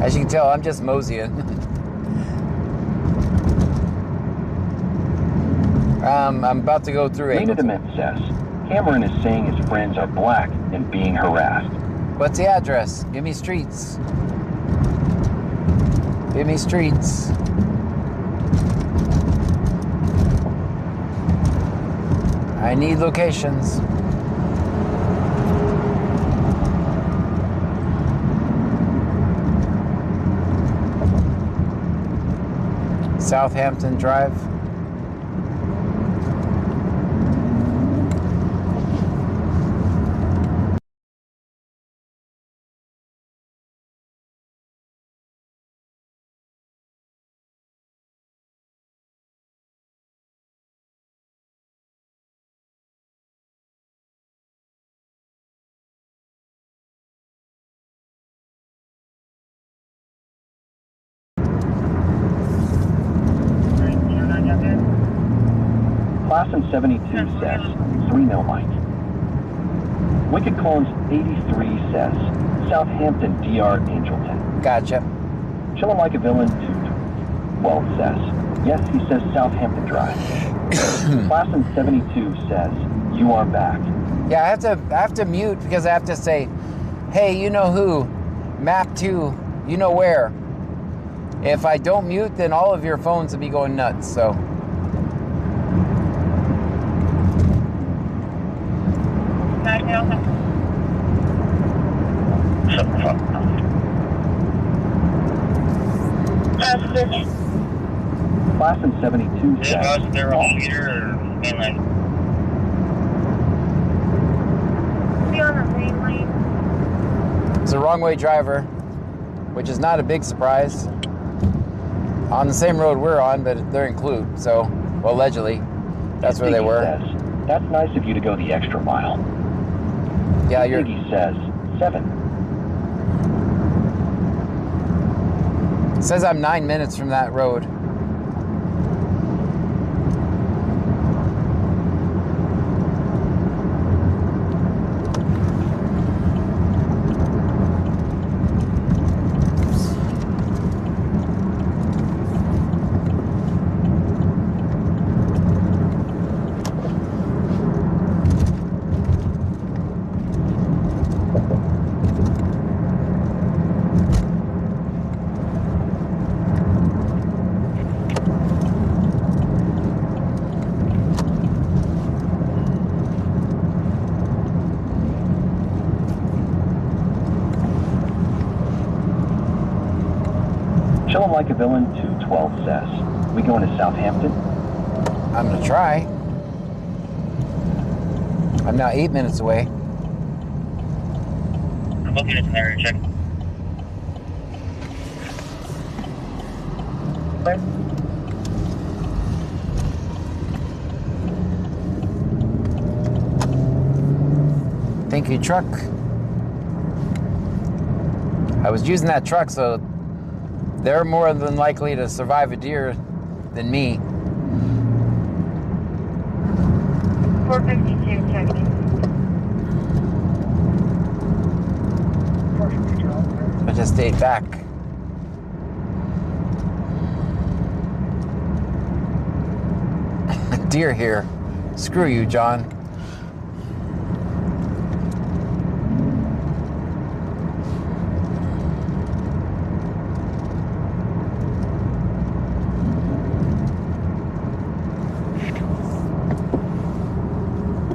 As you can tell, I'm just moseying. I'm about to go through Lena DeMint says, Cameron is saying his friends are black and being harassed. What's the address? Give me streets. Give me streets. I need locations. Southampton Drive. Classen 72 says 3 Millmite. Wicked Clones 83 says Southampton DR Angelton. Gotcha. Chillin' Like a Villain 212 says yes, he says Southampton Drive. Classen 72 says you are back. Yeah, I have to mute because I have to say, hey, you know who? Map 2, you know where. If I don't mute, then all of your phones will be going nuts, so. Classen 72 says they're on meter or mainline? Be on the main lane. It's a wrong way driver, which is not a big surprise. On the same road we're on, but they're in Clute, so, well, allegedly, that's where they were. Says, that's nice of you to go the extra mile. Yeah, Iggy says 7. It says I'm 9 minutes from that road. Chillin' Like a Villain 212 says, we going to Southampton? I'm gonna try. I'm now 8 minutes away. I'm looking at an area check. Thank you, truck. I was using that truck, so they're more than likely to survive a deer than me. 452 checking. I just stayed back. Deer here. Screw you, John.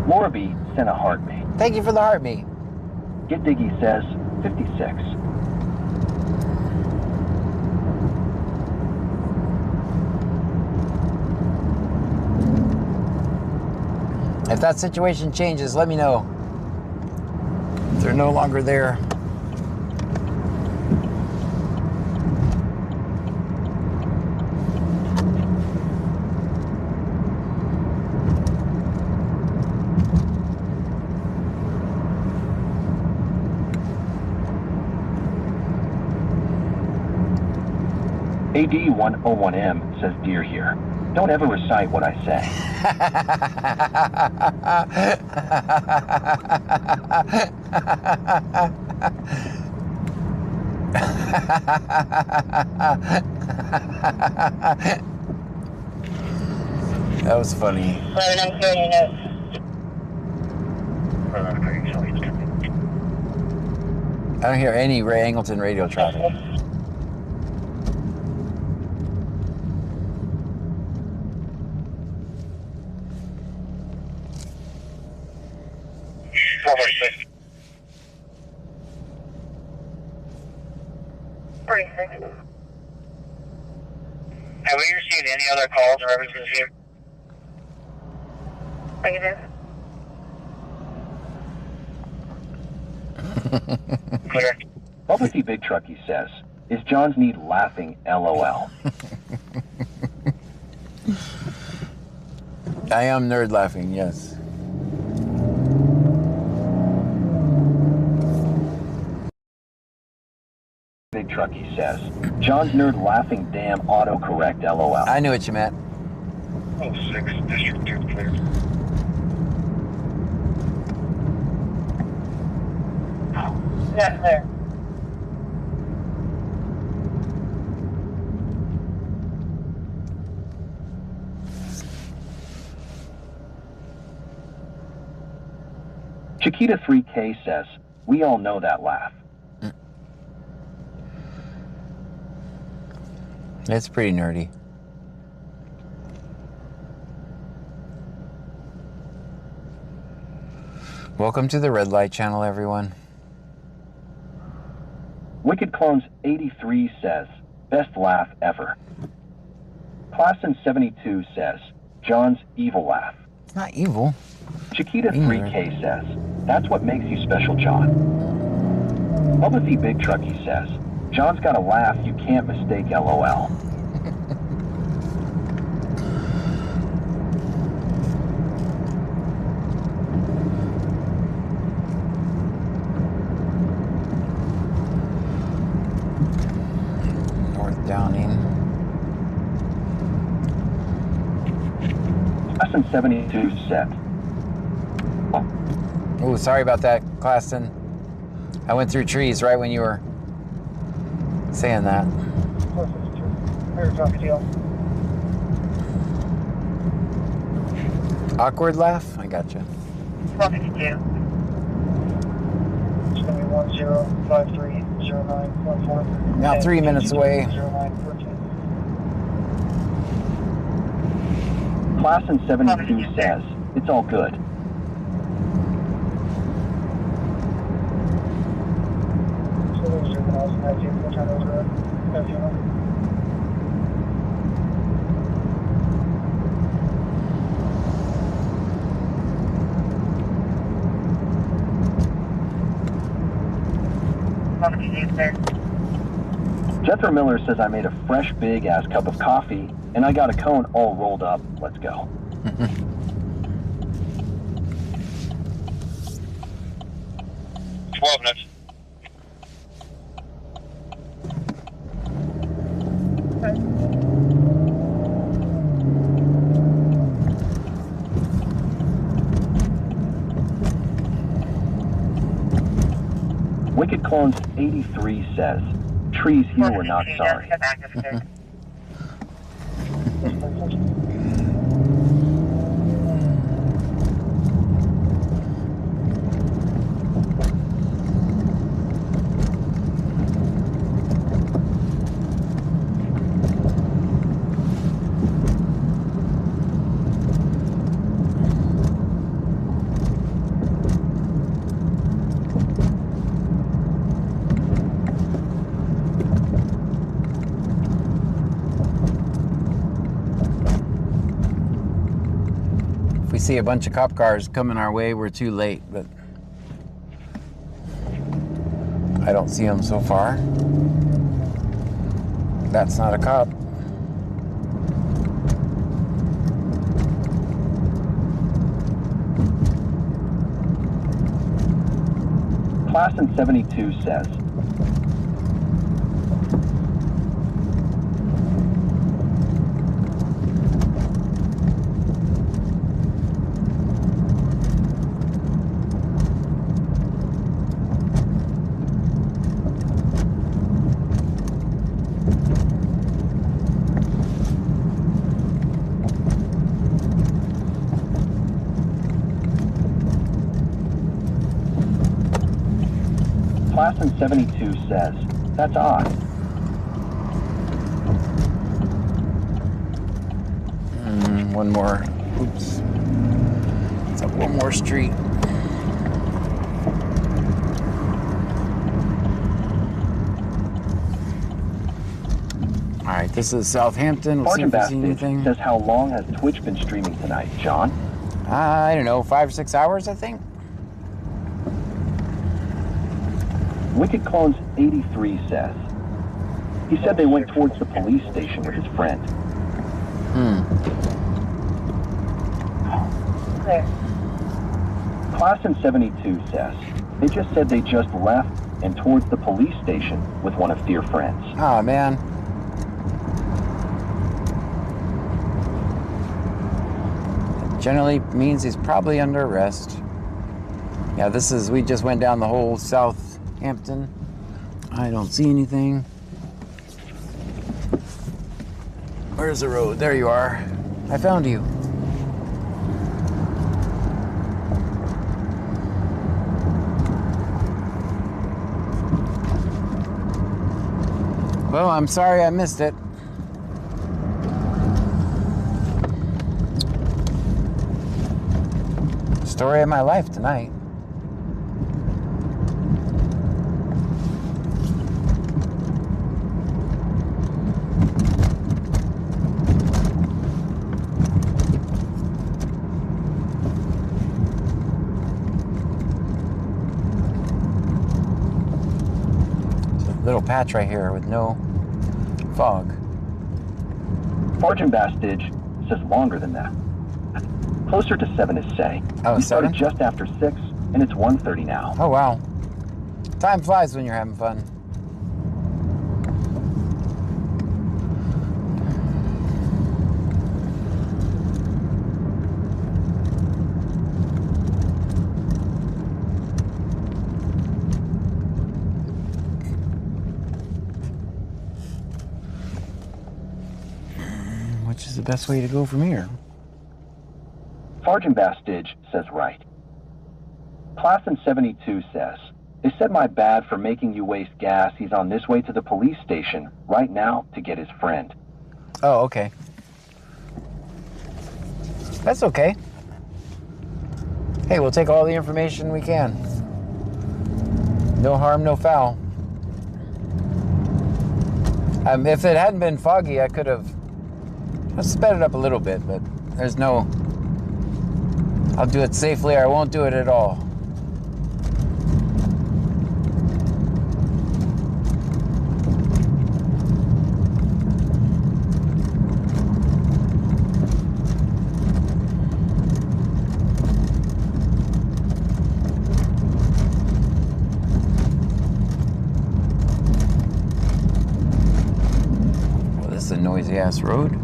Lorby sent a heart me. Thank you for the heart me. Get Diggy says 56. If that situation changes, let me know. If they're no longer there. AD101M says deer here. Don't ever recite what I say. That was funny. I'm hearing your notes. I don't hear any Ray Angleton radio traffic. Have we received any other calls in reference to this here? Negative. Clear. Bubba T. Big Trucky says, is John's need laughing LOL? I am nerd laughing, yes. Big Trucky says, John's nerd laughing damn autocorrect LOL. I knew what you meant. 06, District 2 clear. Not clear. Chiquita 3K says, we all know that laugh. It's pretty nerdy. Welcome to the Red Light Channel, everyone. Wicked Clones 83 says, best laugh ever. Classen 72 says, John's evil laugh. It's not evil. Chiquita 3K says, that's what makes you special, John. Bubba T. Big Trucky says, John's got a laugh you can't mistake LOL. North Downing. Classen 72 set. Oh, sorry about that, Classen. I went through trees right when you were saying that. Awkward laugh? I gotcha. 1252. It's going to be 10530914. Now 3 minutes away. Classen 72 says, it's all good. Jethro Miller says I made a fresh big ass cup of coffee and I got a cone all rolled up. Let's go. 12 minutes. Wicked Clones 83 says, trees here were not sorry. see a bunch of cop cars coming our way. We're too late, but I don't see them so far. That's not a cop. Class in 72 says, Class in 72 says, that's odd. One more. Oops. It's up one more street. All right, this is Southampton. We'll see if we see anything. Says, how long has Twitch been streaming tonight, John? I don't know, 5 or 6 hours, I think. Wicked Clones 83 says, he said they went towards the police station with his friend. Clear. Class in 72 says, they just said they just left and towards the police station with one of dear friends. Oh, man. It generally means he's probably under arrest. Yeah, we just went down the whole Southampton. I don't see anything. Where's the road? There you are. I found you. Well, I'm sorry I missed it. Story of my life tonight. Little patch right here with no fog. Fortune Bastage says longer than that. Closer to 7 is say. Oh, we 7? started just after 6, and it's 1:30 now. Oh, wow. Time flies when you're having fun. Which is the best way to go from here? Sergeant Bastage says right. Class in 72 says, they said my bad for making you waste gas. He's on this way to the police station right now to get his friend. Oh, okay. That's okay. Hey, we'll take all the information we can. No harm, no foul. If it hadn't been foggy, I could have sped it up a little bit, but there's no... I'll do it safely or I won't do it at all. Well, this is a noisy ass road.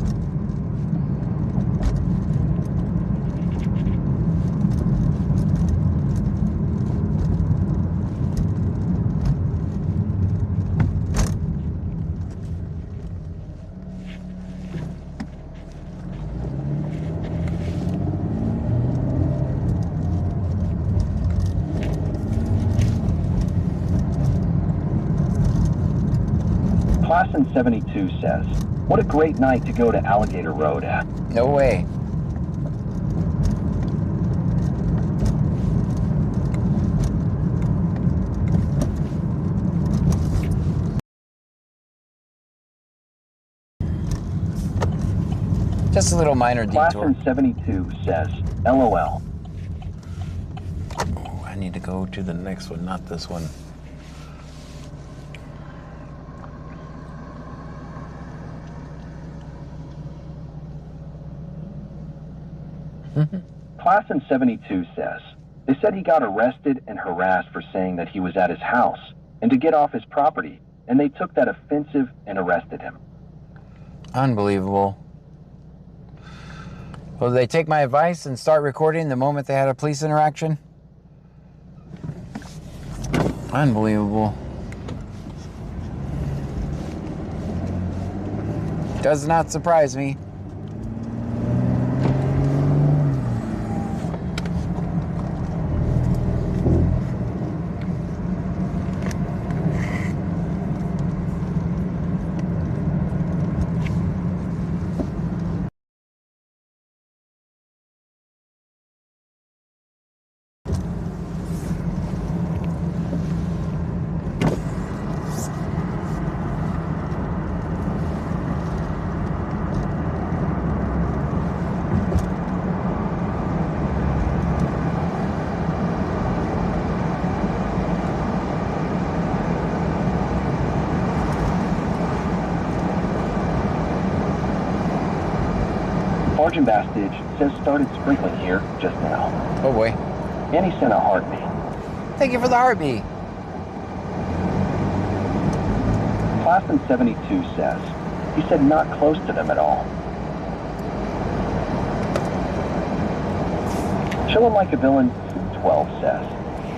Class in 72 says, what a great night to go to Alligator Road at. No way. Just a little minor detour. Classen 72 says, LOL. Oh, I need to go to the next one, not this one. Classen 72 says, they said he got arrested and harassed for saying that he was at his house and to get off his property, and they took that offensive and arrested him. Unbelievable. Will they take my advice and start recording the moment they had a police interaction? Unbelievable. Does not surprise me. Sergeant Bastidge says started sprinkling here just now. Oh boy. And he sent a heartbeat. Thank you for the heartbeat. Classen 72 says, he said not close to them at all. Chillin' Like a Villain 12 says,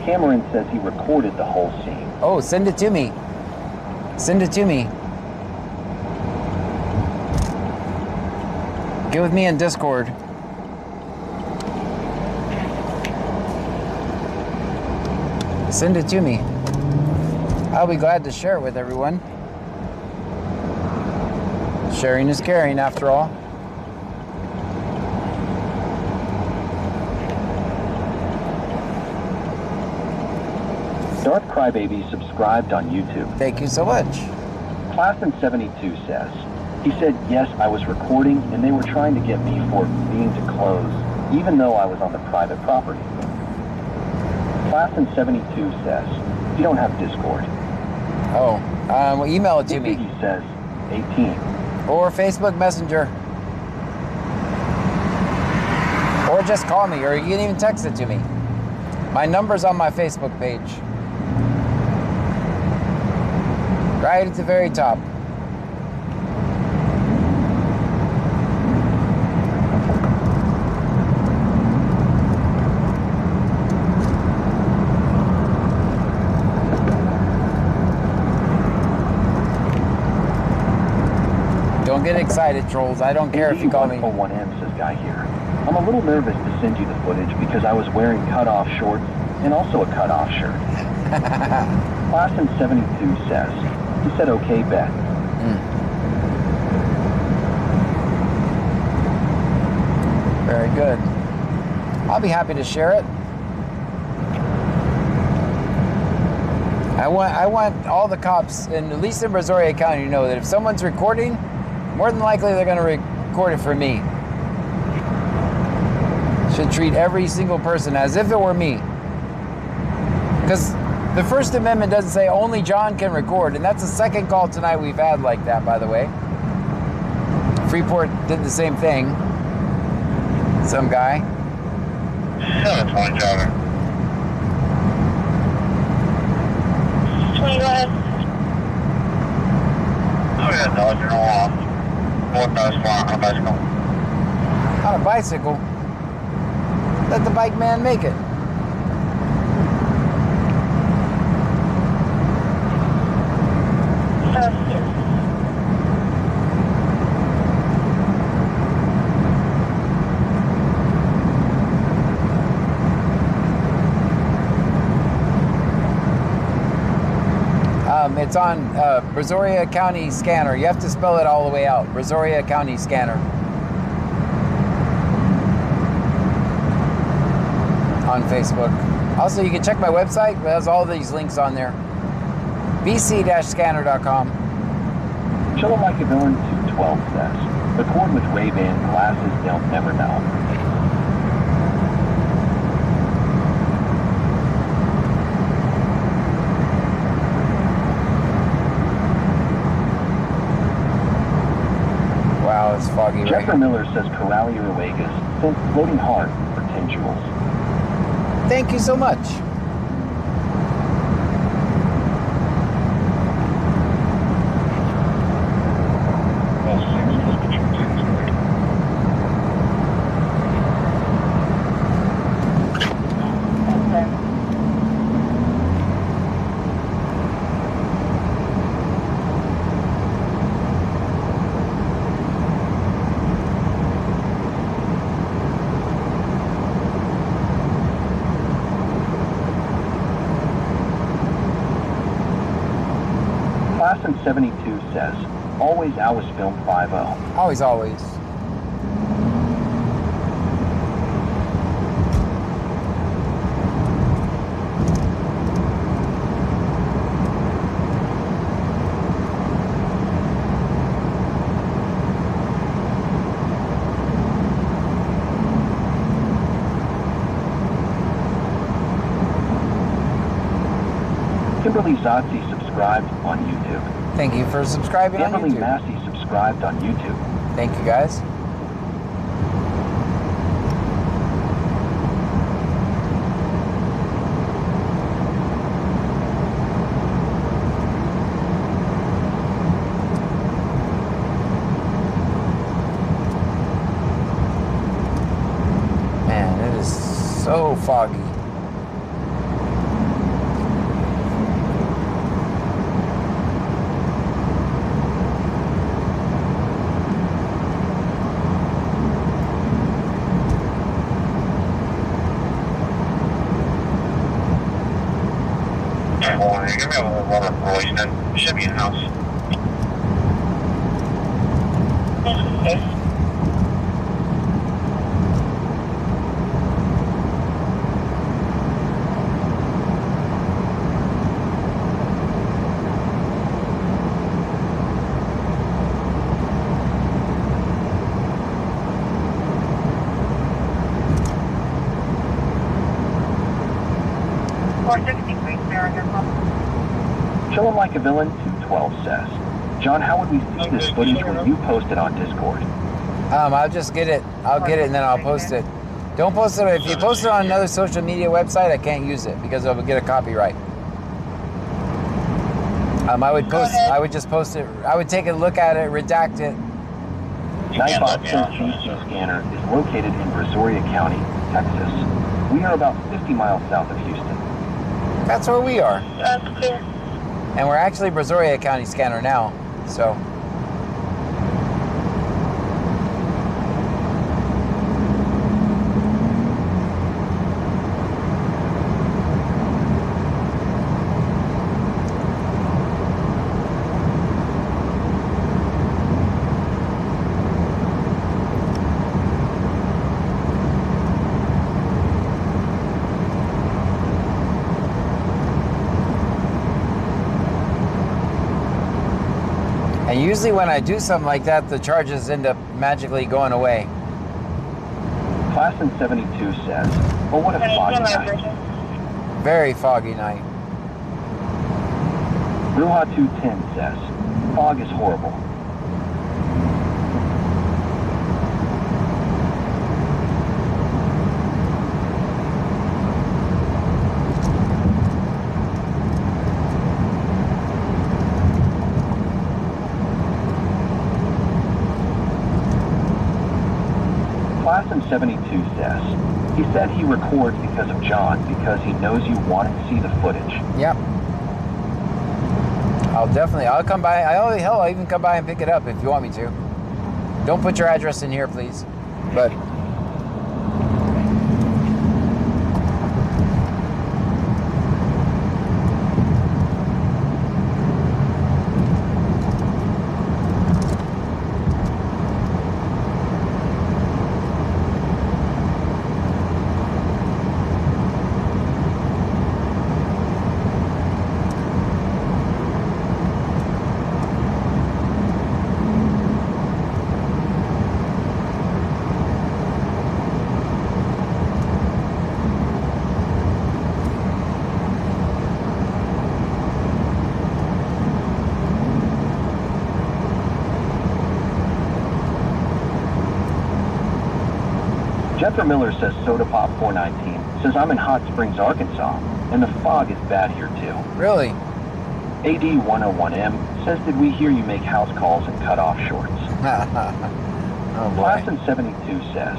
Cameron says he recorded the whole scene. Oh, send it to me. Send it to me. Get with me in Discord. Send it to me. I'll be glad to share it with everyone. Sharing is caring, after all. Darth Crybaby subscribed on YouTube. Thank you so much. Classen 72 says, he said, yes, I was recording and they were trying to get me for being to close, even though I was on the private property. Classen 72 says, you don't have Discord. Oh, well, email it to me. He says, 18. Or Facebook Messenger. Or just call me, or you can even text it to me. My number's on my Facebook page. Right at the very top. Don't get excited, trolls. I don't care if you call me. 101M says Guy here. I'm a little nervous to send you the footage because I was wearing cutoff shorts and also a cutoff shirt. Classen 72 says, he said, okay, bet. Very good. I'll be happy to share it. I want all the cops, at least in Brazoria County, to know that if someone's recording, more than likely they're going to record it for me. Should treat every single person as if it were me. Because the First Amendment doesn't say only John can record, and that's the second call tonight we've had like that, by the way. Freeport did the same thing. Some guy. 720 jogger. 20 left. Oh yeah, Dodger, no off. Northbound flying on a bicycle. On a bicycle? Let the bike man make it. It's on Brazoria County Scanner. You have to spell it all the way out. Brazoria County Scanner. On Facebook. Also, you can check my website. It has all these links on there. bc-scanner.com. Chilla Like a Villain 212 says, Accord with Ray-Ban glasses, they'll never know. Wow, it's foggy. Jeffrey Miller says Corrali Ruegas sent floating heart for 10 jewels. Thank you so much. Class in 72 says, always Alice Film 5-0. Always, always. Kimberly Zotzi subscribed on YouTube. Thank you for subscribing Kimberly on YouTube. Massey subscribed on YouTube. Thank you, guys. Man, it is so foggy. Give me a little water, Royston. Should be in house. Chillin' Like a Villain 212 says, John, how would we see this footage when you post it on Discord? I'll just get it. I'll get it and then I'll post it. Don't post it. If you post it on another social media website, I can't use it because I would get a copyright. I would post. I would just post it. I would take a look at it, redact it. Nightbot CT scanner is located in Brazoria County, Texas. We are about 50 miles south of Houston. That's where we are. That's clear. And we're actually Brazoria County scanner now, so. And usually when I do something like that, the charges end up magically going away. Class in 72 says, well, what a foggy night. Very foggy night. Ruha 210 says, fog is horrible. Class in 72 says, he said he records because of John, because he knows you want to see the footage. Yep. I'll come by. I'll even come by and pick it up if you want me to. Don't put your address in here, please. But Jeffrey Miller says Soda Pop 419 says I'm in Hot Springs, Arkansas, and the fog is bad here too. Really? AD 101M says, did we hear you make house calls and cut off shorts? Oh boy. Classen 72 says,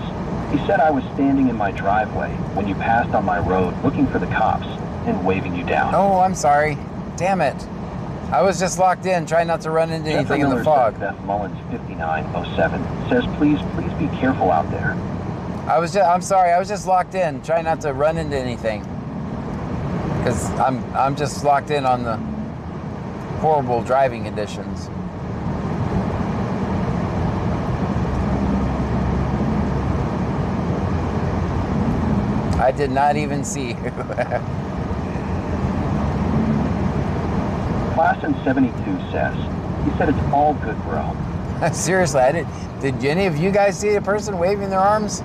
he said I was standing in my driveway when you passed on my road looking for the cops and waving you down. Oh, I'm sorry. Damn it. I was just locked in, trying not to run into anything in the fog. Beth Mullins 5907 says, please be careful out there. I'm sorry, I was just locked in, trying not to run into anything. Because I'm just locked in on the horrible driving conditions. I did not even see you. Classen 72 says, he said it's all good, bro. Seriously, did any of you guys see a person waving their arms?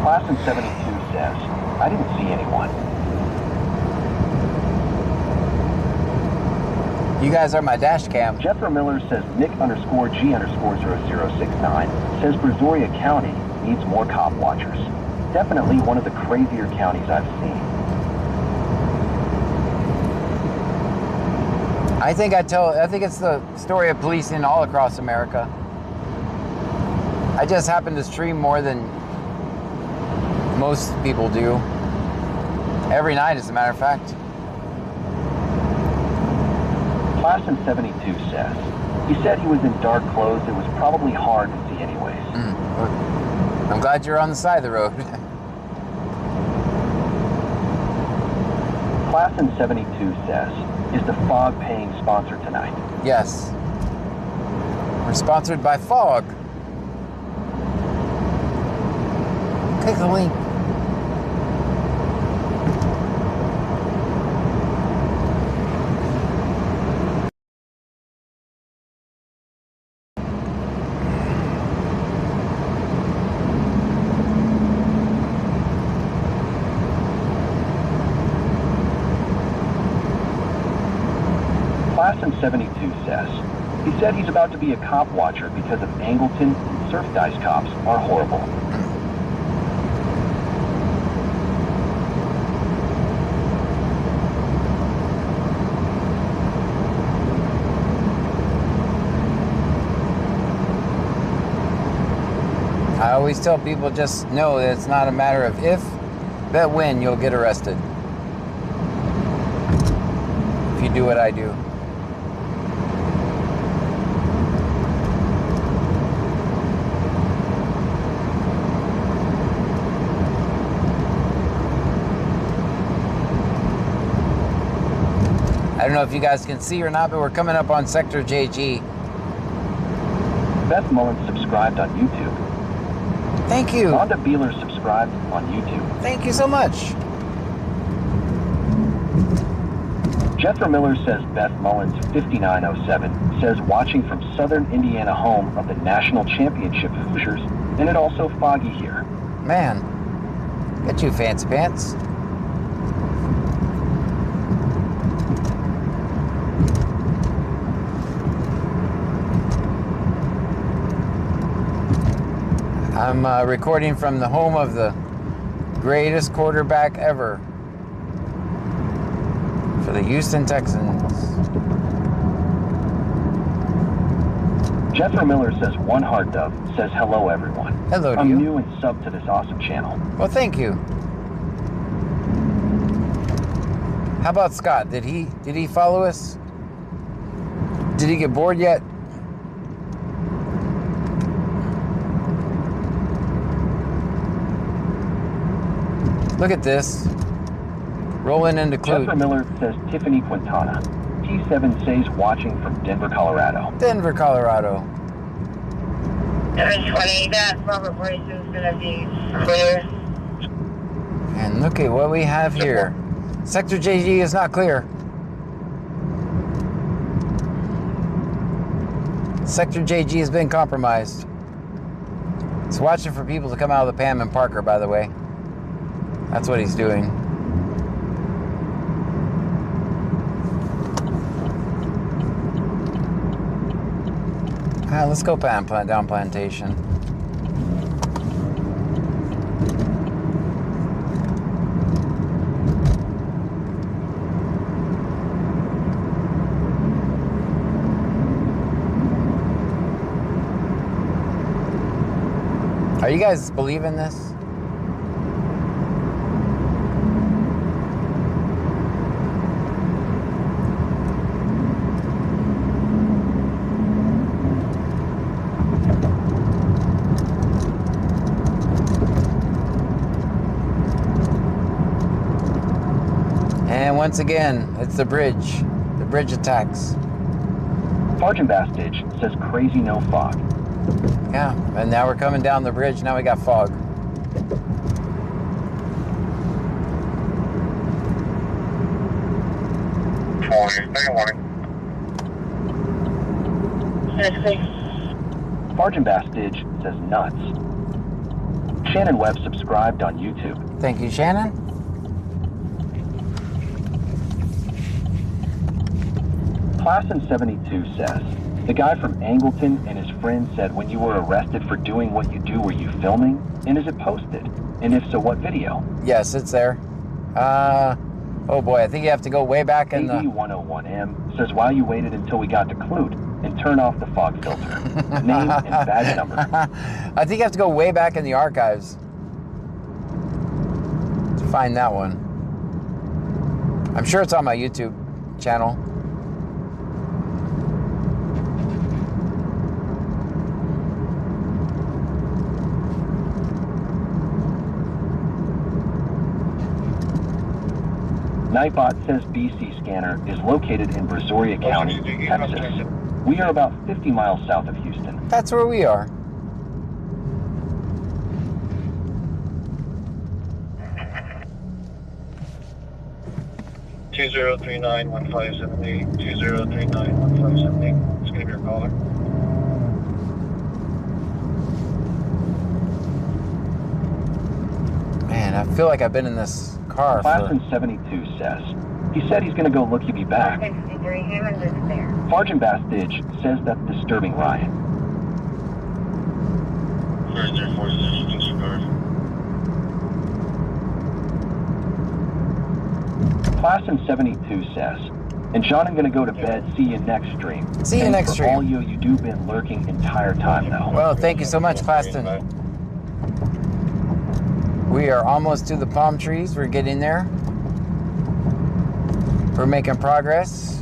Classen 72 says, I didn't see anyone. You guys are my dash cam. Jeffrey Miller says Nick_G_0069 says Brazoria County needs more cop watchers. Definitely one of the crazier counties I've seen. I think it's the story of policing all across America. I just happen to stream more than most people do. Every night, as a matter of fact. Classen 72 says, he said he was in dark clothes. It was probably hard to see anyways. I'm glad you're on the side of the road. Classen 72 says, is the fog paying sponsor tonight? Yes. We're sponsored by Fog. Click the link. Classen 72 says, he said he's about to be a cop watcher because of Angleton and Surf Dice cops are horrible. I always tell people, just know that it's not a matter of if, but when you'll get arrested. If you do what I do. I don't know if you guys can see or not, but we're coming up on Sector JG. Beth Mullins subscribed on YouTube. Thank you. Rhonda Beeler subscribed on YouTube. Thank you so much. Jeffrey Miller says Beth Mullins 5907 says watching from southern Indiana, home of the national championship Hoosiers, and it also foggy here. Man, get you fancy pants. I'm recording from the home of the greatest quarterback ever for the Houston Texans. Jeffrey Miller says One Heart Dove says hello everyone. Hello to I'm you. new and sub to this awesome channel. Well, thank you. How about Scott? Did he follow us? Did he get bored yet? Look at this. Rolling into Clute. Jeffrey Miller says Tiffany Quintana. T7 says watching from Denver, Colorado. Denver, Colorado. 720, that Robert Brace is going to be clear. And look at what we have here. Sector JG is not clear. Sector JG has been compromised. He's watching for people to come out of the Pam and Parker, by the way. That's what he's doing. Let's go down Plantation. Are you guys believing this? And once again, it's the bridge. The bridge attacks. Sergeant Bastidge says crazy no fog. Yeah, and now we're coming down the bridge. Now we got fog. Sergeant Bastidge says nuts. Shannon Webb subscribed on YouTube. Thank you, Shannon. Class in 72 says, the guy from Angleton and his friend said when you were arrested for doing what you do, were you filming? And is it posted? And if so, what video? Yes, it's there. Oh boy, I think you have to go way back in the... AD101M says while you waited until we got to Clute and turn off the fog filter. Name and badge number. I think you have to go way back in the archives to find that one. I'm sure it's on my YouTube channel. Nightbot says BC Scanner is located in Brazoria County, Texas. We are about 50 miles south of Houston. That's where we are. Two 2039-1578. 2039-1578. It's gonna be your caller. Man, I feel like I've been in this car Class in 72 says, he said he's gonna go look you be back. Sergeant Bastidge says that's disturbing Ryan. Class in 72 says, and John, I'm gonna go to bed. See you next stream. See you next stream. All you do been lurking entire time though. Well, thank you so much, Claston. We are almost to the palm trees. We're getting there. We're making progress.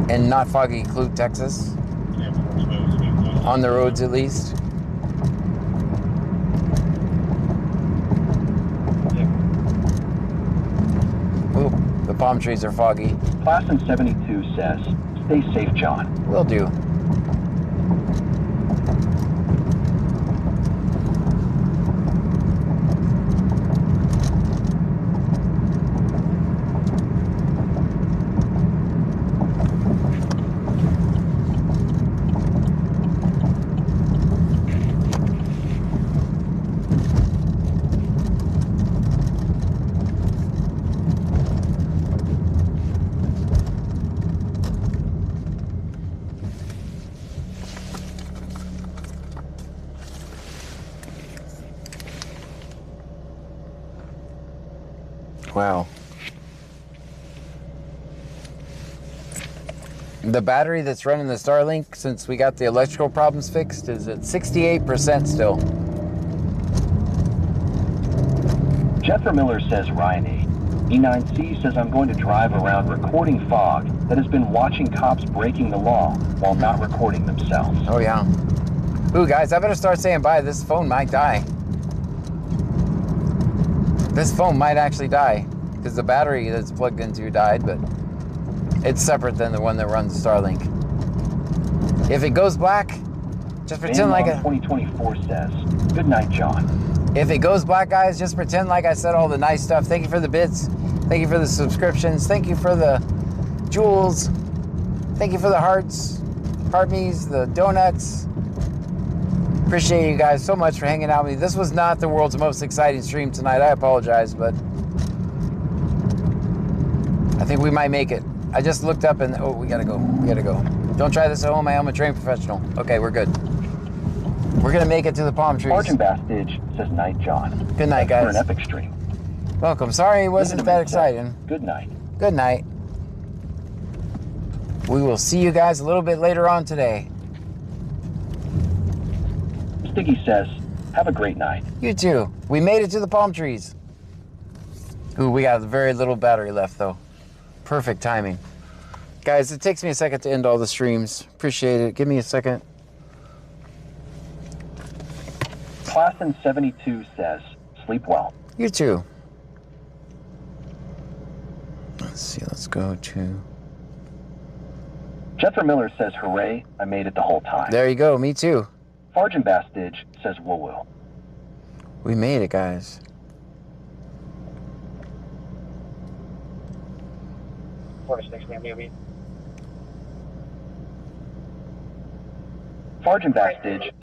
In not foggy Clute, Texas. On the roads, at least. Oop, the palm trees are foggy. Class in 72 says, stay safe, John. Will do. Wow. The battery that's running the Starlink, since we got the electrical problems fixed, is at 68% still. Jethro Miller says Ryan 8. E9C says I'm going to drive around recording fog that has been watching cops breaking the law while not recording themselves. Oh yeah. Ooh guys, I better start saying bye. This phone might die. This phone might actually die because the battery that's plugged into died, but it's separate than the one that runs Starlink. If it goes black, just pretend like a... 2024 says, good night, John. If it goes black, guys, just pretend like I said all the nice stuff. Thank you for the bits. Thank you for the subscriptions. Thank you for the jewels. Thank you for the hearts, heartme's, the donuts. Appreciate you guys so much for hanging out with me. This was not the world's most exciting stream tonight. I apologize, but I think we might make it. I just looked up and, oh, we gotta go. We gotta go. Don't try this at home. I am a trained professional. Okay, we're good. We're gonna make it to the palm trees. Sergeant Bastidge says night, John. Good night, Thanks guys. for an epic stream. Welcome. Sorry it wasn't that exciting. Good night. Good night. We will see you guys a little bit later on today. Stiggy says, have a great night. You too. We made it to the palm trees. Ooh, we got very little battery left though. Perfect timing. Guys, it takes me a second to end all the streams. Appreciate it. Give me a second. Class in 72 says, sleep well. You too. Let's see, let's go to... Jethro Miller says, hooray, I made it the whole time. There you go, me too. Sergeant Bastidge says, woo woo. We made it, guys. Sergeant Bastidge